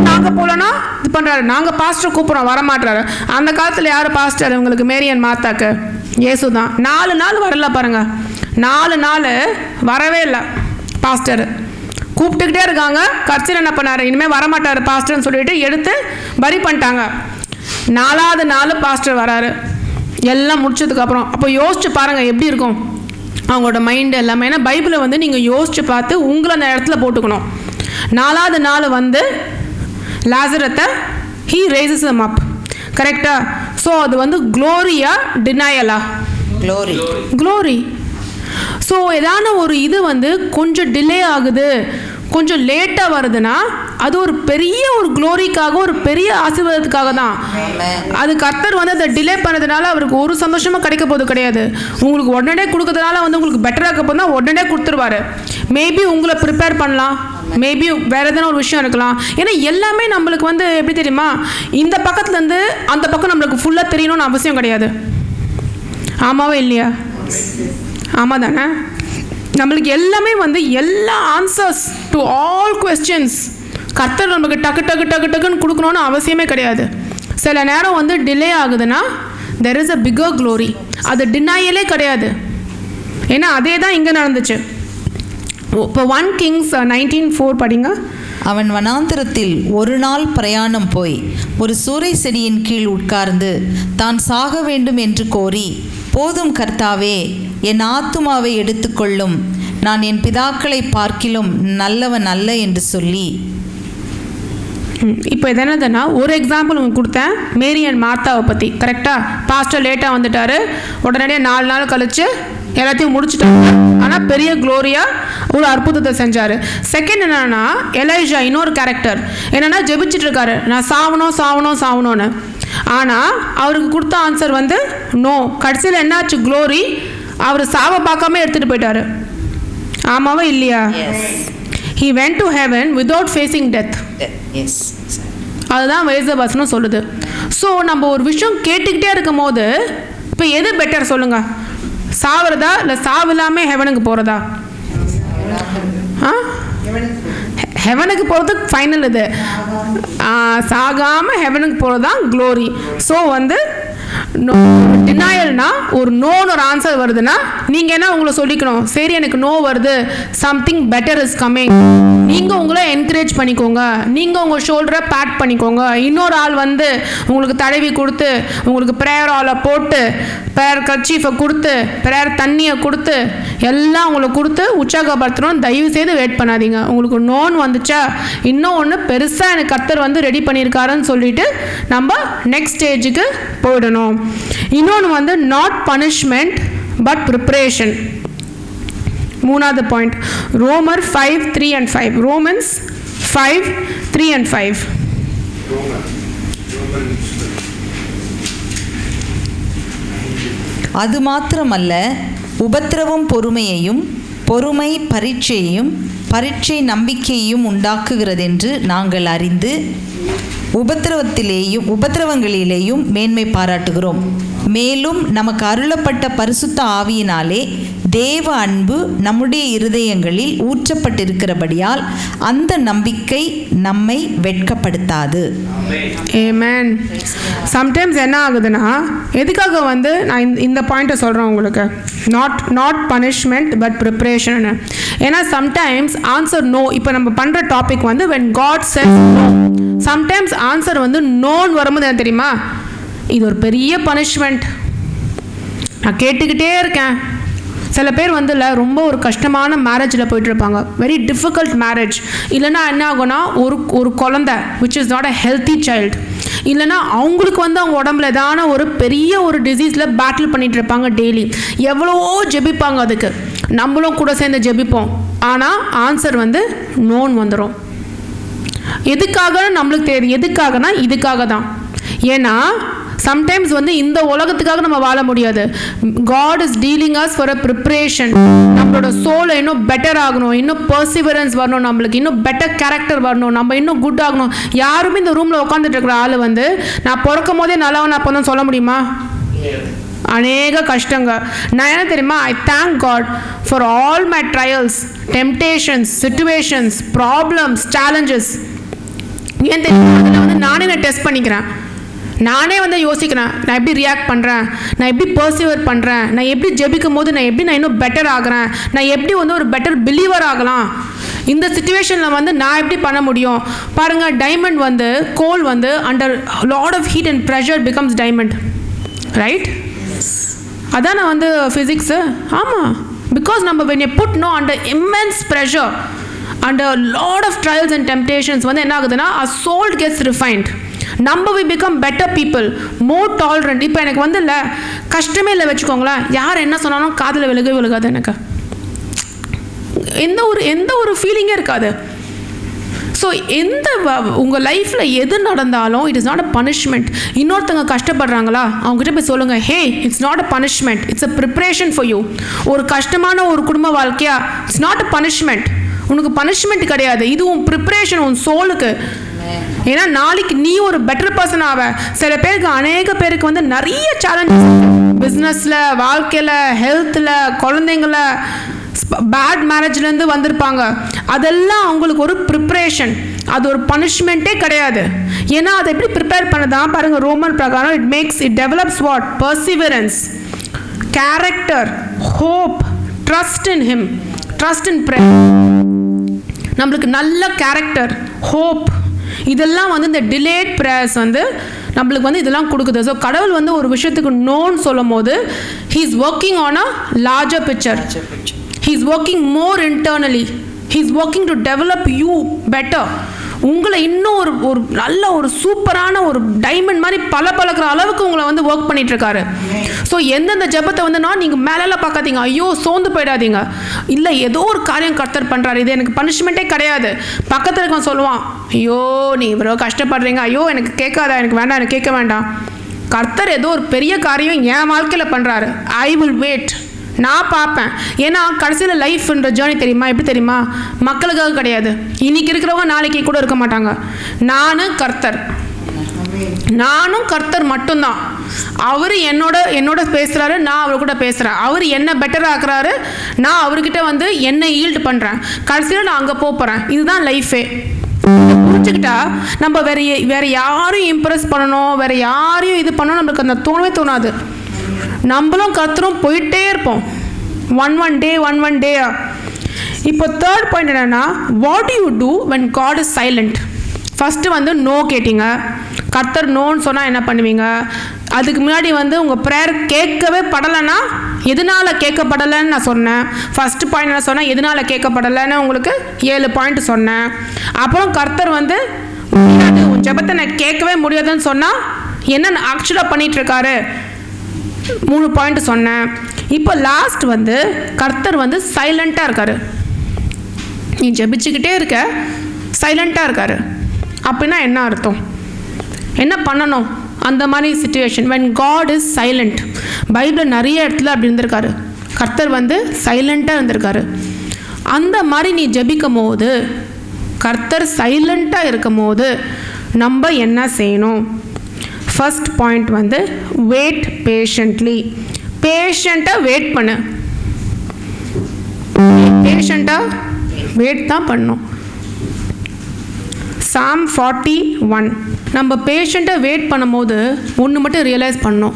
நாங்கள் போகலன்னா இது பண்ணுறாரு, நாங்கள் பாஸ்டரை கூப்பிட்றோம் வரமாட்டாரு. அந்த காலத்தில் யார் பாஸ்டர் உங்களுக்கு? மேரி அண்ட் மார்த்தாக்கு இயேசு தான். 4 நாள் வரல பாருங்க, 4 நாள் வரவே இல்லை பாஸ்டர். கூப்பிட்டுக்கிட்டே இருக்காங்க. கர்த்தர் என்ன பண்ணாரு, இனிமேல் வரமாட்டார் பாஸ்டர்னு சொல்லிட்டு எடுத்து பரி பண்ணிட்டாங்க. 4வது நாள் பாஸ்டர் வராரு எல்லாம் முடிச்சதுக்கப்புறம். அப்போ யோசிச்சு பாருங்கள் எப்படி இருக்கும் அவங்களோட மைண்டு எல்லாமே. ஏன்னா பைபிளை வந்து நீங்கள் யோசிச்சு பார்த்து உங்களை அந்த இடத்துல போட்டுக்கணும். 4வது நாள் வந்து லாசரத்தை he raises them up, கரெக்டா? ஸோ அது வந்து க்ளோரியா டினையலா? க்ளோரி. ஸோ ஏதான ஒரு இது வந்து கொஞ்சம் டிலே ஆகுது, கொஞ்சம் லேட்டாக வருதுன்னா அது ஒரு பெரிய ஒரு க்ளோரிக்காக, ஒரு பெரிய ஆசீர்வாதத்துக்காக தான். அது கர்த்தர் வந்து அதை டிலே பண்ணதுனால அவருக்கு ஒரு சந்தோஷமாக கிடைக்க போது கிடையாது. உங்களுக்கு உடனே கொடுக்கறதுனால வந்து உங்களுக்கு பெட்டராக இருக்க போதுனா உடனே கொடுத்துருவாரு. மேபி உங்களை ப்ரிப்பேர் பண்ணலாம், மேபி வேறு எதனா ஒரு விஷயம் இருக்கலாம். ஏன்னா எல்லாமே நம்மளுக்கு வந்து எப்படி தெரியுமா, இந்த பக்கத்துலேருந்து அந்த பக்கம் நம்மளுக்கு ஃபுல்லாக தெரியணும்னு அவசியம் கிடையாது. ஆமாவா இல்லையா? ஆமாம் தானே? நம்மளுக்கு எல்லாமே வந்து எல்லா ஆன்சர்ஸ் டு ஆல் கொஸ்டின்ஸ் கர்த்தர் நமக்கு டக்கு டக்கு டக்கு டக்குன்னு கொடுக்கணும்னு அவசியமே கிடையாது. சில நேரம் வந்து டிலே ஆகுதுன்னா there is a bigger glory. அது டினையலே கிடையாது. ஏன்னா அதே தான் இங்கே நடந்துச்சு. இப்போ 1 Kings 19:4 படிங்க. அவன் வனாந்திரத்தில் ஒரு நாள் பிரயாணம் போய் ஒரு சூரை செடியின் கீழ் உட்கார்ந்து தான் சாக வேண்டும் என்று கோரி, போதும் கர்த்தாவே, என் ஆத்துமாவை எடுத்துக்கொள்ளும், நான் என் பிதாக்களை பார்க்கிலும் நல்லவன் அல்ல என்று சொல்லி. இப்போ இது என்னதுன்னா ஒரு எக்ஸாம்பிள் உங்களுக்கு கொடுத்தேன், மேரி அண்ட் மார்த்தாவை பற்றி. கரெக்டாக பாஸ்டர் லேட்டாக வந்துட்டார், உடனடியாக 4 நாள் கழிச்சு எல்லாத்தையும் முடிச்சுட்டாங்க. ஆனால் பெரிய க்ளோரியாக ஒரு அற்புதத்தை செஞ்சார். செகண்ட் என்னன்னா எலைஜா, இன்னொரு கேரக்டர் என்னென்னா ஜெபிச்சுட்டு இருக்காரு, நான் சாவணும் சாவணும் சாவணும்னு. ஆனால் அவருக்கு கொடுத்த ஆன்சர் வந்து நோ. கடைசியில் என்னாச்சு, க்ளோரி. அவர் சாவை பார்க்காம எடுத்துகிட்டு போயிட்டாரு. ஆமாவா இல்லையா? He went to heaven without facing death. Yes. அதுதான் வேதவசனம் சொல்லுது. ஸோ நம்ம ஒரு விஷயம் கேட்டுக்கிட்டே இருக்கும் போது இப்போ எது பெட்டர் சொல்லுங்கள்? சாவறதா இல்லை சாவு இல்லாமல் ஹெவனுக்கு போகிறதா? ஹெவனுக்கு போகிறது ஃபைனல். இது சாகாமல் ஹெவனுக்கு போகிறது தான் க்ளோரி. ஸோ வந்து டினாயல்னா ஒரு நோன்னு ஒரு ஆன்சர் வருதுன்னா நீங்கள் என்ன உங்களை சொல்லிக்கணும், சரி எனக்கு நோ வருது, சம்திங் பெட்டர் இஸ் கம்மிங். நீங்கள் உங்களை என்கரேஜ் பண்ணிக்கோங்க, நீங்கள் உங்கள் ஷோல்டரை பேட் பண்ணிக்கோங்க. இன்னொரு ஆள் வந்து உங்களுக்கு தடவி கொடுத்து, உங்களுக்கு ப்ரேயர் ஆலை போட்டு, ப்ரேயர் கர்ச்சீஃபை கொடுத்து, ப்ரேயர் தண்ணியை கொடுத்து, எல்லாம் உங்களுக்கு கொடுத்து உற்சாகப்படுத்தணும். தயவு செய்து வெயிட் பண்ணாதீங்க. உங்களுக்கு நோன் வந்துச்சா, இன்னும் ஒன்று பெருசாக எனக்கு கர்த்தர் வந்து ரெடி பண்ணியிருக்காருன்னு சொல்லிட்டு நம்ம நெக்ஸ்ட் ஸ்டேஜுக்கு போயிடணும். இன்னொன்று வந்து நாட் பனிஷ்மெண்ட் பட் ப்ரிப்ரேஷன். மூணாவது பாயிண்ட் ரோமர் 5:3-5. ரோமன்ஸ் 5:3-5. அது மாத்திரமல்ல, உபத்திரவம் பொறுமையையும், பொறுமை பரீட்சையையும், பரீட்சை நம்பிக்கையையும் உண்டாக்குகிறதென்று நாங்கள் அறிந்து உபத்திரவங்களிலேயும் மேன்மை பாராட்டுகிறோம். மேலும் நமக்கு அருளப்பட்ட பரிசுத்த ஆவியினாலே தேவ அன்பு நம்முடைய இருதயங்களில் ஊற்றப்பட்டிருக்கிறபடியால் அந்த நம்பிக்கை நம்மை வெட்கப்படுத்தாது. ஆமென். சம்டைம்ஸ் என்ன ஆகுதுன்னா, எதுக்காக வந்து நான் இந்த பாயிண்ட்டை சொல்கிறேன் உங்களுக்கு, நாட் பனிஷ்மெண்ட் பட் ப்ரிப்ரேஷன். ஏன்னா சம்டைம்ஸ் ஆன்சர் நோ. இப்போ நம்ம பண்ணுற டாபிக் வந்து when God says no. Sometimes answer வந்து நோன்னு வரும்போது என்ன தெரியுமா, இது ஒரு பெரிய பனிஷ்மெண்ட். நான் கேட்டுக்கிட்டே இருக்கேன். சில பேர் வந்து இல்லை ரொம்ப ஒரு கஷ்டமான மேரேஜில் போயிட்டுருப்பாங்க, வெரி டிஃபிகல்ட் மேரேஜ். இல்லைனா என்ன ஆகும்னா ஒரு குழந்தை which is not a healthy child, இல்லைனா அவங்களுக்கு வந்து அவங்க உடம்புல ஏதான ஒரு பெரிய ஒரு டிசீஸில் பேட்டில் பண்ணிகிட்டு இருப்பாங்க டெய்லி. எவ்வளவோ ஜெபிப்பாங்க, அதுக்கு நம்மளும் கூட சேர்ந்து ஜெபிப்போம். ஆனால் ஆன்சர் வந்து நோன் வந்துடும். எதுக்காக நம்மளுக்கு தெரியும், எதுக்காகனா இதுக்காக தான். ஏன்னா சம்டைம்ஸ் வந்து இந்த உலகத்துக்காக நம்ம வாழ முடியாது. God is dealing us for a preparation. நம்மளோட சோலை இன்னும் பெட்டர் ஆகணும், இன்னும் பர்சிவரன்ஸ் வரணும், நம்மளுக்கு இன்னும் பெட்டர் கேரக்டர் வரணும், நம்ம இன்னும் குட் ஆகணும். யாருமே இந்த ரூமில் உட்காந்துட்டு இருக்கிற ஆள் வந்து நான் பிறக்கும் போதே நல்லவன் அப்போ தான் சொல்ல முடியுமா? அநேக கஷ்டங்க. நான் என்ன தெரியுமா, I thank God for all my trials, temptations, situations, problems, challenges. ஏன் தெரியுமா, அதில் வந்து நானே நான் டெஸ்ட் பண்ணிக்கிறேன். நானே வந்து யோசிக்கிறேன், நான் எப்படி ரியாக்ட் பண்ணுறேன், நான் எப்படி பர்சிவர் பண்ணுறேன், நான் எப்படி ஜெபிக்கும் போது நான் இன்னும் பெட்டர் ஆகிறேன், நான் எப்படி வந்து ஒரு பெட்டர் பிலீவர் ஆகலாம், இந்த சிச்சுவேஷனில் வந்து நான் எப்படி பண்ண முடியும். பாருங்கள், டைமண்ட் வந்து கோல் வந்து under lot of heat and pressure becomes diamond, right? அதான் நான் வந்து ஃபிசிக்ஸு. ஆமாம், பிகாஸ் நம்ம when you put under immense pressure, under lot of trials and temptations வந்து என்ன ஆகுதுன்னா our soul gets refined. நம்ம we become better people, more tolerant. இப்போ எனக்கு வந்து இல்லை கஷ்டமே வச்சுக்கோங்களேன், யார் என்ன சொன்னாலும் காதில் விழுகாது. எனக்கு எந்த ஒரு ஃபீலிங்கே இருக்காது. ஸோ உங்கள் லைஃப்பில் எது நடந்தாலும் it is not a punishment. இன்னொருத்தங்க கஷ்டப்படுறாங்களா, அவங்ககிட்ட போய் சொல்லுங்கள், hey it's not a punishment, it's a preparation for you. ஒரு கஷ்டமான ஒரு குடும்ப வாழ்க்கையா, இட்ஸ் நாட் அ பனிஷ்மெண்ட், உனக்கு பனிஷ்மெண்ட் கிடையாது, இது உன் ப்ரிப்ரேஷன் உன் சோலுக்கு. ஏன்னா நாளைக்கு நீ ஒரு பெட்டர் பர்சன் ஆவ. சில பேருக்கு, அநேக பேருக்கு வந்து நிறைய சேலஞ்சஸ் பிஸ்னஸில், வாழ்க்கையில், ஹெல்த்தில், குழந்தைங்கள, பேட் மேரேஜ்லேருந்து வந்திருப்பாங்க. அதெல்லாம் அவங்களுக்கு ஒரு ப்ரிப்ரேஷன், அது ஒரு பனிஷ்மெண்ட்டே கிடையாது. ஏன்னா அதை எப்படி ப்ரிப்பேர் பண்ணதான் பாருங்கள், ரோமன் பிரகாரம் it develops what? Perseverance, character, hope, trust in him, trust in prayer. நம்மளுக்கு நல்ல கேரக்டர், ஹோப், இதெல்லாம் வந்து இந்த டிலேட் ப்ரேயர்ஸ் வந்து நம்மளுக்கு வந்து இதெல்லாம் கொடுக்குது. ஸோ கடவுள் வந்து ஒரு விஷயத்துக்கு நோன்னு சொல்லும் போது he is working on a larger picture. He is working more internally. He is working to develop you better. உங்களை இன்னும் ஒரு நல்ல ஒரு சூப்பரான ஒரு டைமண்ட் மாதிரி பளபளக்கிற அளவுக்கு உங்களை வந்து ஒர்க் பண்ணிட்டு இருக்காரு. ஸோ எந்தெந்த ஜெபத்தை வந்துன்னா நீங்கள் மேலெல்லாம் பார்க்காதீங்க, ஐயோ சோர்ந்து போயிடாதீங்க. இல்லை, ஏதோ ஒரு காரியம் கர்த்தர் பண்ணுறாரு, இது எனக்கு பனிஷ்மெண்ட்டே கிடையாது. பக்கத்தில் இருக்கவன் சொல்லுவான், ஐயோ நீ இவ்வளோ கஷ்டப்படுறீங்க, ஐயோ எனக்கு கேட்காதா, எனக்கு வேண்டாம், எனக்கு கேட்க வேண்டாம். கர்த்தர் ஏதோ ஒரு பெரிய காரியம் என் வாழ்க்கையில் பண்ணுறாரு, ஐ வில் வெயிட், நான் பார்ப்பேன். ஏன்னா கடைசியில் லைஃப்ன்ற ஜேர்னி தெரியுமா, எப்படி தெரியுமா, மக்களுக்காக கிடையாது. இன்னைக்கு இருக்கிறவங்க நாளைக்கு கூட இருக்க மாட்டாங்க. நானும் கர்த்தர் மட்டும்தான். அவர் என்னோட பேசுகிறாரு, நான் அவர் கூட பேசுகிறேன். அவர் என்ன பெட்டராக ஆக்குறாரு, நான் அவர்கிட்ட வந்து என்ன ஈல்டு பண்ணுறேன். கடைசியில் நான் அங்கே போகிறேன். இதுதான் லைஃபே. புரிஞ்சுக்கிட்டா நம்ம வேற யாரையும் இம்ப்ரெஸ் பண்ணணும், வேற யாரையும் இது பண்ணணும் நம்மளுக்கு அந்த தோணவே தோணாது. நம்மளும் கர்த்தரும் போயிட்டே இருப்போம். One day. இப்போ தேர்ட் பாயிண்ட் என்னன்னா, what do you do when God is silent? First வந்து நோ கேட்டீங்க, கர்த்தர் நோன்னு சொன்னால் என்ன பண்ணுவீங்க? அதுக்கு முன்னாடி வந்து உங்கள் ப்ரேயர் கேட்கவே படலைன்னா எதனால் கேட்கப்படலைன்னு நான் சொன்னேன். ஃபஸ்ட்டு பாயிண்ட் என்ன சொன்னேன், எதனால் கேட்கப்படலைன்னு உங்களுக்கு 7 பாயிண்ட் சொன்னேன். அப்புறம் கர்த்தர் வந்து முடியாது, உன் ஜெபத்தை நான் கேட்கவே முடியாதுன்னு சொன்னால் என்ன ஆக்சுவலாக பண்ணிகிட்ருக்காரு 3 பாயிண்ட் சொன்னேன். இப்போ லாஸ்ட் வந்து கர்த்தர் வந்து சைலண்ட்டாக இருக்காரு. நீ ஜெபிச்சுக்கிட்டே இருக்க, சைலண்ட்டாக இருக்காரு. அப்படின்னா என்ன அர்த்தம், என்ன பண்ணணும் அந்த மாதிரி situation? when God is silent, பைபிளில் நிறைய இடத்துல அப்படி இருந்திருக்காரு. கர்த்தர் வந்து சைலண்ட்டாக இருந்திருக்காரு. அந்த மாதிரி நீ ஜெபிக்கும் போது, கர்த்தர் சைலண்ட்டாக இருக்கும் போது நம்ம என்ன செய்யணும்? ஃபர்ஸ்ட் பாயிண்ட் வந்து வெயிட் பேஷண்ட்லி. பேஷண்ட்டாக வெயிட் பண்ணு. பேஷண்ட்டாக வெயிட் தான் பண்ணணும். Psalm 41. நம்ம பேஷண்ட்டாக வெயிட் பண்ணும்போது ஒன்று மட்டும் ரியலைஸ் பண்ணோம்,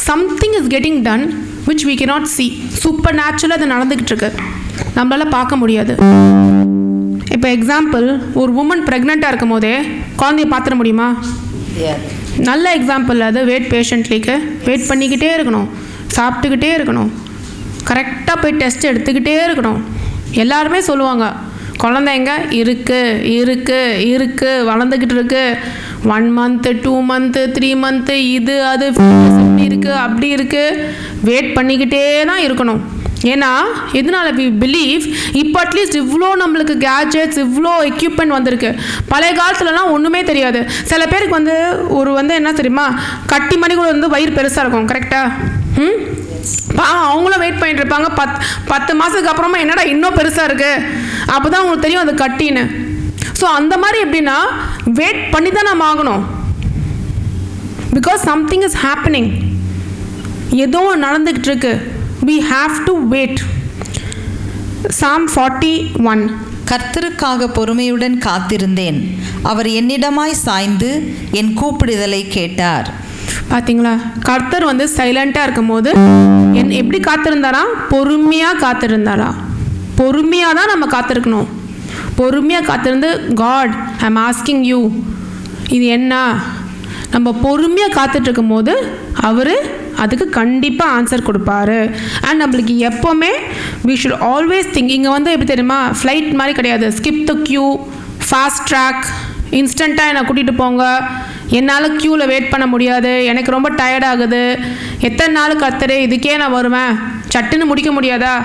something is getting done which we cannot see. சூப்பர் நேச்சுரலாக அது நடந்துக்கிட்டு இருக்கு, நம்மளால் பார்க்க முடியாது. இப்போ எக்ஸாம்பிள், ஒரு உமன் ப்ரெக்னெண்ட்டாக இருக்கும் போதே குழந்தைய பார்த்துட முடியுமா? நல்ல எக்ஸாம்பிள் அது. வெயிட் பேஷண்ட்லிக்கு வெயிட் பண்ணிக்கிட்டே இருக்கணும், சாப்பிட்டுக்கிட்டே இருக்கணும், கரெக்டாக போய் டெஸ்ட் எடுத்துக்கிட்டே இருக்கணும். எல்லாருமே சொல்லுவாங்க, குழந்தைங்க இருக்கு வளர்ந்துக்கிட்டு இருக்கு, 1 month 2 month 3 month இது அது இப்படி இருக்குது அப்படி இருக்குது, வெயிட் பண்ணிக்கிட்டே தான் இருக்கணும். ஏன்னா எதனால வி பிலீவ், இப்போ அட்லீஸ்ட் இவ்வளோ நம்மளுக்கு கேஜெட்ஸ், இவ்வளோ எக்யூப்மெண்ட் வந்திருக்கு. பழைய காலத்துலலாம் ஒன்றுமே தெரியாது. சில பேருக்கு வந்து என்ன தெரியுமா, கட்டி மணி கூட வந்து வயிறு பெருசாக இருக்கும். கரெக்டாக அவங்களும் வெயிட் பண்ணிட்டு இருப்பாங்க. 10 மாதத்துக்கு அப்புறமா என்னடா இன்னும் பெருசாக இருக்குது, அப்போ தான் உங்களுக்கு தெரியும் அது கட்டின்னு. ஸோ அந்த மாதிரி எப்படின்னா வெயிட் பண்ணி தான் நம்ம ஆகணும். பிகாஸ் சம்திங் இஸ் ஹேப்பனிங், ஏதோ நடந்துக்கிட்டு இருக்கு. we have to wait. Psalm 41. கர்த்தருக்காக பொறுமையுடன் காத்திருந்தேன், அவர் என்னிடமாய் சாய்ந்து என் கூப்பிடுதலை கேட்டார். பார்த்தீங்களா, கர்த்தர் வந்து சைலண்ட்டாக இருக்கும் போது எப்படி காத்திருந்தாரா? பொறுமையாக காத்திருந்தாரா? பொறுமையாக தான் நம்ம காத்திருக்கணும். பொறுமையாக காத்திருந்து, God I am asking you, இது என்ன? நம்ம பொறுமையாக காத்துட்ருக்கும் போது அவர் அதுக்கு கண்டிப்பாக ஆன்சர் கொடுப்பாரு. அண்ட் நம்மளுக்கு எப்போவுமே வி ஷுட் ஆல்வேஸ் திங்க், இங்கே வந்து எப்படி தெரியுமா, ஃப்ளைட் மாதிரி கிடையாது. Skip the queue, fast track, இன்ஸ்டண்ட்டாக என்னை கூட்டிகிட்டு போங்க, என்னால் க்யூவில் வெயிட் பண்ண முடியாது, எனக்கு ரொம்ப டயர்ட் ஆகுது, எத்தனை நாள் கர்த்தரே இதுக்கே நான் வருவேன், சட்டுன்னு முடிக்க முடியாதா?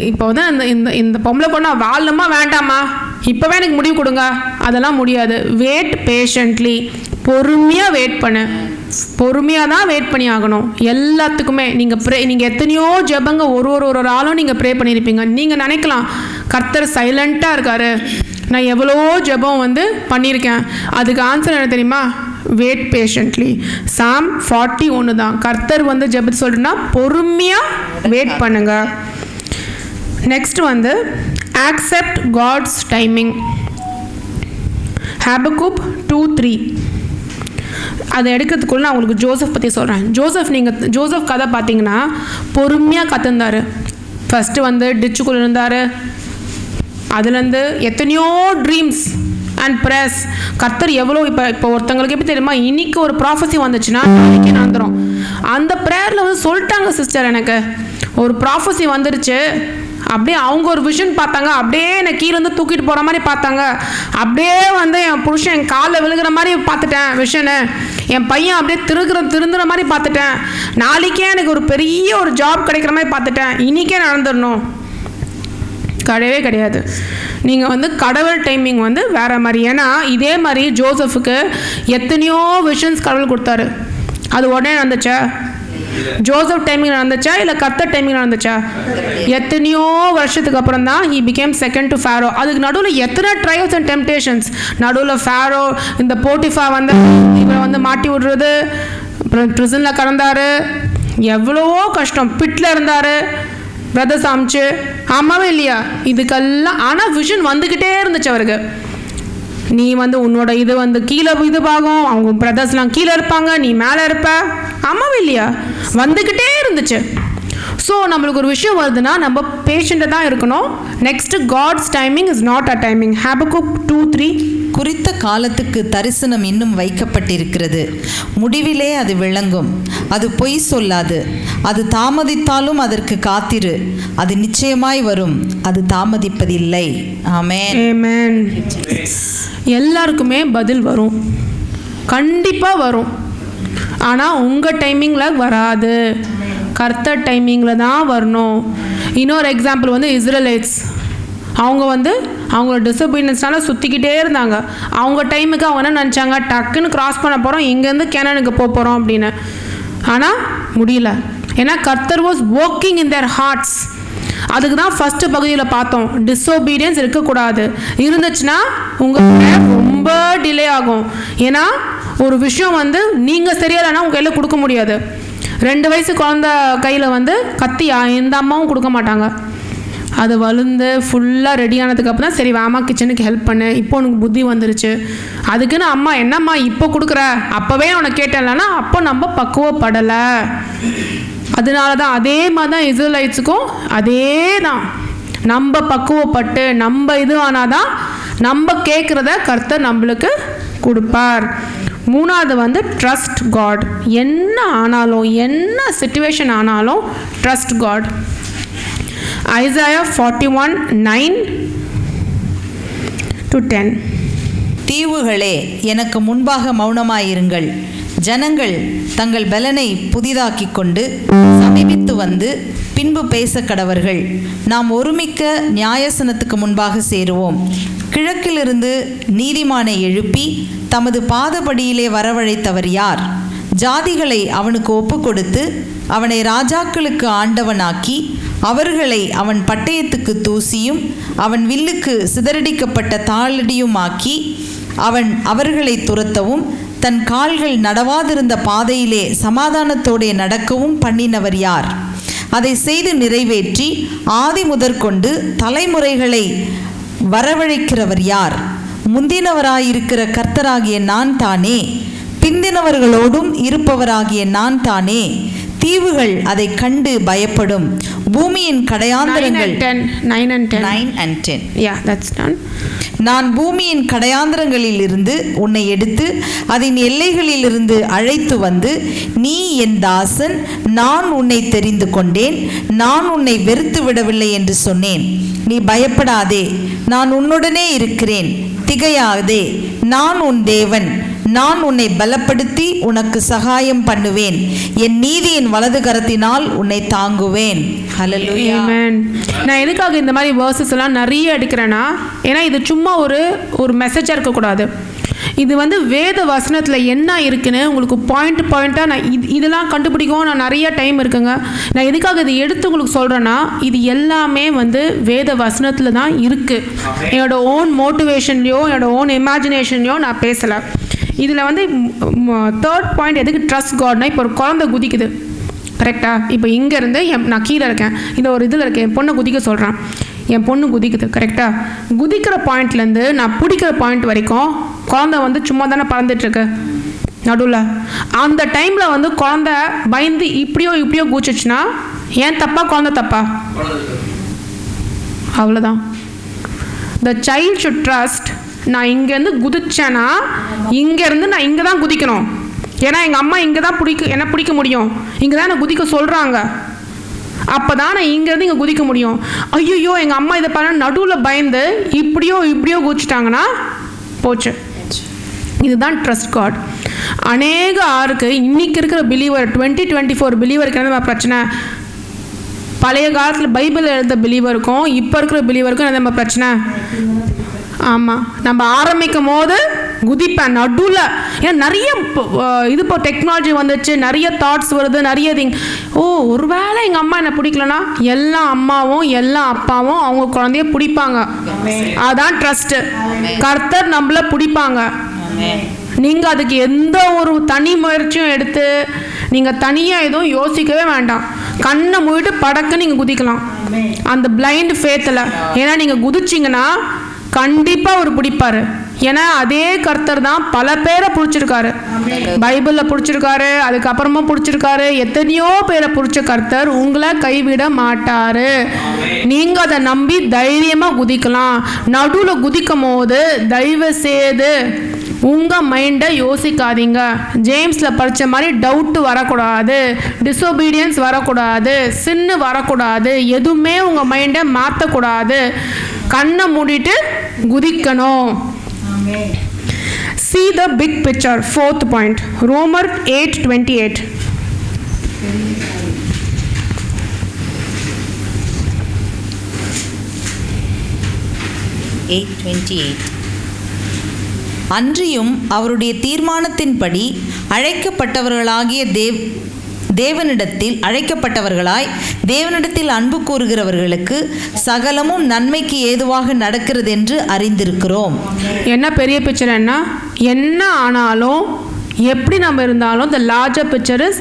இப்போ வந்து இந்த பொம்பளை பொண்ணா வாழணுமா வேண்டாமா, இப்போவே எனக்கு முடிவு கொடுங்க, அதெல்லாம் முடியாது. வெயிட் பேஷண்ட்லி, பொறுமையாக வெயிட் பண்ணு. பொறுமையாக தான் வெயிட் பண்ணி ஆகணும் எல்லாத்துக்குமே. நீங்கள் எத்தனையோ ஜெபங்க ஒரு ஆளும் நீங்கள் ப்ரே பண்ணியிருப்பீங்க. நீங்கள் நினைக்கலாம் கர்த்தர் சைலண்ட்டாக இருக்காரு, நான் எவ்வளோ ஜெபம் வந்து பண்ணியிருக்கேன், அதுக்கு ஆன்சர் என்ன தெரியுமா? Wait patiently. Psalm 41 தான். கர்த்தர் வந்து ஜெபத்தை சொல்கிறேன்னா பொறுமையாக வெயிட் பண்ணுங்க. நெக்ஸ்ட் வந்து accept God's timing. Habakkuk 2:3. அதை எடுக்கிறதுக்குள்ள நான் உங்களுக்கு ஜோசப் பற்றி சொல்கிறேன். ஜோசப் கதை பார்த்தீங்கன்னா பொறுமையாக கற்றுந்தார். ஃபஸ்ட்டு வந்து டிச்சுக்குள்ளே இருந்தார், அதுலேருந்து எத்தனையோ ட்ரீம்ஸ் அண்ட் ப்ரேயர்ஸ். கர்த்தர் எவ்வளோ இப்போ ஒருத்தங்களுக்கு எப்படி தெரியுமா, இன்னைக்கு ஒரு ப்ராஃபஸி வந்துச்சுன்னா நாளைக்கே நடந்துடும். அந்த ப்ரேயரில் வந்து சொல்லிட்டாங்க, சிஸ்டர் எனக்கு ஒரு ப்ராஃபஸி வந்துருச்சு, அப்படியே அவங்க ஒரு விஷன் பார்த்தாங்க, அப்படியே என்னை கீழேருந்து தூக்கிட்டு போகிற மாதிரி பார்த்தாங்க, அப்படியே வந்து என் புருஷன் என் காலில் விழுகிற மாதிரி பார்த்துட்டேன் விஷனு, என் பையன் அப்படியே திருந்துற மாதிரி பார்த்துட்டேன், நாளைக்கே எனக்கு ஒரு பெரிய ஒரு ஜாப் கிடைக்கிற மாதிரி பார்த்துட்டேன், இன்றைக்கே நடந்துடணும். கிடையவே கிடையாது. நீங்கள் வந்து கடவுள் டைமிங் வந்து வேறு மாதிரி. ஏன்னா இதே மாதிரி ஜோசஃபுக்கு எத்தனையோ விஷன்ஸ் கடவுள் கொடுத்தாரு. அது உடனே நடந்துச்சா? ஜோசப் டைமிங் நடந்துச்சா இல்லை கர்த்தர் டைமிங் நடந்துச்சா? எத்தனையோ வருஷத்துக்கு அப்புறம் தான் he became second to Pharaoh. அதுக்கு நடுவில் எத்தனை ட்ரையல்ஸ் அண்ட் டெம்டேஷன்ஸ் நடுவில். Pharaoh இந்த போட்டிஃபா வந்து இவரை வந்து மாட்டி விடுறது, ப்ரிசனில் கடந்தார், எவ்வளவோ கஷ்டம், பிட்டில் இருந்தார், பிரதர்ஸ் ஆமிச்சு, ஆமாவே இல்லையா? இதுக்கெல்லாம் ஆனால் விஷன் வந்துக்கிட்டே இருந்துச்சு அவருக்கு. நீ வந்து உன்னோட இது வந்து கீழே இது பாகம், அவங்க பிரதர்ஸ்லாம் கீழே இருப்பாங்க, நீ மேலே இருப்ப, ஆமாவே இல்லையா? வந்துக்கிட்டே இருந்துச்சு. ஸோ நம்மளுக்கு ஒரு விஷயம் வருதுன்னா நம்ம பேஷண்ட்டாக தான் இருக்கணும். Next, God's timing is not a timing. Habakkuk 2:3. குறித்த காலத்துக்கு தரிசனம் இன்னும் வைக்கப்பட்டிருக்கிறது, முடிவிலே அது விளங்கும். அது பொய் சொல்லாது. அது தாமதித்தாலும் அதற்கு காத்திரு, அது நிச்சயமாய் வரும், அது தாமதிப்பதில்லை. ஆமென். ஆமென். எல்லாருக்குமே பதில் வரும், கண்டிப்பாக வரும். ஆனால் உங்கள் டைமிங்கில் வராது, கர்த்தர் டைமிங்கில் தான் வரணும். இன்னொரு எக்ஸாம்பிள் வந்து இஸ்ரேலைட்ஸ். அவங்க வந்து அவங்களோட டிசபீனியன்ஸ்னால சுற்றிக்கிட்டே இருந்தாங்க. அவங்க டைமுக்கு அவங்க என்ன நினச்சாங்க, டக்குன்னு கிராஸ் பண்ண போகிறோம், இங்கேருந்து கேனானுக்கு போக போகிறோம் அப்படின்னு. ஆனால் முடியல, ஏன்னா கர்த்தர் was working in there hearts. அதுக்கு தான் ஃபஸ்ட்டு பகுதியில் பார்த்தோம், டிஸோபீடியன்ஸ் இருக்கக்கூடாது. இருந்துச்சுன்னா உங்கள் ரொம்ப டிலே ஆகும். ஏன்னா ஒரு விஷயம் வந்து நீங்கள் சரியில்லைன்னா உங்கள் கையில் கொடுக்க முடியாது. 2 வயசு குழந்த கையில் வந்து கத்தி எந்த அம்மாவும் கொடுக்க மாட்டாங்க. அது வளர்ந்து ஃபுல்லாக ரெடி ஆனதுக்கப்புறம் தான் சரி வாமா கிச்சனுக்கு ஹெல்ப் பண்ணு, இப்போ உனக்கு புத்தி வந்துருச்சு. அதுக்குன்னு அம்மா என்னம்மா இப்போ கொடுக்குற, அப்போவே உனக்கு கேட்டேன்லன்னா அப்போ நம்ம பக்குவப்படலை. அதனால தான் அதே மாதிரி தான் இஸ்ரேலைட்ஸுக்கும் அதே தான். நம்ம பக்குவப்பட்டு நம்ம இது ஆனாதான் நம்ம கேட்குறத கர்த்தர் நம்மளுக்கு கொடுப்பார். 3வது வந்து ட்ரஸ்ட் காட். என்ன ஆனாலும், என்ன சிச்சுவேஷன் ஆனாலும் ட்ரஸ்ட் காட். ஐசாயா 41:9-10. தீவுகளே, எனக்கு முன்பாக மௌனமாயிருங்கள். ஜனங்கள் தங்கள் பலனை புதிதாக்கிக் கொண்டு சமீபித்து வந்து பின்பு பேச கடவர்கள். நாம் ஒருமிக்க நியாயசனத்துக்கு முன்பாக சேருவோம். கிழக்கிலிருந்து நீதிமானை எழுப்பி தமது பாதபடியிலே வரவழைத்தவர் யார்? ஜாதிகளை அவனுக்கு ஒப்புக்கொடுத்து அவனை ராஜாக்களுக்கு ஆண்டவனாக்கி அவர்களை அவன் பட்டயத்துக்கு தூசியும் அவன் வில்லுக்கு சிதறடிக்கப்பட்ட தாளடியுமாக்கி அவன் அவர்களை துரத்தவும் தன் கால்கள் நடவாதிருந்த பாதையிலே சமாதானத்தோடே நடக்கவும் பண்ணினவர் யார்? அதை செய்து நிறைவேற்றி ஆதி முதற்கொண்டு தலைமுறைகளை வரவழைக்கிறவர் யார்? முந்தினவராயிருக்கிற கர்த்தராகிய நான் தானே, பிந்தினவர்களோடும் இருப்பவராகிய நான் தானே. தீவுகள் அதை கண்டு பயப்படும், பூமியின் கடையாந்திரங்கள் 9 and 10. Yeah, that's done. நான் பூமியின் கடையாந்திரங்களில் இருந்து உன்னை எடுத்து அதன் எல்லைகளிலிருந்து அழைத்து வந்து, நீ என் தாசன், நான் உன்னை தெரிந்து கொண்டேன், நான் உன்னை வெறுத்து விடவில்லை என்று சொன்னேன். நீ பயப்படாதே, நான் உன்னுடனே இருக்கிறேன், திகையாதே, நான் உன் தேவன், நான் உன்னை பலப்படுத்தி உனக்கு சகாயம் பண்ணுவேன், என் நீதியின் வலது கரத்தினால் உன்னை தாங்குவேன். ஹல்லேலூயா. ஆமென். நான் எதுக்காக இந்த மாதிரி வேர்சஸ் எல்லாம் நிறைய எடுக்கிறேன்னா, ஏன்னா இது சும்மா ஒரு மெசேஜாக இருக்கக்கூடாது. இது வந்து வேத வசனத்தில் என்ன இருக்குன்னு உங்களுக்கு பாயிண்ட்டாக நான் இதெல்லாம் கண்டுபிடிக்கவும் நான் நிறைய டைம் இருக்குங்க. நான் எதுக்காக இதை எடுத்து உங்களுக்கு சொல்கிறேன்னா, இது எல்லாமே வந்து வேத வசனத்தில் தான் இருக்குது. என்னோட ஓன் மோட்டிவேஷன்லையோ என்னோட ஓன் இமேஜினேஷன்லையோ நான் பேசலை. இதில் வந்து 3rd பாயிண்ட் எதுக்கு ட்ரஸ்ட் காட்னா, இப்போ ஒரு குழந்தை குதிக்குது கரெக்டாக. இப்போ இங்கேருந்து நான் கீழே இருக்கேன், இந்த ஒரு இதில் இருக்கேன், என் பொண்ணை குதிக்க சொல்கிறேன், என் பொண்ணு குதிக்குது கரெக்டாக. குதிக்கிற பாயிண்ட்லேருந்து நான் பிடிக்கிற பாயிண்ட் வரைக்கும் குழந்தை வந்து சும்மா தானே பறந்துட்டுருக்கு நடுவில். அந்த டைமில் வந்து குழந்தை பயந்து இப்படியோ குதிச்சிச்சுன்னா ஏன் தப்பா குழந்தை தப்பா? அவ்வளோதான். The child should trust. நான் இங்கேருந்து குதிச்சேன்னா இங்கேருந்து நான் இங்கே தான் குதிக்கணும். ஏன்னா எங்கள் அம்மா இங்கே தான் என்ன பிடிக்க முடியும், இங்கே தான் நான் குதிக்க சொல்கிறாங்க. அப்போ தான் நான் இங்கேருந்து இங்கே குதிக்க முடியும். ஐயோ எங்கள் அம்மா இதை பண்ண நடுவில் பயந்து இப்படியோ குதிச்சிட்டாங்கன்னா போச்சு. இதுதான் ட்ரஸ்ட் காட். அநேக ஆருக்கு இன்னைக்கு இருக்கிற பிலீவர் 2024 பிலீவருக்கு என்ன பிரச்சனை? பழைய காலத்தில் பைபிள் எழுத பிலீவருக்கும் இப்போ இருக்கிற பிலீவருக்கும் என்ன பிரச்சனை? ஆமாம், நம்ம ஆரம்பிக்கும் போது குதிப்பேன் நடுவில். ஏன்னா நிறைய இது இப்போ டெக்னாலஜி வந்துச்சு, நிறைய தாட்ஸ் வருது, நிறைய திங். ஒருவேளை எங்கள் அம்மா என்னை பிடிக்கலன்னா எல்லா அம்மாவும் எல்லா அப்பாவும் அவங்க குழந்தைய பிடிப்பாங்க. அதான் ட்ரஸ்ட்டு. கர்த்தர் நம்மள பிடிப்பாங்க. நீங்கள் அதுக்கு எந்த ஒரு தனி முயற்சியும் எடுத்து நீங்கள் தனியாக எதுவும் யோசிக்கவே வேண்டாம். கண்ணை மூடிட்டு படக்கு நீங்கள் குதிக்கலாம் அந்த பிளைண்ட் ஃபேத்தில். ஏன்னா நீங்கள் குதிச்சிங்கன்னா கண்டிப்பாக அவர் பிடிப்பார். ஏன்னா அதே கர்த்தர் தான் பல பேரை பிடிச்சிருக்காரு, பைபிளில் பிடிச்சிருக்காரு, அதுக்கப்புறமா பிடிச்சிருக்காரு. எத்தனையோ பேரை பிடிச்ச கர்த்தர் உங்களை கைவிட மாட்டார். நீங்கள் அதை நம்பி தைரியமாக குதிக்கலாம். நடுவில் குதிக்கும் போது தயவு செய்து உங்கள் மைண்டை யோசிக்காதீங்க. ஜேம்ஸில் படித்த மாதிரி டவுட்டு வரக்கூடாது, டிஸொபீடியன்ஸ் வரக்கூடாது, சின்னு வரக்கூடாது, எதுவுமே உங்கள் மைண்டை மாற்றக்கூடாது. கண்ணை மூடிட்டு குதிக்கணும். See the big picture. Fourth point, Romans 8:28. அன்றியும் அவருடைய தீர்மானத்தின்படி அழைக்கப்பட்டவர்களாகிய தேவனிடத்தில் அன்பு கூறுகிறவர்களுக்கு சகலமும் நன்மைக்கு ஏதுவாக நடக்கிறது என்று அறிந்திருக்கிறோம். என்ன பெரிய பிக்சர் என்ன ஆனாலும் எப்படி நம்ம இருந்தாலும் the larger picture is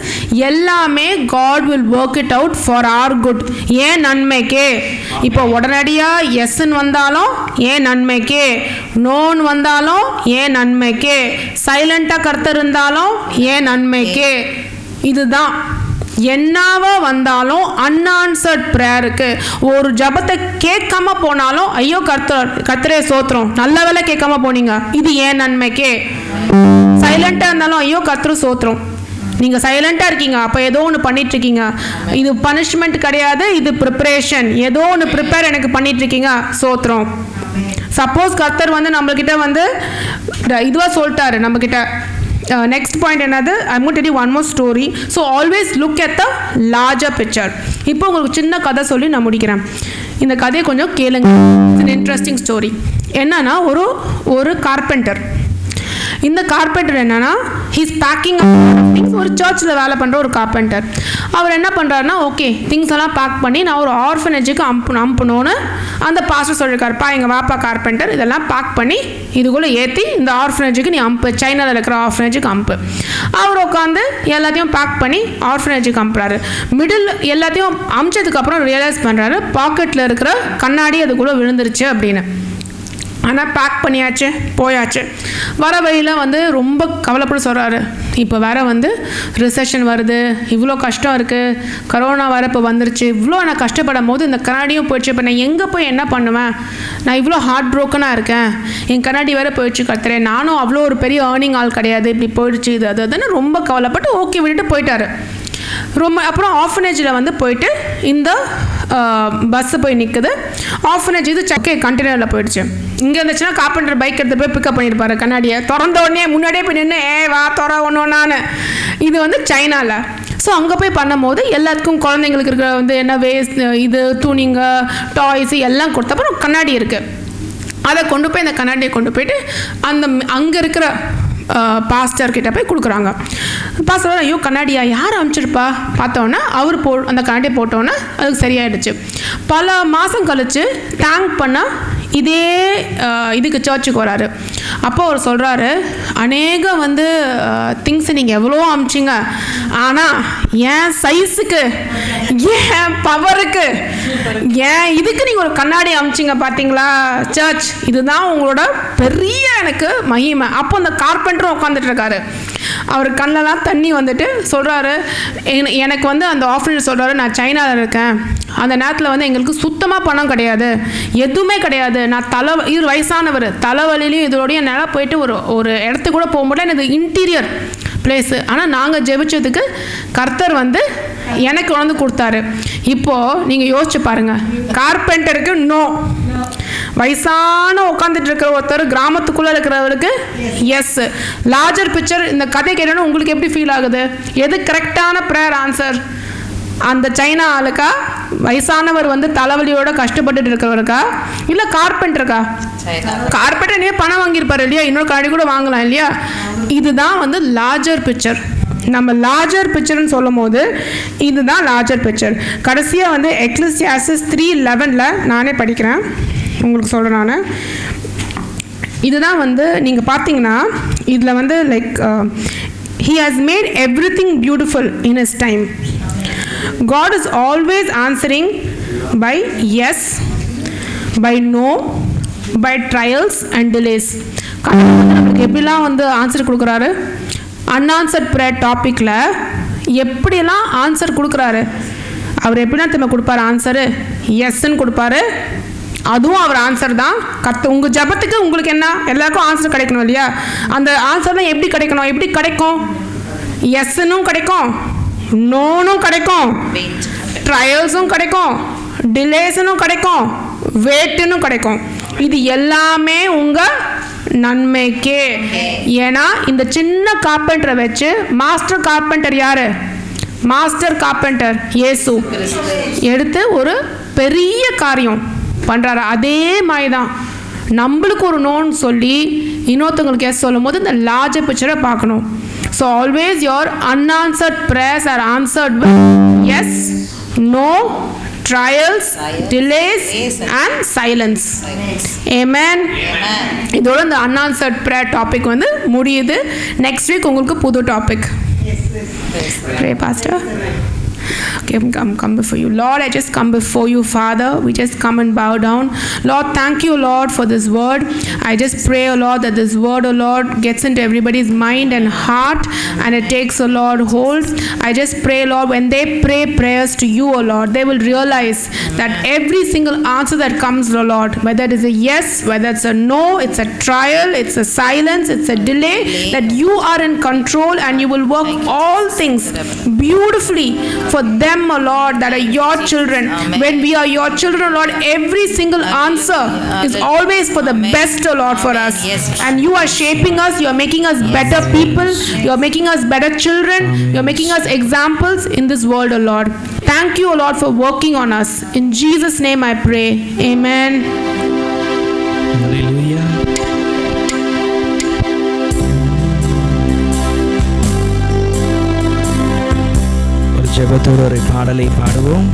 எல்லாமே God will work it out for our good. ஏன் நன்மைக்கே. இப்போ உடனடியாக எஸ்ன்னு வந்தாலும் ஏன் நன்மைக்கே, நோன்னு வந்தாலும் ஏன் நன்மைக்கே, சைலண்டாக கர்த்தர் இருந்தாலும் ஏன் நன்மைக்கே. இதுதான் என்னவா வந்தாலும் அன்ஆன்சர்ட் ப்ரேயருக்கு ஒரு ஜபத்தை கேட்காம போனாலும் ஐயோ கர்த்தரே சோத்திரம், நல்ல வேலை கேட்காம போனீங்க, இது ஏன் நன்மைக்கே. சைலண்டாக இருந்தாலும் ஐயோ கர்த்தர் சோத்திரம், நீங்கள் சைலண்டாக இருக்கீங்க, அப்போ ஏதோ ஒன்று பண்ணிட்டு இருக்கீங்க. இது பனிஷ்மெண்ட் கிடையாது, இது ப்ரிப்பரேஷன். ஏதோ ஒன்று ப்ரிப்பேர் எனக்கு பண்ணிட்டு இருக்கீங்க, சோத்திரம். சப்போஸ் கர்த்தர் வந்து நம்மக்கிட்ட வந்து இதுவாக சொல்லிட்டாரு நம்மக்கிட்ட. நெக்ஸ்ட் பாயிண்ட் என்னது, I'm going to tell you one more story. So always look at the larger picture. இப்போ உங்களுக்கு சின்ன கதை சொல்லி நான் முடிக்கிறேன். இந்த கதையை கொஞ்சம் கேளுங்க. It's interesting story. என்னன்னா ஒரு கார்பெண்டர். இந்த கார்பெண்டர் என்னன்னா ஹீஸ் பேக்கிங் திங்ஸ். ஒரு சர்ச்சில் வேலை பண்ணுற ஒரு கார்பெண்டர். அவர் என்ன பண்ணுறாருன்னா, ஓகே திங்ஸ் எல்லாம் பேக் பண்ணி நான் ஒரு ஆர்ஃபனேஜுக்கு அனுப்பணும்னு அந்த பாஸ்டர் சொல்லியிருக்காருப்பா, எங்கள் வாப்பா கார்பெண்டர் இதெல்லாம் பேக் பண்ணி இதுக்குள்ளே ஏற்றி இந்த ஆர்ஃபனேஜுக்கு நீ அனுப்பு, சைனாவில் இருக்கிற ஆர்ஃபனேஜுக்கு அனுப்பு. அவர் உட்காந்து எல்லாத்தையும் பேக் பண்ணி ஆர்ஃபனேஜுக்கு அனுப்புறாரு. மிடில் எல்லாத்தையும் அனுப்பிச்சதுக்கப்புறம் ரியலைஸ் பண்ணுறாரு பாக்கெட்டில் இருக்கிற கண்ணாடி அதுக்குள்ளே விழுந்துருச்சு அப்படின்னு. ஆனால் பேக் பண்ணியாச்சு, போயாச்சு. வர வழியில் வந்து ரொம்ப கவலைப்பட சொல்கிறாரு, இப்போ வேற வந்து ரிசெஷன் வருது, இவ்வளோ கஷ்டம் இருக்குது, கரோனா வேறு இப்போ வந்துருச்சு, இவ்வளோ நான் கஷ்டப்படும் போது இந்த கண்ணாடியும் போயிடுச்சு, இப்போ நான் எங்கே போய் என்ன பண்ணுவேன், நான் இவ்வளோ ஹார்ட் ப்ரோக்கனாக இருக்கேன், என் கண்ணாடி வேறு போயிடுச்சு கத்துறேன், நானும் அவ்வளோ ஒரு பெரிய ஏர்னிங் ஆள் கிடையாது, இப்படி போயிடுச்சு இது அதுன்னு ரொம்ப கவலைப்பட்டு ஓகே விட்டுட்டு போயிட்டாரு. அப்புறம் ஆர்ஃபனேஜில் வந்து போயிட்டு இந்த பஸ்ஸு போய் நிற்குது. ஆர்ஃபனேஜ் இது சக்கே கண்டெய்னரில் போயிடுச்சு. இங்கே இருந்துச்சுன்னா கார்பெண்டர் பைக் எடுத்து போய் பிக்கப் பண்ணியிருப்பாரு. கண்ணாடியை திறந்த உடனே முன்னாடியே போய் நின்று வா திற ஒன்று. இது வந்து சைனாவில். ஸோ அங்கே போய் பண்ணும்போது எல்லாத்துக்கும் குழந்தைங்களுக்கு இருக்கிற வந்து என்ன வேஸ்ட் இது துணிங்க டாய்ஸு எல்லாம் கொடுத்தப்பறம் கண்ணாடி இருக்குது. அதை கொண்டு போய் இந்த கண்ணாடியை கொண்டு போயிட்டு அந்த அங்கே இருக்கிற பாஸ்டர் கிட்ட போய் கொடுக்குறாங்க. பாஸ்டர் ஐயோ கண்ணாடியா யார் அனுப்பிச்சிருப்பா பார்த்தோன்னா அவர் அந்த கண்ணாடியை போட்டோன்னே அதுக்கு சரியாயிடுச்சு. பல மாதம் கழித்து டேங்க் பண்ண இதே இதுக்கு சர்ச்சுக்கு வராரு. அப்போ அவர் சொல்கிறாரு, அநேக வந்து திங்ஸை நீங்கள் எவ்வளோ அனுப்பிச்சிங்க, ஆனால் ஏன் சைஸுக்கு ஏன் பவருக்கு ஏன் இதுக்கு நீங்கள் ஒரு கண்ணாடி அனுப்பிச்சிங்க பார்த்தீங்களா சர்ச், இதுதான் உங்களோட பெரிய எனக்கு மகிமை. அப்போ அந்த கார்பெண்டரும் உட்காந்துட்டு இருக்காரு. அவர் கண்ணெல்லாம் தண்ணி வந்துட்டு சொல்கிறாரு, எனக்கு வந்து அந்த ஆஃபீஸர் சொல்கிறாரு, நான் சைனாவில் இருக்கேன், அந்த நேரத்தில் வந்து எங்களுக்கு சுத்தமாக பணம் கிடையாது, எதுவுமே கிடையாது, நான் இது வயசானவர் தலைவலிலையும் இதோடய என்னால் போயிட்டு ஒரு இடத்துக்கு கூட போக முடியல, எனக்கு இன்டீரியர் பிளேஸு. ஆனால் நாங்கள் ஜெபிச்சதுக்கு கர்த்தர் வந்து எனக்கு வந்து கொடுத்தாரு. இப்போது நீங்கள் யோசிச்சு பாருங்கள், கார்பெண்டருக்கு நோ, வயசான உட்காந்துட்டு இருக்கிற ஒருத்தர் கிராமத்துக்குள்ளே இருக்கிறவருக்கு எஸ். லார்ஜர் பிக்சர் இந்த கதை கேட்டோன்னா உங்களுக்கு எப்படி ஃபீல் ஆகுது? எது கரெக்டான ப்ரேயர் ஆன்சர்? அந்த சைனா ஆளுக்கா, வயசானவர் வந்து தலைவலியோட கஷ்டப்பட்டுட்டு இருக்கிறவருக்கா, இல்லை கார்பெண்டருக்கா? கார்பெண்டர் நீ பணம் வாங்கியிருப்பாரு இல்லையா, இன்னொரு கண்ணாடி கூட வாங்கலாம் இல்லையா. இதுதான் வந்து லார்ஜர் பிக்சர். நம்ம லார்ஜர் பிக்சர்னு சொல்லும் போது இதுதான் லார்ஜர் பிக்சர். கடைசியாக வந்து எக்லெசியாஸ்டஸ் 3:11 நானே படிக்கிறேன் உங்களுக்கு சொல்கிறேன் நான். இதுதான் வந்து நீங்கள் பார்த்தீங்கன்னா இதில் வந்து like he has made everything beautiful in his time. God is always answering by yes, by no, by trials and delays. கடவுள் வந்து நம்மளுக்கு எப்படிலாம் வந்து ஆன்சர் கொடுக்குறாரு, அன்ஆன்சர்ட் ப்ரேயர் டாப்பிக்கில் எப்படியெல்லாம் ஆன்சர் கொடுக்குறாரு. அவர் எப்படிலாம் திரும்ப கொடுப்பாரு ஆன்சரு, எஸ்ன்னு கொடுப்பாரு. அதுவும் அவர் ஆன்சர் தான். உங்கள் ஜபத்துக்கு உங்களுக்கு என்ன, எல்லாருக்கும் ஆன்சர் கிடைக்கணும் இல்லையா? அந்த ஆன்சர் தான் எப்படி கிடைக்கணும், எப்படி கிடைக்கும்? எஸ்ன்னும் கிடைக்கும், நோனும் கிடைக்கும், ட்ரையல்ஸும் கிடைக்கும், டிலேஸ்னும் கிடைக்கும், வெயிட்டுன்னு கிடைக்கும். இது எல்லாமே உங்கள் நன்மைக்கே. ஏன்னா இந்த சின்ன கார்பெண்டரை வச்சு மாஸ்டர் கார்பெண்டர் யாரு? மாஸ்டர் கார்பெண்டர் இயேசு எடுத்து ஒரு பெரிய காரியம் பண்ணுறாரு. அதே மாதிரி தான் நம்மளுக்கு ஒரு நோன்னு சொல்லி இன்னொருத்தவங்களுக்கு எஸ் சொல்லும் போது இந்த லார்ஜர் பிக்சரை பார்க்கணும். So always your unanswered prayers are answered with yes, no, trials, delays and silence. Amen. இதோட இந்த unanswered prayer topic வந்து முடியுது. Next week உங்களுக்கு புது topic. Pray, Pastor. Okay, come before you. Lord, I just come before you, Father. We just come and bow down. Lord, thank you, Lord, for this word. I just pray, oh Lord, that this word, oh Lord, gets into everybody's mind and heart and it takes, oh Lord, hold. I just pray, Lord, when they pray prayers to you, oh Lord, they will realize that every single answer that comes, oh Lord, whether it is a yes, whether it's a no, it's a trial, it's a silence, it's a delay, that you are in control and you will work all things beautifully for them, oh Lord, that are your children. When we are your children, oh Lord, every single answer is always for the best, oh Lord, for us. And you are shaping us, you are making us better people, you are making us better children, you are making us examples in this world, oh Lord. Thank you, oh Lord, for working on us. In Jesus' name I pray. Amen. Hallelujah. ஜெபத்தோடு ஒரு பாடலை பாடுவோம்.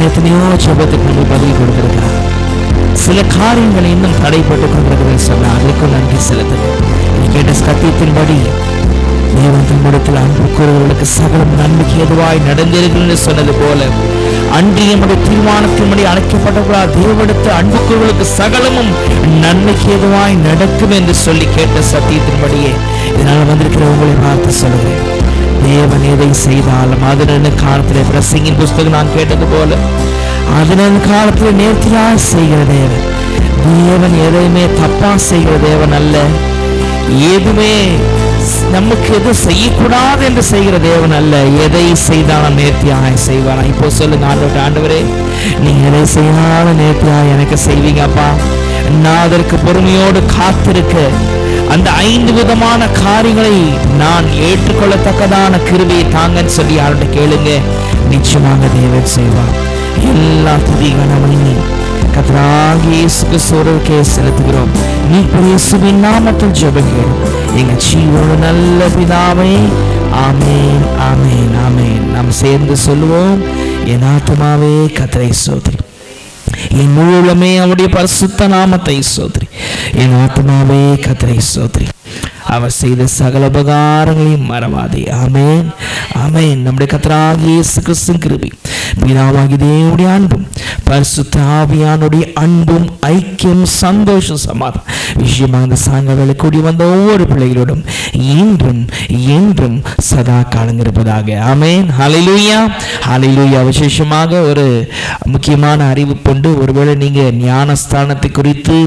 தேவன் எத்தனையோ ஜெபத்துக்கு நம்ம பதில் கொடுத்திருக்கிறார். சில காரியங்களை இன்னும் தடைப்பட்டு கொண்டிருக்கிறேன் சொன்ன அதுக்கும் நன்றி செலுத்துங்க. நீ கேட்ட சத்தியத்தின்படி தேவன் தம்மிடத்தில் அன்பு கூறுவர்களுக்கு சகலம் நன்மைக்கு எதுவாய் நடந்திருக்கிறது சொன்னது போல அன்று நம்முடைய தீர்மானத்தின்படி அழைக்கப்பட்டவர்களா தேவனிடத்தில் அன்பு கூறுவர்களுக்கு சகலமும் நன்மைக்கு எதுவாய் நடக்கும் என்று சொல்லி கேட்ட சத்தியத்தின்படியே இதனால் வந்திருக்கிற உங்களை பார்த்து சொல்கிறேன். தேவன் எதை செய்தாலும் அதனு காலத்திலே பிரசங்கின் புஸ்தகம் நான் கேட்டது போல அதனு காலத்தில் நேர்த்தியாக செய்கிற தேவன். தேவன் எதையுமே தப்பா செய்கிற தேவன் அல்ல. எதுவுமே நமக்கு எது செய்யக்கூடாது என்று செய்கிற தேவன் அல்ல. எதை செய்தாலும் நேர்த்தியாக செய்வாரா. இப்போ சொல்லுங்க, ஆண்டவரே நீங்க எதை செய்யாலும் நேர்த்தியாக எனக்கு செய்வீங்கப்பா. நான் அதற்கு பொறுமையோடு காத்திருக்க அந்த 5 விதமான காரியங்களை நான் ஏற்றுக்கொள்ளத்தக்கதான கிருபையை தாங்கன்னு சொல்லி யார்கிட்ட கேளுங்க. நிச்சயமாக தேவன் செய்வார். எல்லா துதி கனமணி கர்த்தராகிய இயேசு கிறிஸ்துவுக்கே செலுத்துகிறோம். நீ இயேசுவின் நாமத்தில் ஜெபிக்கிறோம் எங்கள் ஜீவனோட நல்ல பிதாவே. ஆமென், ஆமென், ஆமென். நாம் சேர்ந்து சொல்லுவோம். என் ஆத்துமாவே கர்த்தரை ஸ்தோத்திரி, என் முழு உள்ளமே அவருடைய பரிசுத்த நாமத்தை ஸ்தோத்திரி. என் ஆத்துமாவே கர்த்தரை ஸ்தோத்திரி, அவர் செய்த சகல உபகாரங்களையும் மறவாதே. ஆமென், ஆமென். நம்முடைய கர்த்தராகிய இயேசு கிறிஸ்துவின் கிருபை, பிதாவாகிய தேவனுடைய அன்பும் பரிசுத்த ஆவியானுடைய அன்பும் ஐக்கியம் சந்தோஷம் சமாதானம் விஷயமாக இந்த சாயங்கால கூடி வந்த ஒவ்வொரு பிள்ளைகளோடும் இன்றும் என்றும் சதா காலம் இருப்பதாக. ஆமென். ஹல்லேலூயா, ஹல்லேலூயா. விசேஷமாக ஒரு முக்கியமான அறிவிப்புண்டு. ஒருவேளை நீங்க ஞானஸ்தானத்தை குறித்து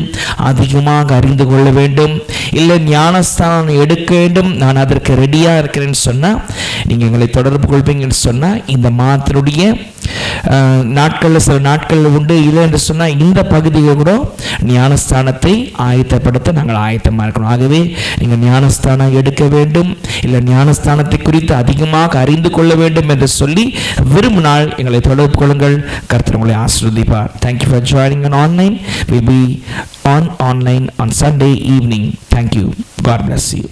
அதிகமாக அறிந்து கொள்ள வேண்டும், இல்லை ஞானஸ்தானம் எடுக்க வேண்டும், நான் அதற்கு ரெடியா இருக்கிறேன்னு சொன்னா நீங்க எங்களை தொடர்பு கொள்வீங்கன்னு சொன்னா இந்த மாதத்தினுடைய நாட்களில் சில நாட்களில் உண்டு. இல்லை என்று சொன்னால் இந்த பகுதியில் கூட ஞானஸ்தானத்தை ஆயத்தப்படுத்த நாங்கள் ஆயத்தமாக இருக்கணும். ஆகவே நீங்கள் ஞானஸ்தானம் எடுக்க வேண்டும், இல்லை ஞானஸ்தானத்தை குறித்து அதிகமாக அறிந்து கொள்ள வேண்டும் என்று சொல்லி விரும்பினால் எங்களை தொடர்பு கொள்ளுங்கள். கர்த்தர் உங்களை ஆசீர்வதிப்பார். Thank you for joining on online. We'll be on online on Sunday evening. Thank you. God bless you.